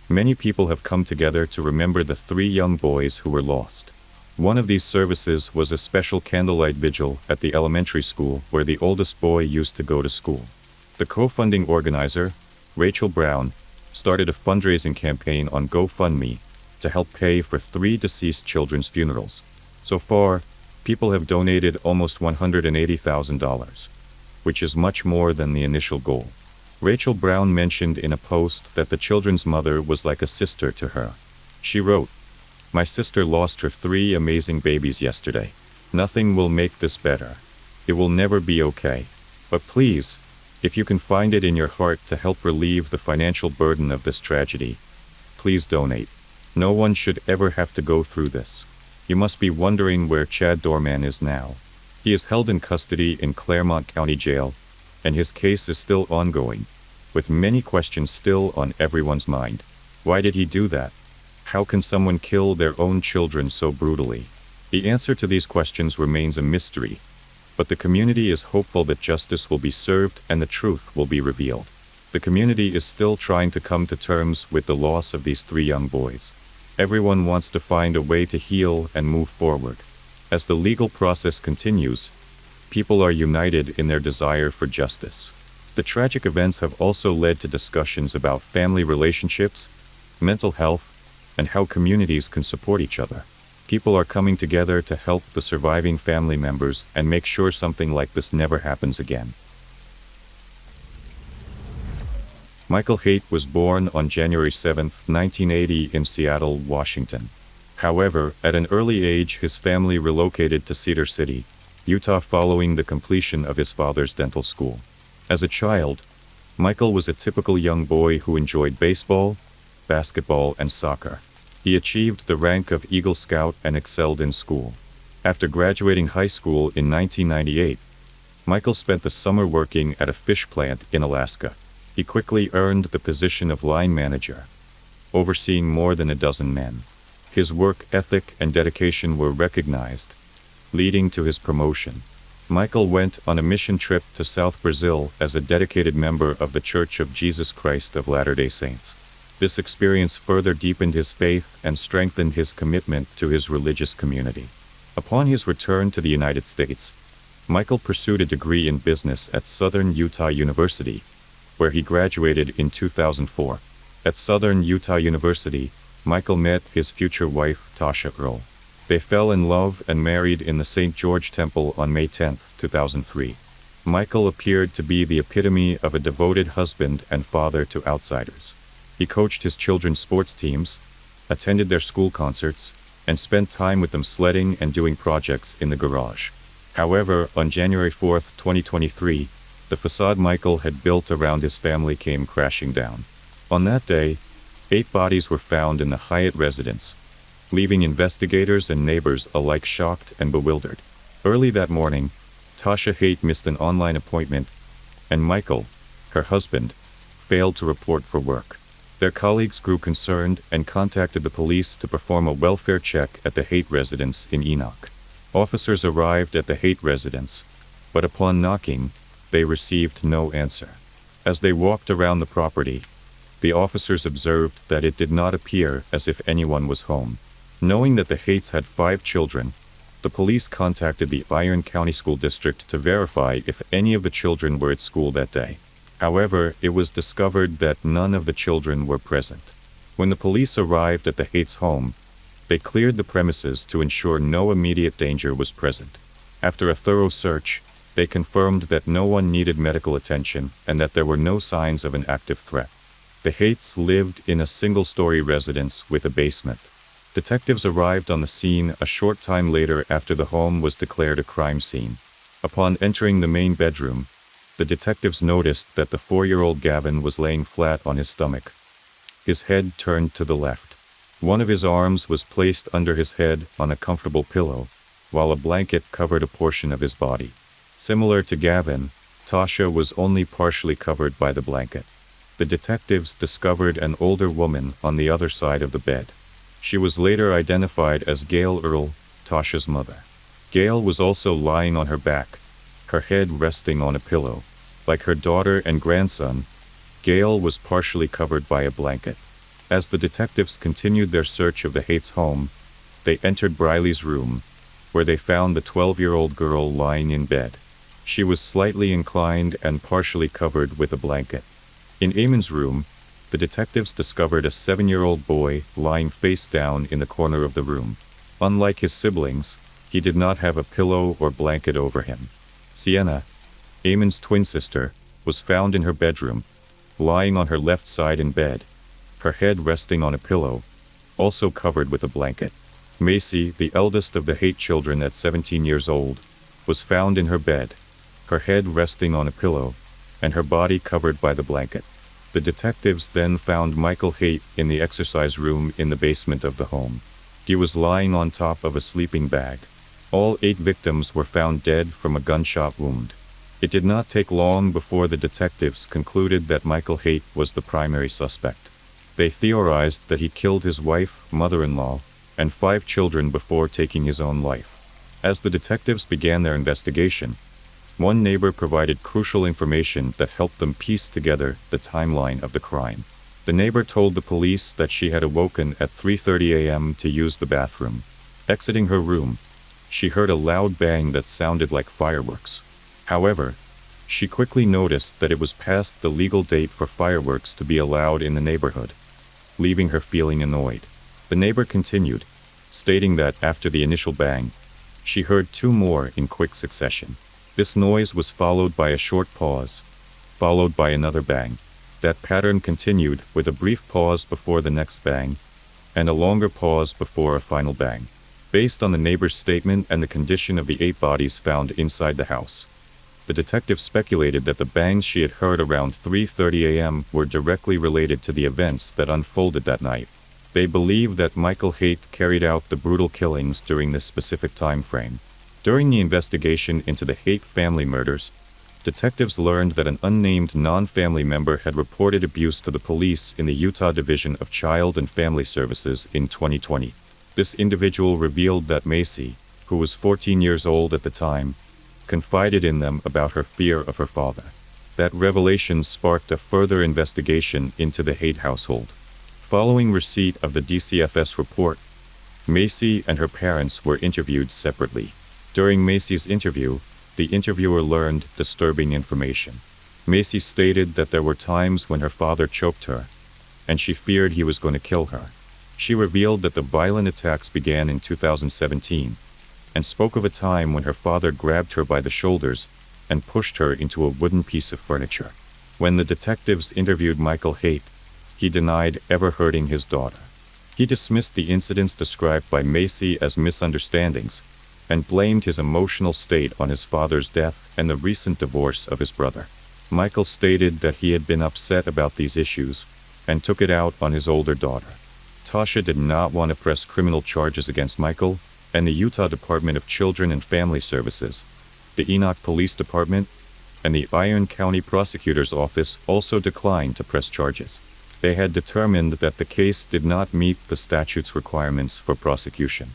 many people have come together to remember the 3 young boys who were lost. One of these services was a special candlelight vigil at the elementary school where the oldest boy used to go to school. The co-funding organizer, Rachel Brown, started a fundraising campaign on GoFundMe to help pay for 3 deceased children's funerals. So far, people have donated almost $180,000, which is much more than the initial goal. Rachel Brown mentioned in a post that the children's mother was like a sister to her. She wrote, "My sister lost her 3 amazing babies yesterday. Nothing will make this better. It will never be okay. But please, If you can find it in your heart to help relieve the financial burden of this tragedy, please donate. No one should ever have to go through this. You must be wondering where Chad Dorman is now. He is held in custody in Claremont County Jail, and his case is still ongoing, with many questions still on everyone's mind. Why did he do that? How can someone kill their own children so brutally? The answer to these questions remains a mystery, but the community is hopeful that justice will be served and the truth will be revealed. The community is still trying to come to terms with the loss of these 3 young boys. Everyone wants to find a way to heal and move forward. As the legal process continues, people are united in their desire for justice. The tragic events have also led to discussions about family relationships, mental health, and how communities can support each other. People are coming together to help the surviving family members and make sure something like this never happens again. Michael Haight was born on January 7, 1980 in Seattle, Washington. However, at an early age his family relocated to Cedar City, Utah following the completion of his father's dental school. As a child, Michael was a typical young boy who enjoyed baseball, basketball, and soccer. He achieved the rank of Eagle Scout and excelled in school. After graduating high school in 1998, Michael spent the summer working at a fish plant in Alaska. He quickly earned the position of line manager, overseeing more than a dozen men. His work ethic and dedication were recognized, leading to his promotion. Michael went on a mission trip to South Brazil as a dedicated member of the Church of Jesus Christ of Latter-day Saints. This experience further deepened his faith and strengthened his commitment to his religious community. Upon his return to the United States, Michael pursued a degree in business at Southern Utah University, where he graduated in 2004. At Southern Utah University, Michael met his future wife, Tasha Earl. They fell in love and married in the St. George Temple on May 10, 2003. Michael appeared to be the epitome of a devoted husband and father to outsiders. He coached his children's sports teams, attended their school concerts, and spent time with them sledding and doing projects in the garage. However, on January 4, 2023, the facade Michael had built around his family came crashing down. On that day, 8 bodies were found in the Hyatt residence, leaving investigators and neighbors alike shocked and bewildered. Early that morning, Tasha Haight missed an online appointment, and Michael, her husband, failed to report for work. Their colleagues grew concerned and contacted the police to perform a welfare check at the Haight residence in Enoch. Officers arrived at the Haight residence, but upon knocking, they received no answer. As they walked around the property, the officers observed that it did not appear as if anyone was home. Knowing that the Haights had 5 children, the police contacted the Iron County School District to verify if any of the children were at school that day. However, it was discovered that none of the children were present. When the police arrived at the Haights' home, they cleared the premises to ensure no immediate danger was present. After a thorough search, they confirmed that no one needed medical attention and that there were no signs of an active threat. The Haights lived in a single-story residence with a basement. Detectives arrived on the scene a short time later after the home was declared a crime scene. Upon entering the main bedroom, the detectives noticed that the 4-year-old Gavin was laying flat on his stomach, his head turned to the left. One of his arms was placed under his head on a comfortable pillow, while a blanket covered a portion of his body. Similar to Gavin, Tasha was only partially covered by the blanket. The detectives discovered an older woman on the other side of the bed. She was later identified as Gail Earl, Tasha's mother. Gail was also lying on her back, her head resting on a pillow. Like her daughter and grandson, Gail was partially covered by a blanket. As the detectives continued their search of the Haights' home, they entered Briley's room, where they found the 12-year-old girl lying in bed. She was slightly inclined and partially covered with a blanket. In Eamon's room, the detectives discovered a 7-year-old boy lying face down in the corner of the room. Unlike his siblings, he did not have a pillow or blanket over him. Sienna, Eamon's twin sister, was found in her bedroom, lying on her left side in bed, her head resting on a pillow, also covered with a blanket. Macy, the eldest of the Haight children at 17 years old, was found in her bed, her head resting on a pillow, and her body covered by the blanket. The detectives then found Michael Haight in the exercise room in the basement of the home. He was lying on top of a sleeping bag. All 8 victims were found dead from a gunshot wound. It did not take long before the detectives concluded that Michael Haight was the primary suspect. They theorized that he killed his wife, mother-in-law, and 5 children before taking his own life. As the detectives began their investigation, one neighbor provided crucial information that helped them piece together the timeline of the crime. The neighbor told the police that she had awoken at 3:30 a.m. to use the bathroom. Exiting her room, she heard a loud bang that sounded like fireworks. However, she quickly noticed that it was past the legal date for fireworks to be allowed in the neighborhood, leaving her feeling annoyed. The neighbor continued, stating that after the initial bang, she heard 2 more in quick succession. This noise was followed by a short pause, followed by another bang. That pattern continued with a brief pause before the next bang, and a longer pause before a final bang. Based on the neighbor's statement and the condition of the 8 bodies found inside the house, the detective speculated that the bangs she had heard around 3:30 a.m. were directly related to the events that unfolded that night. They believed that Michael Haight carried out the brutal killings during this specific time frame. During the investigation into the Haight family murders, detectives learned that an unnamed non-family member had reported abuse to the police in the Utah Division of Child and Family Services in 2020. This individual revealed that Macy, who was 14 years old at the time, confided in them about her fear of her father. That revelation sparked a further investigation into the Haight household. Following receipt of the DCFS report, Macy and her parents were interviewed separately. During Macy's interview, the interviewer learned disturbing information. Macy stated that there were times when her father choked her, and she feared he was going to kill her. She revealed that the violent attacks began in 2017, and spoke of a time when her father grabbed her by the shoulders and pushed her into a wooden piece of furniture. When the detectives interviewed Michael Haight, he denied ever hurting his daughter. He dismissed the incidents described by Macy as misunderstandings, and blamed his emotional state on his father's death and the recent divorce of his brother. Michael stated that he had been upset about these issues, and took it out on his older daughter. Tasha did not want to press criminal charges against Michael, and the Utah Department of Children and Family Services, the Enoch Police Department, and the Iron County Prosecutor's Office also declined to press charges. They had determined that the case did not meet the statute's requirements for prosecution.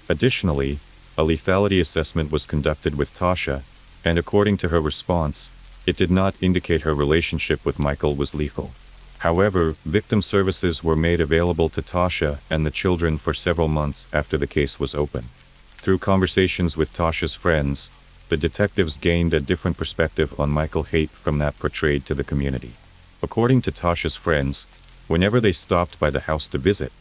Additionally, a lethality assessment was conducted with Tasha, and according to her response, it did not indicate her relationship with Michael was lethal. However, victim services were made available to Tasha and the children for several months after the case was open. Through conversations with Tasha's friends, the detectives gained a different perspective on Michael Haight from that portrayed to the community. According to Tasha's friends, whenever they stopped by the house to visit,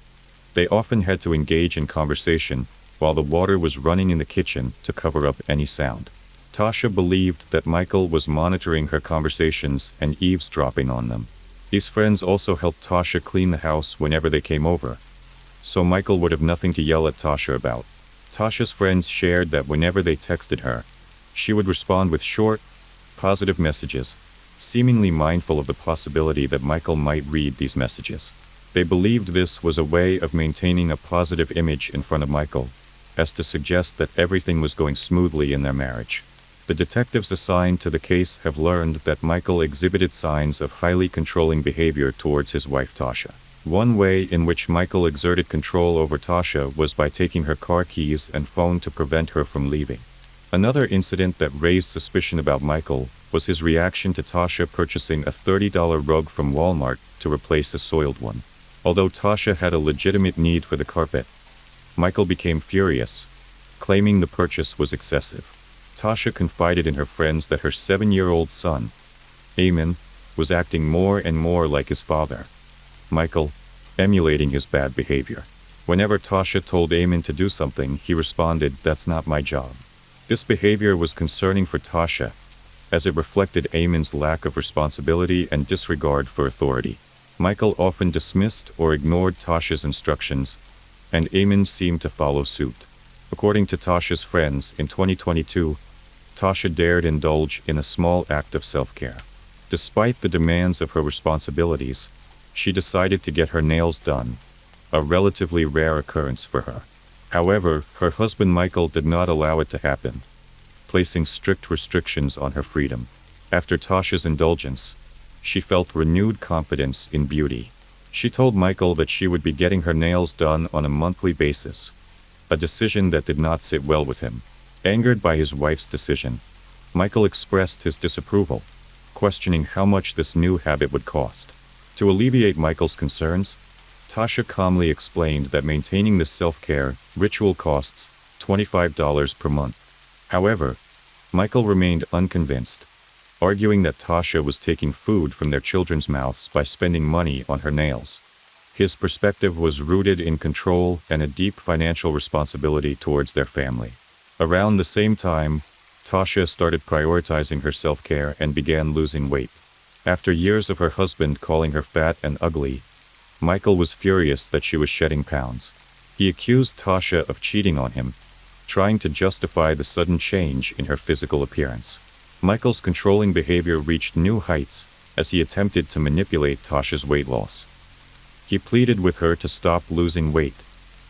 they often had to engage in conversation while the water was running in the kitchen to cover up any sound. Tasha believed that Michael was monitoring her conversations and eavesdropping on them. These friends also helped Tasha clean the house whenever they came over, so Michael would have nothing to yell at Tasha about. Tasha's friends shared that whenever they texted her, she would respond with short, positive messages, seemingly mindful of the possibility that Michael might read these messages. They believed this was a way of maintaining a positive image in front of Michael, as to suggest that everything was going smoothly in their marriage. The detectives assigned to the case have learned that Michael exhibited signs of highly controlling behavior towards his wife Tasha. One way in which Michael exerted control over Tasha was by taking her car keys and phone to prevent her from leaving. Another incident that raised suspicion about Michael was his reaction to Tasha purchasing a $30 rug from Walmart to replace a soiled one. Although Tasha had a legitimate need for the carpet, Michael became furious, claiming the purchase was excessive. Tasha confided in her friends that her 7-year-old son, Eamon, was acting more and more like his father, Michael, emulating his bad behavior. Whenever Tasha told Eamon to do something, he responded, "That's not my job." This behavior was concerning for Tasha, as it reflected Eamon's lack of responsibility and disregard for authority. Michael often dismissed or ignored Tasha's instructions, and Eamon seemed to follow suit. According to Tasha's friends, in 2022, Tasha dared indulge in a small act of self-care. Despite the demands of her responsibilities, she decided to get her nails done, a relatively rare occurrence for her. However, her husband Michael did not allow it to happen, placing strict restrictions on her freedom. After Tasha's indulgence, she felt renewed confidence in beauty. She told Michael that she would be getting her nails done on a monthly basis, a decision that did not sit well with him. Angered by his wife's decision, Michael expressed his disapproval, questioning how much this new habit would cost. To alleviate Michael's concerns, Tasha calmly explained that maintaining this self-care ritual costs $25 per month. However, Michael remained unconvinced, arguing that Tasha was taking food from their children's mouths by spending money on her nails. His perspective was rooted in control and a deep financial responsibility towards their family. Around the same time, Tasha started prioritizing her self-care and began losing weight. After years of her husband calling her fat and ugly, Michael was furious that she was shedding pounds. He accused Tasha of cheating on him, trying to justify the sudden change in her physical appearance. Michael's controlling behavior reached new heights as he attempted to manipulate Tasha's weight loss. He pleaded with her to stop losing weight,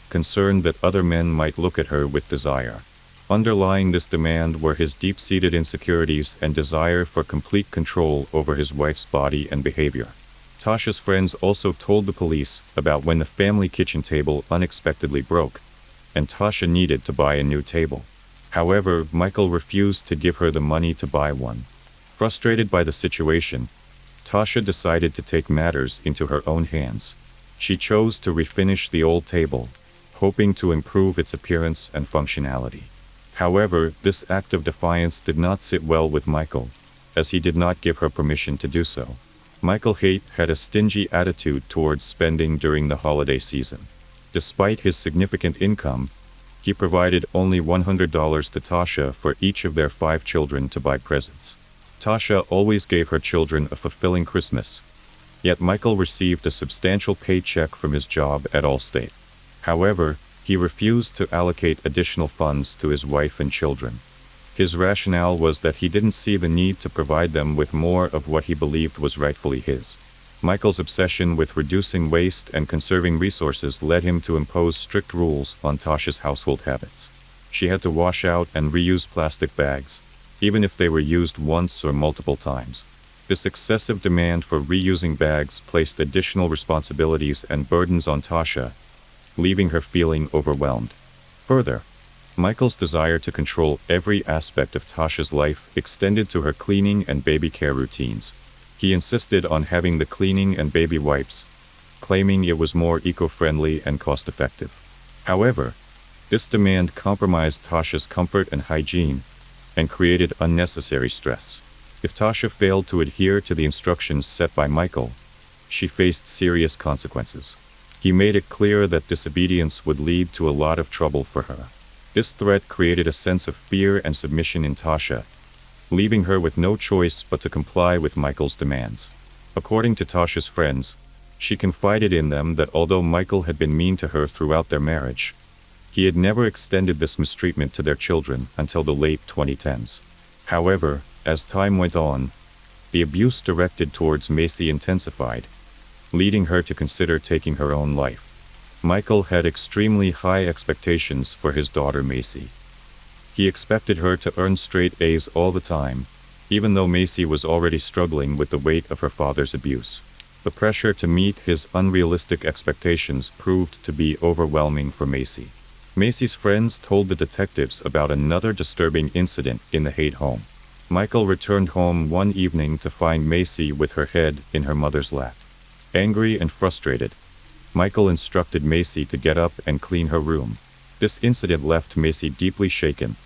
concerned that other men might look at her with desire. Underlying this demand were his deep-seated insecurities and desire for complete control over his wife's body and behavior. Tasha's friends also told the police about when the family kitchen table unexpectedly broke, and Tasha needed to buy a new table. However, Michael refused to give her the money to buy one. Frustrated by the situation, Tasha decided to take matters into her own hands. She chose to refinish the old table, hoping to improve its appearance and functionality. However, this act of defiance did not sit well with Michael, as he did not give her permission to do so. Michael Haight had a stingy attitude towards spending during the holiday season. Despite his significant income, he provided only $100 to Tasha for each of their 5 children to buy presents. Tasha always gave her children a fulfilling Christmas, yet Michael received a substantial paycheck from his job at Allstate. However, he refused to allocate additional funds to his wife and children. His rationale was that he didn't see the need to provide them with more of what he believed was rightfully his. Michael's obsession with reducing waste and conserving resources led him to impose strict rules on Tasha's household habits. She had to wash out and reuse plastic bags, even if they were used once or multiple times. This excessive demand for reusing bags placed additional responsibilities and burdens on Tasha, leaving her feeling overwhelmed. Further, Michael's desire to control every aspect of Tasha's life extended to her cleaning and baby care routines. He insisted on having the cleaning and baby wipes, claiming it was more eco-friendly and cost-effective. However, this demand compromised Tasha's comfort and hygiene and created unnecessary stress. If Tasha failed to adhere to the instructions set by Michael, she faced serious consequences. He made it clear that disobedience would lead to a lot of trouble for her. This threat created a sense of fear and submission in Tasha, leaving her with no choice but to comply with Michael's demands. According to Tasha's friends, she confided in them that although Michael had been mean to her throughout their marriage, he had never extended this mistreatment to their children until the late 2010s. However, as time went on, the abuse directed towards Macy intensified, leading her to consider taking her own life. Michael had extremely high expectations for his daughter Macy. He expected her to earn straight A's all the time, even though Macy was already struggling with the weight of her father's abuse. The pressure to meet his unrealistic expectations proved to be overwhelming for Macy. Macy's friends told the detectives about another disturbing incident in the Haight home. Michael returned home one evening to find Macy with her head in her mother's lap. Angry and frustrated, Michael instructed Macy to get up and clean her room. This incident left Macy deeply shaken,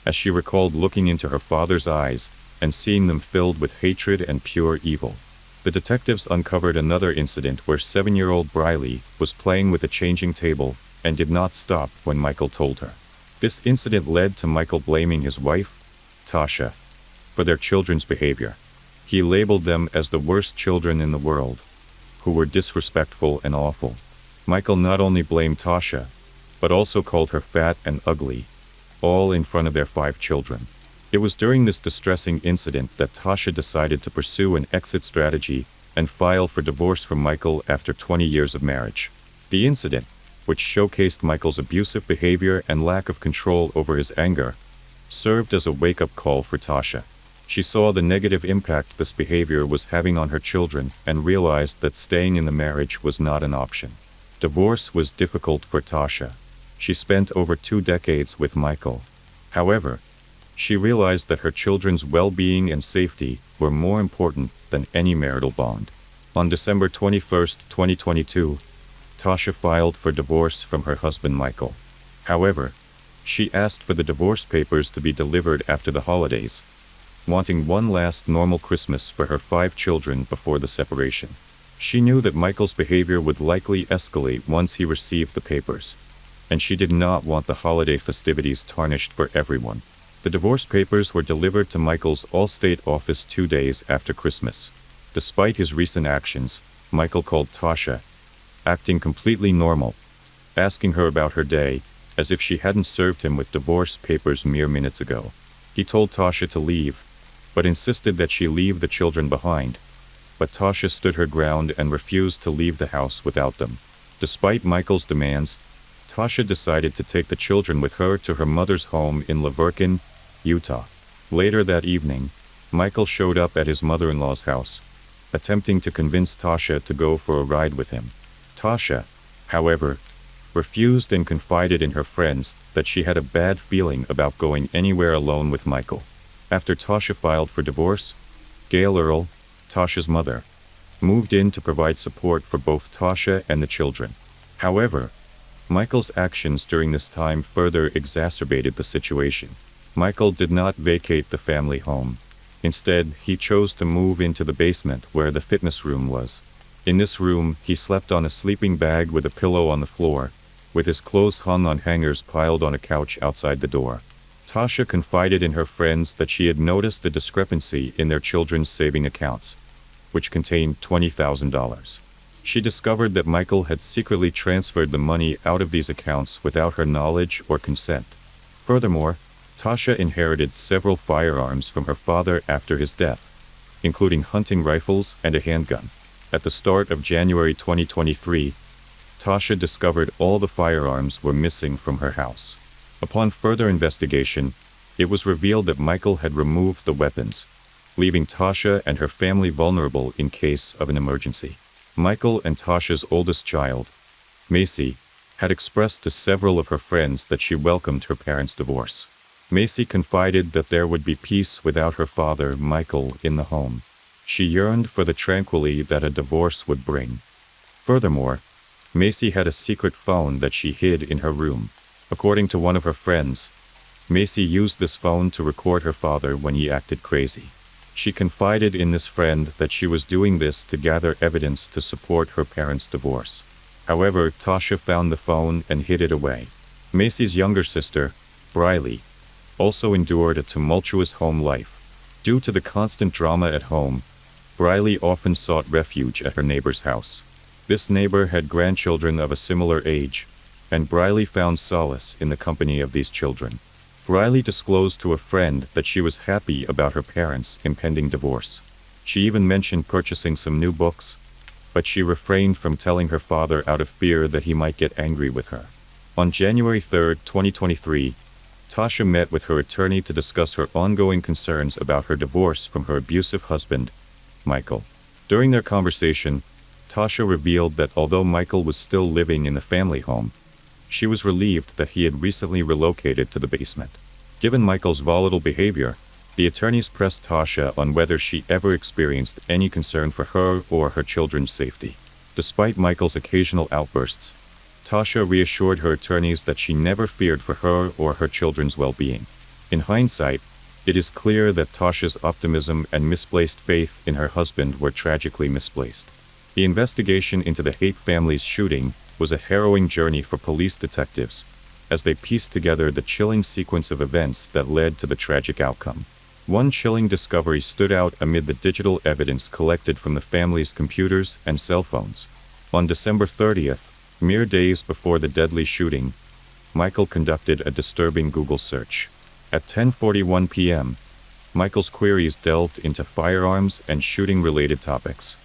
as she recalled looking into her father's eyes and seeing them filled with hatred and pure evil. The detectives uncovered another incident where 7-year-old Briley was playing with a changing table and did not stop when Michael told her. This incident led to Michael blaming his wife, Tasha, for their children's behavior. He labeled them as the worst children in the world, who were disrespectful and awful. Michael not only blamed Tasha, but also called her fat and ugly, all in front of their 5 children. It was during this distressing incident that Tasha decided to pursue an exit strategy and file for divorce from Michael after 20 years of marriage. The incident, which showcased Michael's abusive behavior and lack of control over his anger, served as a wake-up call for Tasha. She saw the negative impact this behavior was having on her children and realized that staying in the marriage was not an option. Divorce was difficult for Tasha. She spent over 2 decades with Michael. However, she realized that her children's well-being and safety were more important than any marital bond. On December 21, 2022, Tasha filed for divorce from her husband Michael. However, she asked for the divorce papers to be delivered after the holidays, wanting one last normal Christmas for her 5 children before the separation. She knew that Michael's behavior would likely escalate once he received the papers, and she did not want the holiday festivities tarnished for everyone. The divorce papers were delivered to Michael's Allstate office 2 days after Christmas. Despite his recent actions, Michael called Tasha, acting completely normal, asking her about her day, as if she hadn't served him with divorce papers mere minutes ago. He told Tasha to leave, but insisted that she leave the children behind. But Tasha stood her ground and refused to leave the house without them. Despite Michael's demands, Tasha decided to take the children with her to her mother's home in Laverkin, Utah. Later that evening, Michael showed up at his mother-in-law's house, attempting to convince Tasha to go for a ride with him. Tasha, however, refused and confided in her friends that she had a bad feeling about going anywhere alone with Michael. After Tasha filed for divorce, Gail Earl, Tasha's mother, moved in to provide support for both Tasha and the children. However, Michael's actions during this time further exacerbated the situation. Michael did not vacate the family home. Instead, he chose to move into the basement where the fitness room was. In this room, he slept on a sleeping bag with a pillow on the floor, with his clothes hung on hangers piled on a couch outside the door. Tasha confided in her friends that she had noticed a discrepancy in their children's saving accounts, which contained $20,000. She discovered that Michael had secretly transferred the money out of these accounts without her knowledge or consent. Furthermore, Tasha inherited several firearms from her father after his death, including hunting rifles and a handgun. At the start of January 2023, Tasha discovered all the firearms were missing from her house. Upon further investigation, it was revealed that Michael had removed the weapons, leaving Tasha and her family vulnerable in case of an emergency. Michael and Tasha's oldest child, Macy, had expressed to several of her friends that she welcomed her parents' divorce. Macy confided that there would be peace without her father, Michael, in the home. She yearned for the tranquility that a divorce would bring. Furthermore, Macy had a secret phone that she hid in her room. According to one of her friends, Macy used this phone to record her father when he acted crazy. She confided in this friend that she was doing this to gather evidence to support her parents' divorce. However, Tasha found the phone and hid it away. Macy's younger sister, Briley, also endured a tumultuous home life. Due to the constant drama at home, Briley often sought refuge at her neighbor's house. This neighbor had grandchildren of a similar age, and Briley found solace in the company of these children. Briley disclosed to a friend that she was happy about her parents' impending divorce. She even mentioned purchasing some new books, but she refrained from telling her father out of fear that he might get angry with her. On January 3, 2023, Tasha met with her attorney to discuss her ongoing concerns about her divorce from her abusive husband, Michael. During their conversation, Tasha revealed that although Michael was still living in the family home, she was relieved that he had recently relocated to the basement. Given Michael's volatile behavior, the attorneys pressed Tasha on whether she ever experienced any concern for her or her children's safety. Despite Michael's occasional outbursts, Tasha reassured her attorneys that she never feared for her or her children's well-being. In hindsight, it is clear that Tasha's optimism and misplaced faith in her husband were tragically misplaced. The investigation into the Haight family's shooting was a harrowing journey for police detectives, as they pieced together the chilling sequence of events that led to the tragic outcome. One chilling discovery stood out amid the digital evidence collected from the family's computers and cell phones. On December 30th, mere days before the deadly shooting, Michael conducted a disturbing Google search. At 10:41 p.m., Michael's queries delved into firearms and shooting-related topics.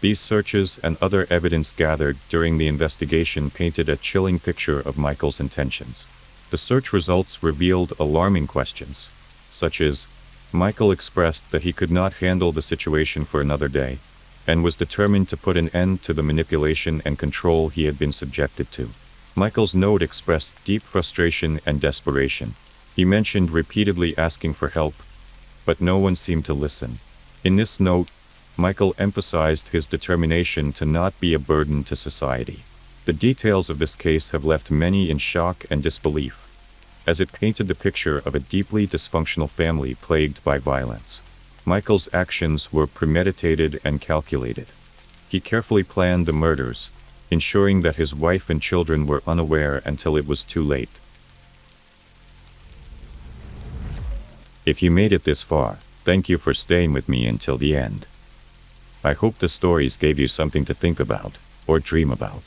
These searches and other evidence gathered during the investigation painted a chilling picture of Michael's intentions. The search results revealed alarming questions, such as, Michael expressed that he could not handle the situation for another day, and was determined to put an end to the manipulation and control he had been subjected to. Michael's note expressed deep frustration and desperation. He mentioned repeatedly asking for help, but no one seemed to listen. In this note, Michael emphasized his determination to not be a burden to society. The details of this case have left many in shock and disbelief, as it painted the picture of a deeply dysfunctional family plagued by violence. Michael's actions were premeditated and calculated. He carefully planned the murders, ensuring that his wife and children were unaware until it was too late. If you made it this far, thank you for staying with me until the end. I hope the stories gave you something to think about, or dream about.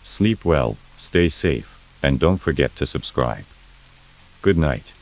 Sleep well, stay safe, and don't forget to subscribe. Good night.